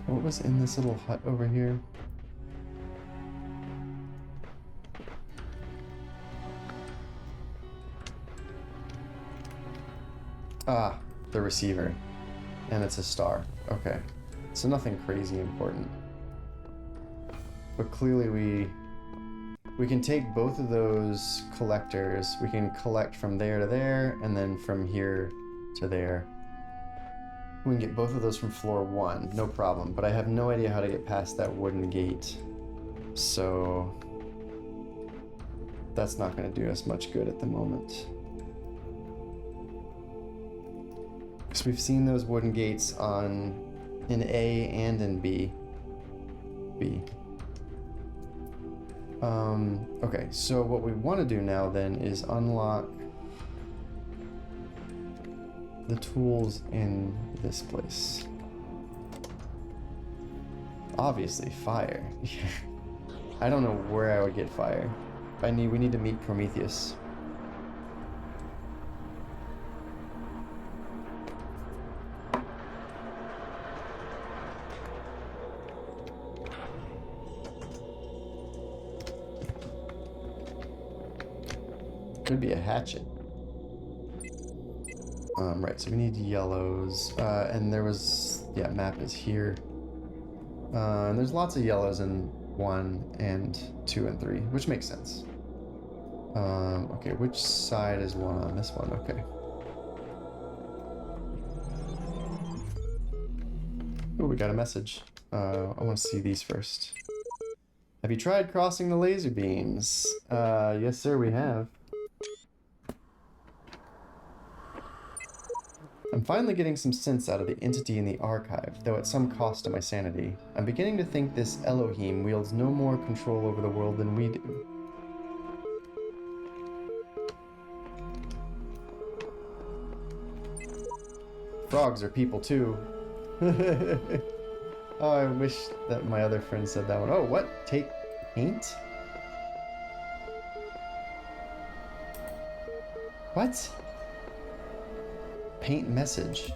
What was in this little hut over here? Ah, the receiver. And it's a star. Okay. So nothing crazy important. But clearly we can take both of those collectors. We can collect from there to there, and then from here to there. We can get both of those from floor 1, no problem. But I have no idea how to get past that wooden gate. So that's not going to do us much good at the moment. Because we've seen those wooden gates in A and in B. Okay, so what we want to do now then is unlock the tools in this place. Obviously, fire. I don't know where I would get fire. We need to meet Prometheus. Could be a hatchet. Right, so we need yellows. And there was, yeah, map is here. And there's lots of yellows in 1 and 2 and 3, which makes sense. Okay, which side is 1 on this one? Okay. Oh, we got a message. I want to see these first. Have you tried crossing the laser beams? Yes, sir, we have. I'm finally getting some sense out of the entity in the archive, though at some cost to my sanity. I'm beginning to think this Elohim wields no more control over the world than we do. Frogs are people too. Oh, I wish that my other friend said that one. Oh, what? Take paint? What? Paint message.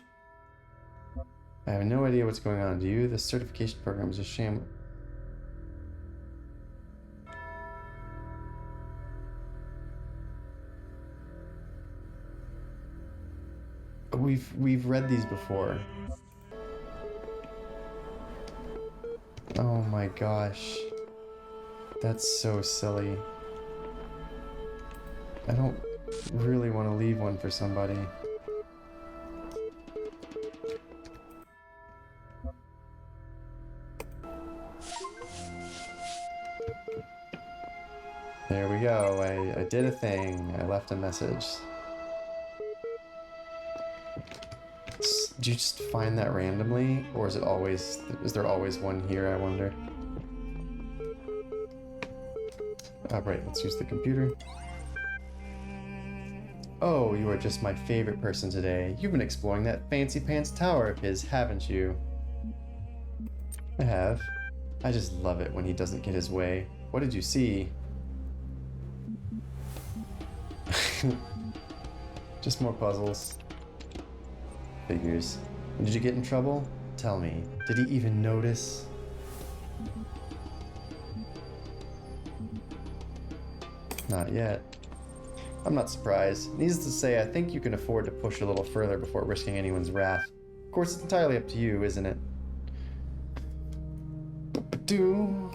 I have no idea what's going on. Do you? The certification program is a sham. We've read these before. Oh my gosh. That's so silly. I don't really want to leave one for somebody. There we go. I did a thing. I left a message. Do you just find that randomly? Or is there always one here, I wonder? Right, let's use the computer. Oh, you are just my favorite person today. You've been exploring that fancy pants tower of his, haven't you? I have. I just love it when he doesn't get his way. What did you see? Just more puzzles. Figures. And did you get in trouble? Tell me, did he even notice? Not yet. I'm not surprised. Needless to say, I think you can afford to push a little further before risking anyone's wrath. Of course, it's entirely up to you, isn't it? Do.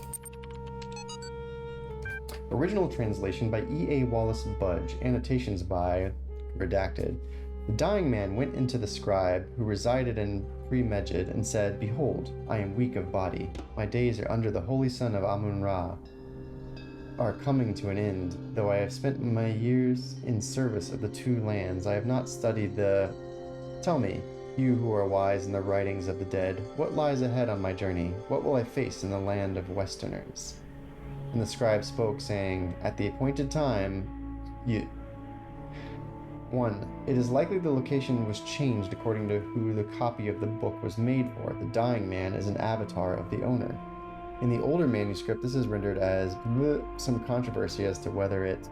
Original translation by E.A. Wallace Budge. Annotations by redacted. The dying man went into the scribe, who resided in Pre-Medjed, and said, "Behold, I am weak of body. My days are under the holy sun of Amun-Ra are coming to an end. Though I have spent my years in service of the two lands, I have not studied the... Tell me, you who are wise in the writings of the dead, what lies ahead on my journey? What will I face in the land of Westerners?" And the scribe spoke, saying, "At the appointed time, you... 1. It is likely the location was changed according to who the copy of the book was made for. The dying man is an avatar of the owner. In the older manuscript, this is rendered as some controversy as to whether it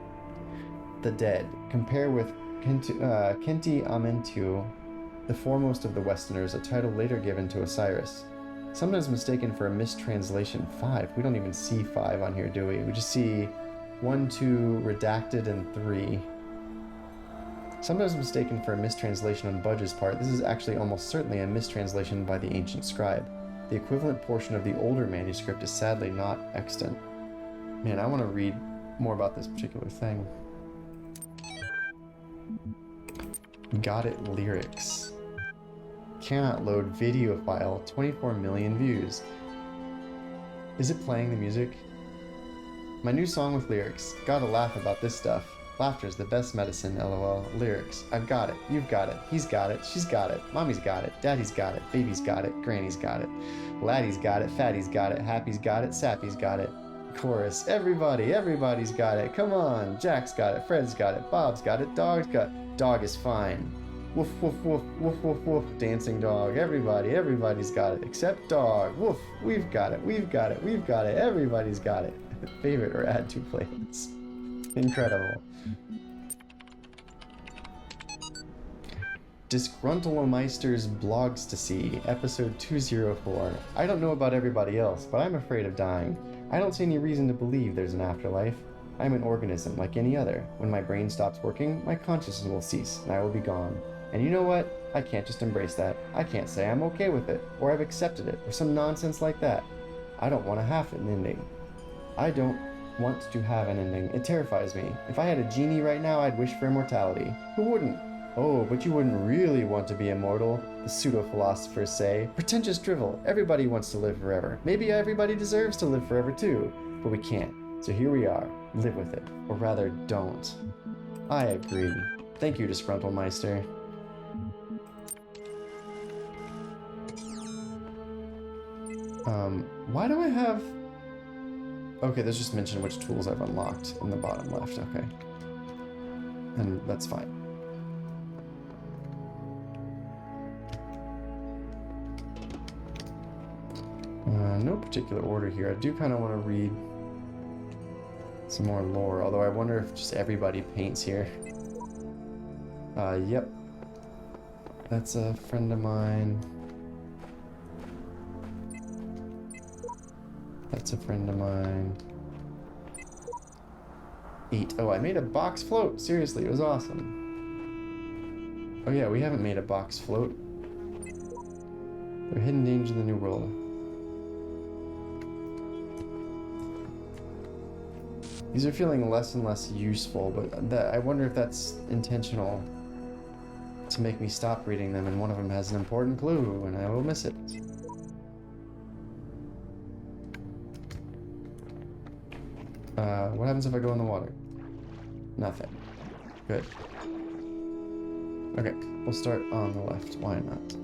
the dead. Compare with Kinti Amentu, the foremost of the Westerners, a title later given to Osiris. Sometimes mistaken for a mistranslation. 5. We don't even see 5 on here, do we? We just see 1, 2, redacted, and 3. Sometimes mistaken for a mistranslation on Budge's part, this is actually almost certainly a mistranslation by the ancient scribe. The equivalent portion of the older manuscript is sadly not extant. Man, I want to read more about this particular thing. Got it lyrics. Cannot load video file, 24 million views. Is it playing the music? My new song with lyrics. Gotta laugh about this stuff. Laughter's the best medicine, lol. Lyrics. I've got it. You've got it. He's got it. She's got it. Mommy's got it. Daddy's got it. Baby's got it. Granny's got it. Laddie's got it. Fatty's got it. Happy's got it. Sappy's got it. Chorus. Everybody's got it. Come on. Jack's got it. Fred's got it. Bob's got it. Dog's got it. Dog is fine. Woof, woof, woof, woof, woof, woof. Dancing dog. Everybody's got it. Except dog. Woof. We've got it. We've got it. We've got it. Everybody's got it. Favorite or add to playlist. Incredible. Disgruntlemeister's Blogs to See, episode 204. I don't know about everybody else, but I'm afraid of dying. I don't see any reason to believe there's an afterlife. I'm an organism like any other. When my brain stops working, my consciousness will cease, and I will be gone. And you know what? I can't just embrace that. I can't say I'm okay with it, or I've accepted it, or some nonsense like that. I don't want to have an ending. I don't want to have an ending. It terrifies me. If I had a genie right now, I'd wish for immortality. Who wouldn't? Oh, but you wouldn't really want to be immortal, the pseudo-philosophers say. Pretentious drivel. Everybody wants to live forever. Maybe everybody deserves to live forever too, but we can't. So here we are. Live with it. Or rather, don't. I agree. Thank you, Disgruntlemeister. Why do I have... Okay, there's just mention which tools I've unlocked in the bottom left, okay. And that's fine. No particular order here. I do kind of want to read some more lore, although I wonder if just everybody paints here. Yep. That's a friend of mine. That's a friend of mine. 8. Oh, I made a box float. Seriously, it was awesome. Oh yeah, we haven't made a box float. They're hidden dangers in the new world. These are feeling less and less useful, but I wonder if that's intentional to make me stop reading them, and one of them has an important clue, and I will miss it. What happens if I go in the water? Nothing. Good. Okay, we'll start on the left. Why not?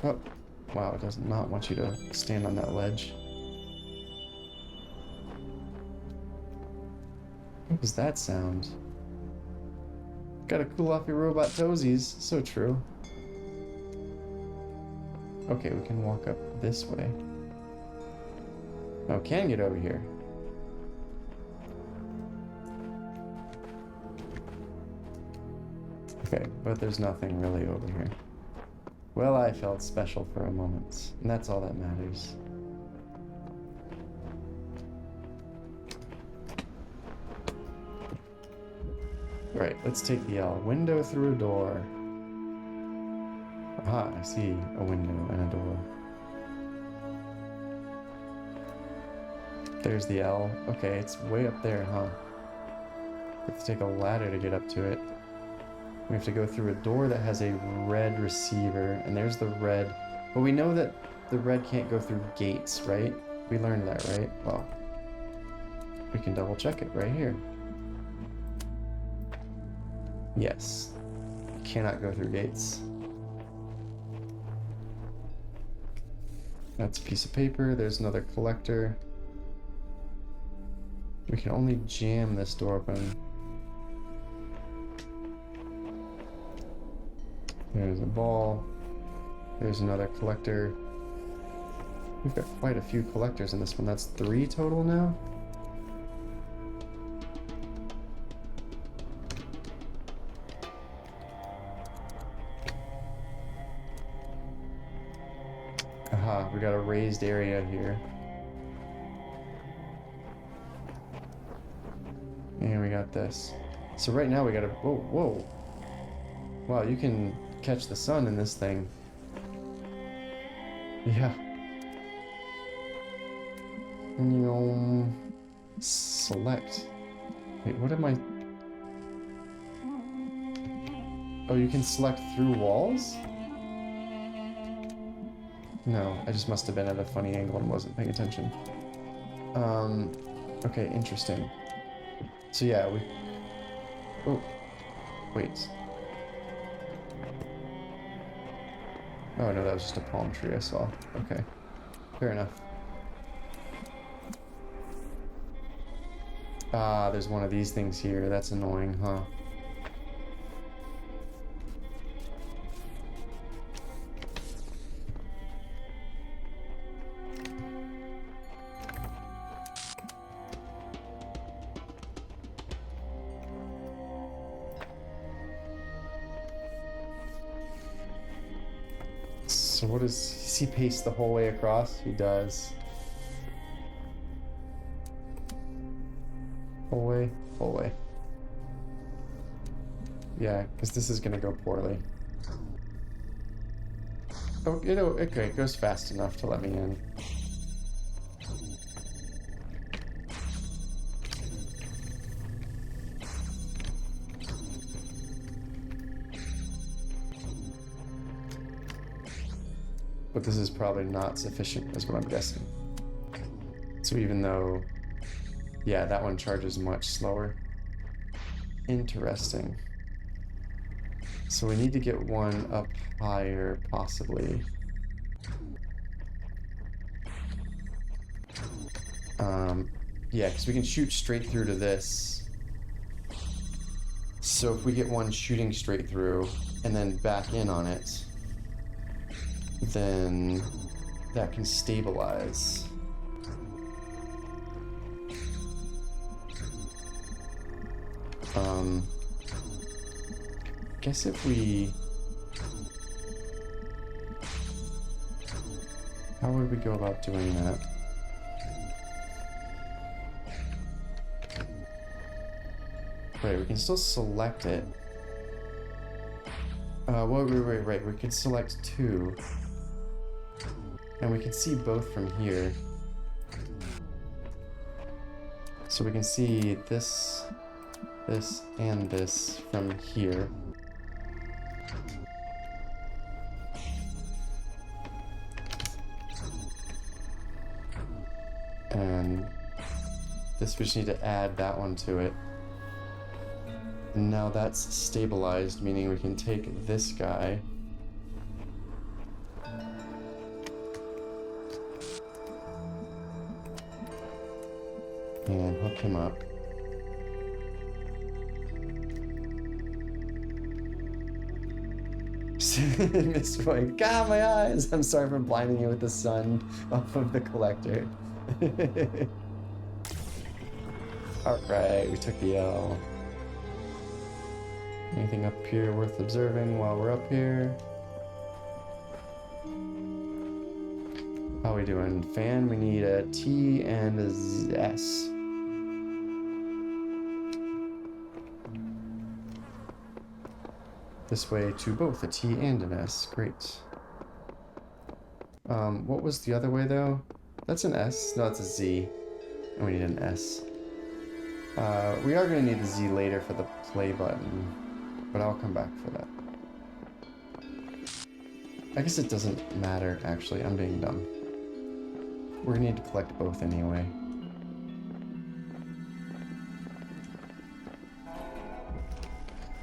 Oh, wow, it does not want you to stand on that ledge. What was that sound? Gotta cool off your robot toesies. So true. Okay, we can walk up this way. Oh, can get over here. Okay, but there's nothing really over here. Well, I felt special for a moment, and that's all that matters. Right, let's take the L. Window through a door. Aha, I see a window and a door. There's the L. Okay, it's way up there, huh? We have to take a ladder to get up to it. We have to go through a door that has a red receiver, and there's the red. But we know that the red can't go through gates, right? We learned that, right? Well, we can double check it right here. Yes. Cannot go through gates. That's a piece of paper. There's another collector. We can only jam this door open. There's a ball. There's another collector. We've got quite a few collectors in this one. That's 3 total now. Aha, we got a raised area here. And we got this. So right now we gotta, whoa. Wow, you can catch the sun in this thing. Yeah. Select. Wait, what am I? Oh, you can select through walls? No, I just must have been at a funny angle and wasn't paying attention. Okay, interesting. So yeah, we... Oh, wait. Oh no, that was just a palm tree I saw. Okay, fair enough. Ah, there's one of these things here. That's annoying, huh? So what does he pace the whole way across? He does. Whole way. Yeah, because this is gonna go poorly. Oh, okay, it goes fast enough to let me in. But this is probably not sufficient, is what I'm guessing. So even though, yeah, that one charges much slower. Interesting. So we need to get one up higher, possibly. Yeah, because we can shoot straight through to this. So if we get one shooting straight through and then back in on it, then that can stabilize. Guess if we... How would we go about doing that? Right, we can still select it. Wait. We can select 2. And we can see both from here. So we can see this, and this from here. And this, we just need to add that one to it. And now that's stabilized, meaning we can take this guy and hook him up. Mr. White, God, my eyes! I'm sorry for blinding you with the sun off of the collector. Alright, we took the L. Anything up here worth observing while we're up here? How are we doing? Fan, we need a T and a S. This way to both a T and an S. Great. What was the other way, though? That's an S. No, that's a Z. And we need an S. We are going to need the Z later for the play button, but I'll come back for that. I guess it doesn't matter, actually. I'm being dumb. We're going to need to collect both anyway.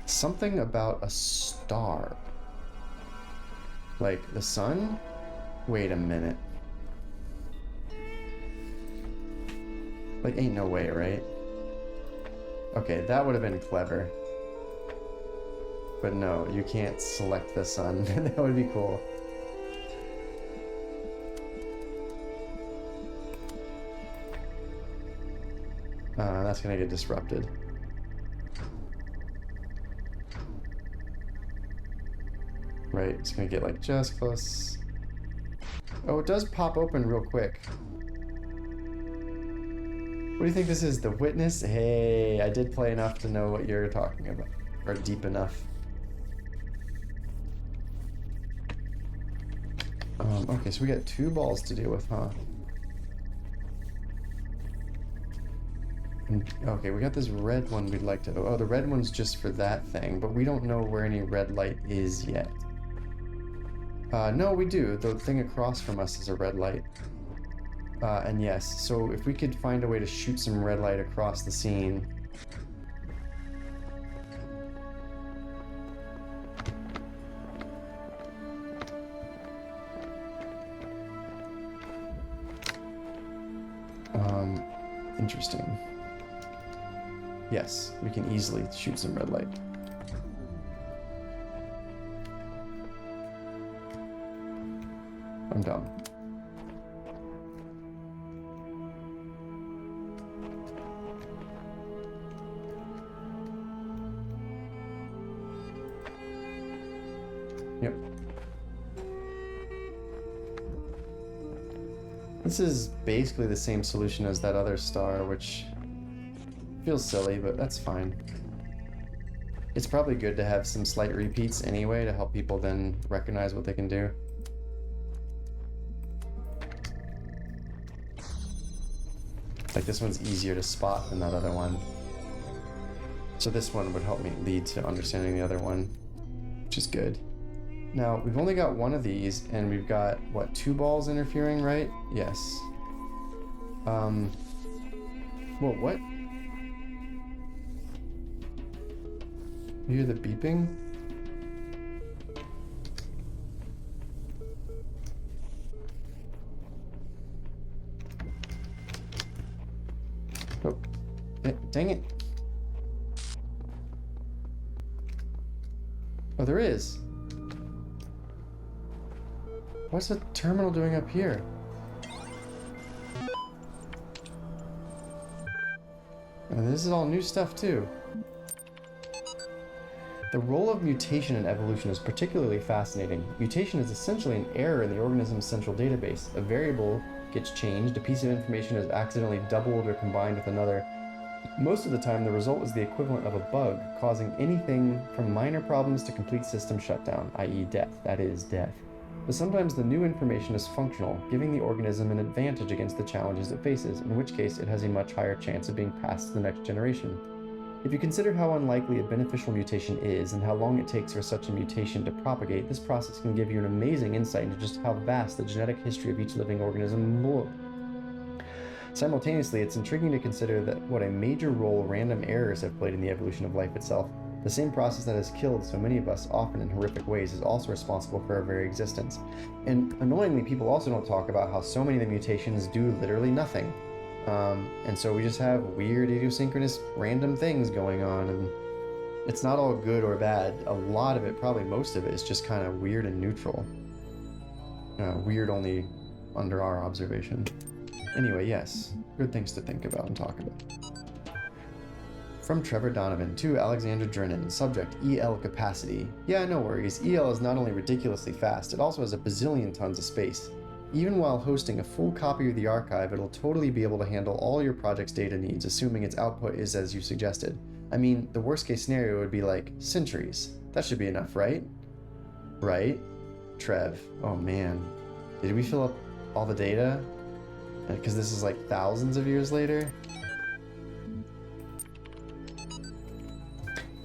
Something about a star. Like the sun? Wait a minute. Like, ain't no way, right? Okay, that would have been clever. But no, you can't select the sun. That would be cool. That's gonna get disrupted. Right, it's gonna get like just close. Oh, it does pop open real quick. What do you think this is? The Witness? Hey, I did play enough to know what you're talking about. Or deep enough. Okay, so we got 2 balls to deal with, huh? Okay, we got this red one we'd like to... Oh, the red one's just for that thing, but we don't know where any red light is yet. No, we do. The thing across from us is a red light. And yes, so if we could find a way to shoot some red light across the scene... Interesting. Yes, we can easily shoot some red light. I'm dumb. Yep. This is basically the same solution as that other star, which feels silly, but that's fine. It's probably good to have some slight repeats anyway to help people then recognize what they can do. Like this one's easier to spot than that other one. So this one would help me lead to understanding the other one, which is good. Now, we've only got one of these, and we've got, what, 2 balls interfering, right? Yes. Whoa, what? You hear the beeping? Oh, dang it. Oh, there is. What's the terminal doing up here? And this is all new stuff too. The role of mutation in evolution is particularly fascinating. Mutation is essentially an error in the organism's central database. A variable gets changed, a piece of information is accidentally doubled or combined with another. Most of the time, the result is the equivalent of a bug, causing anything from minor problems to complete system shutdown, i.e. death. That is death. But sometimes the new information is functional, giving the organism an advantage against the challenges it faces, in which case it has a much higher chance of being passed to the next generation. If you consider how unlikely a beneficial mutation is and how long it takes for such a mutation to propagate, this process can give you an amazing insight into just how vast the genetic history of each living organism is. Simultaneously, it's intriguing to consider that what a major role random errors have played in the evolution of life itself. The same process that has killed so many of us, often in horrific ways, is also responsible for our very existence. And annoyingly, people also don't talk about how so many of the mutations do literally nothing. And so we just have weird, idiosyncratic, random things going on, and it's not all good or bad. A lot of it, probably most of it, is just kind of weird and neutral. Weird only under our observation. Anyway, yes, good things to think about and talk about. From Trevor Donovan to Alexandra Drennan, subject EL capacity. Yeah, no worries, EL is not only ridiculously fast, it also has a bazillion tons of space. Even while hosting a full copy of the archive, it'll totally be able to handle all your project's data needs, assuming its output is as you suggested. I mean, the worst case scenario would be like centuries. That should be enough, right? Right? Trev. Oh man. Did we fill up all the data? Because this is like thousands of years later?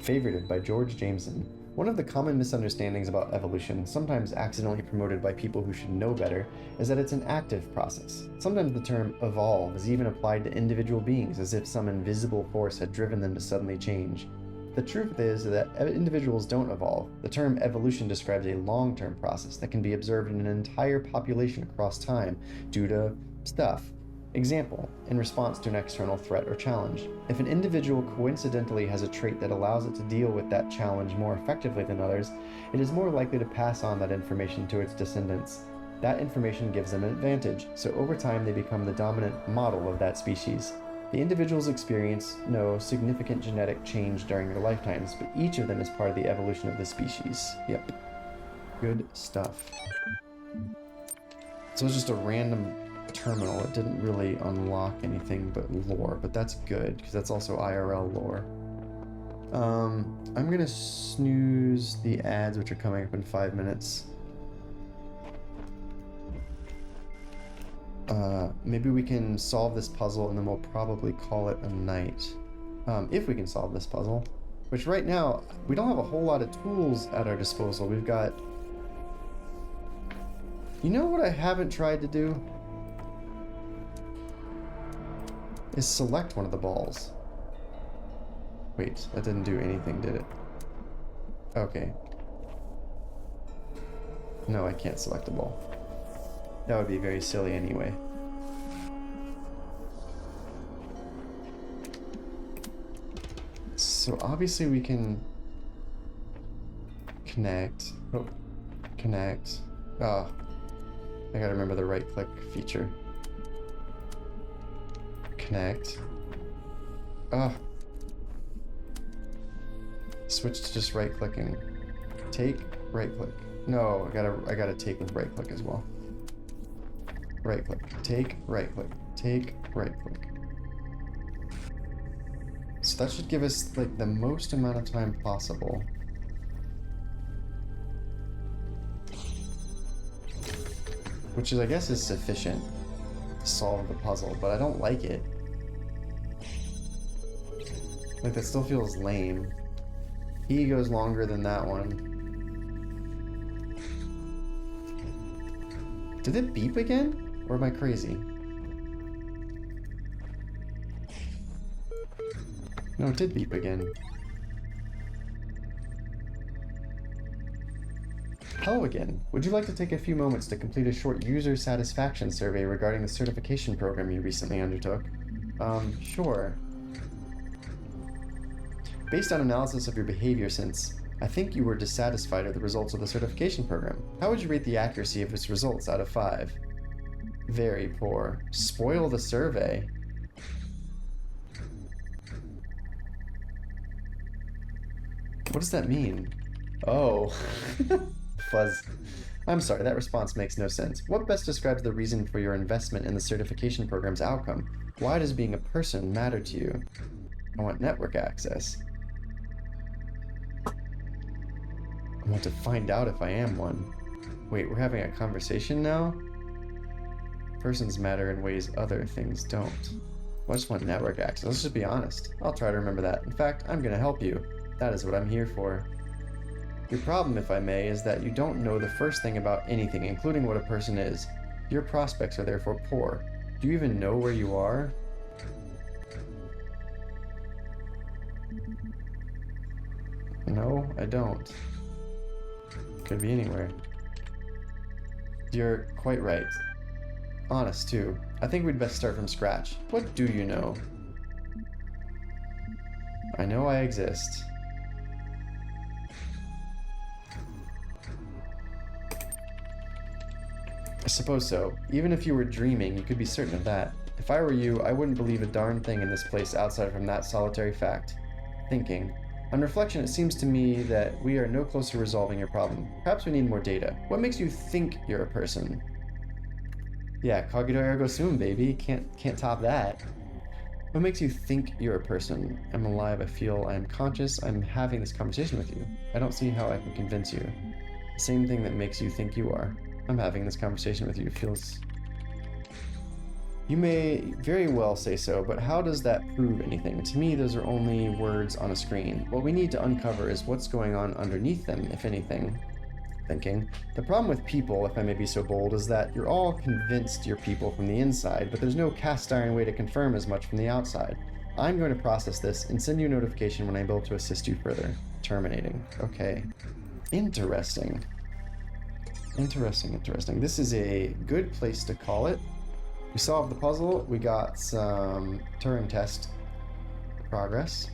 Favorited by George Jameson. One of the common misunderstandings about evolution, sometimes accidentally promoted by people who should know better, is that it's an active process. Sometimes the term evolve is even applied to individual beings as if some invisible force had driven them to suddenly change. The truth is that individuals don't evolve. The term evolution describes a long-term process that can be observed in an entire population across time due to stuff. Example, in response to an external threat or challenge. If an individual coincidentally has a trait that allows it to deal with that challenge more effectively than others, it is more likely to pass on that information to its descendants. That information gives them an advantage, so over time they become the dominant model of that species. The individuals experience no significant genetic change during their lifetimes, but each of them is part of the evolution of the species. Yep. Good stuff. So it's just a random terminal. It didn't really unlock anything but lore, but that's good because that's also IRL lore. I'm gonna snooze the ads, which are coming up in 5 minutes. Maybe we can solve this puzzle and then we'll probably call it a night. If we can solve this puzzle, which right now we don't have a whole lot of tools at our disposal. We've got, you know what I haven't tried to do? Is select one of the balls. Wait, that didn't do anything, did it? Okay. No, I can't select a ball. That would be very silly anyway. So obviously we can connect. Oh, connect. Ah, I gotta remember the right click feature. Connect. Ah. Switch to just right clicking. Take, right click. No, I gotta take with right click as well. Right click. Take, right click. Take, right click. So that should give us like the most amount of time possible. Which is, I guess, is sufficient to solve the puzzle, but I don't like it. Like, that still feels lame. He goes longer than that one. Did it beep again? Or am I crazy? No, it did beep again. Hello again. Would you like to take a few moments to complete a short user satisfaction survey regarding the certification program you recently undertook? Sure. Based on analysis of your behavior since, I think you were dissatisfied with the results of the certification program. How would you rate the accuracy of its results out of 5? Very poor. Spoil the survey. What does that mean? Oh. Fuzz. I'm sorry, that response makes no sense. What best describes the reason for your investment in the certification program's outcome? Why does being a person matter to you? I want network access. I want to find out if I am one. Wait, we're having a conversation now? Persons matter in ways other things don't. Well, I just want network access. Let's just be honest. I'll try to remember that. In fact, I'm gonna help you. That is what I'm here for. Your problem, if I may, is that you don't know the first thing about anything, including what a person is. Your prospects are therefore poor. Do you even know where you are? No, I don't. Could be anywhere. You're quite right. Honest, too. I think we'd best start from scratch. What do you know? I know I exist. I suppose so. Even if you were dreaming, you could be certain of that. If I were you, I wouldn't believe a darn thing in this place outside from that solitary fact. Thinking. On reflection, it seems to me that we are no closer to resolving your problem. Perhaps we need more data. What makes you think you're a person? Yeah, cogito ergo sum, baby. Can't top that. What makes you think you're a person? I'm alive, I feel, I am conscious, I'm having this conversation with you. I don't see how I can convince you. The same thing that makes you think you are. I'm having this conversation with you feels... You may very well say so, but how does that prove anything? To me, those are only words on a screen. What we need to uncover is what's going on underneath them, if anything. Thinking. The problem with people, if I may be so bold, is that you're all convinced you're people from the inside, but there's no cast iron way to confirm as much from the outside. I'm going to process this and send you a notification when I'm able to assist you further. Terminating. Okay. Interesting. Interesting. This is a good place to call it. We solved the puzzle. We got some Turing test progress.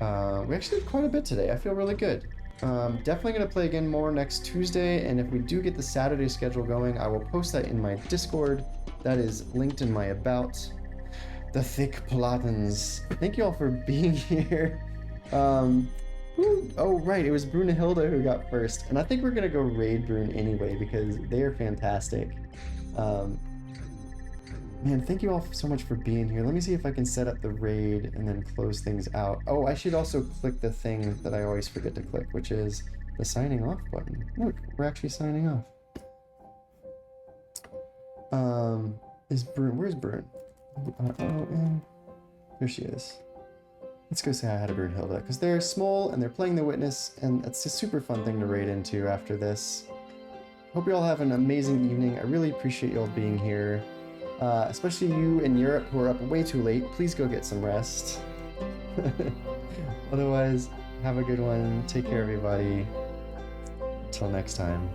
We actually did quite a bit today. I feel really good. Definitely going to play again more next Tuesday, and if we do get the Saturday schedule going, I will post that in my Discord. That is linked in my About. The Thick Platens. Thank you all for being here. Oh, right, it was Brunhilde who got first, and I think we're going to go raid Brune anyway, because they are fantastic. Man, thank you all so much for being here. Let me see if I can set up the raid and then close things out. Oh, I should also click the thing that I always forget to click, which is the signing off button. Look, we're actually signing off. Is Brune? Where's Brune? There she is. Let's go say hi to Brunhilde, because they're small and they're playing the Witness, and it's a super fun thing to raid into after this. Hope you all have an amazing evening. I really appreciate you all being here. Especially you in Europe who are up way too late. Please go get some rest. Otherwise, have a good one. Take care, everybody. Till next time.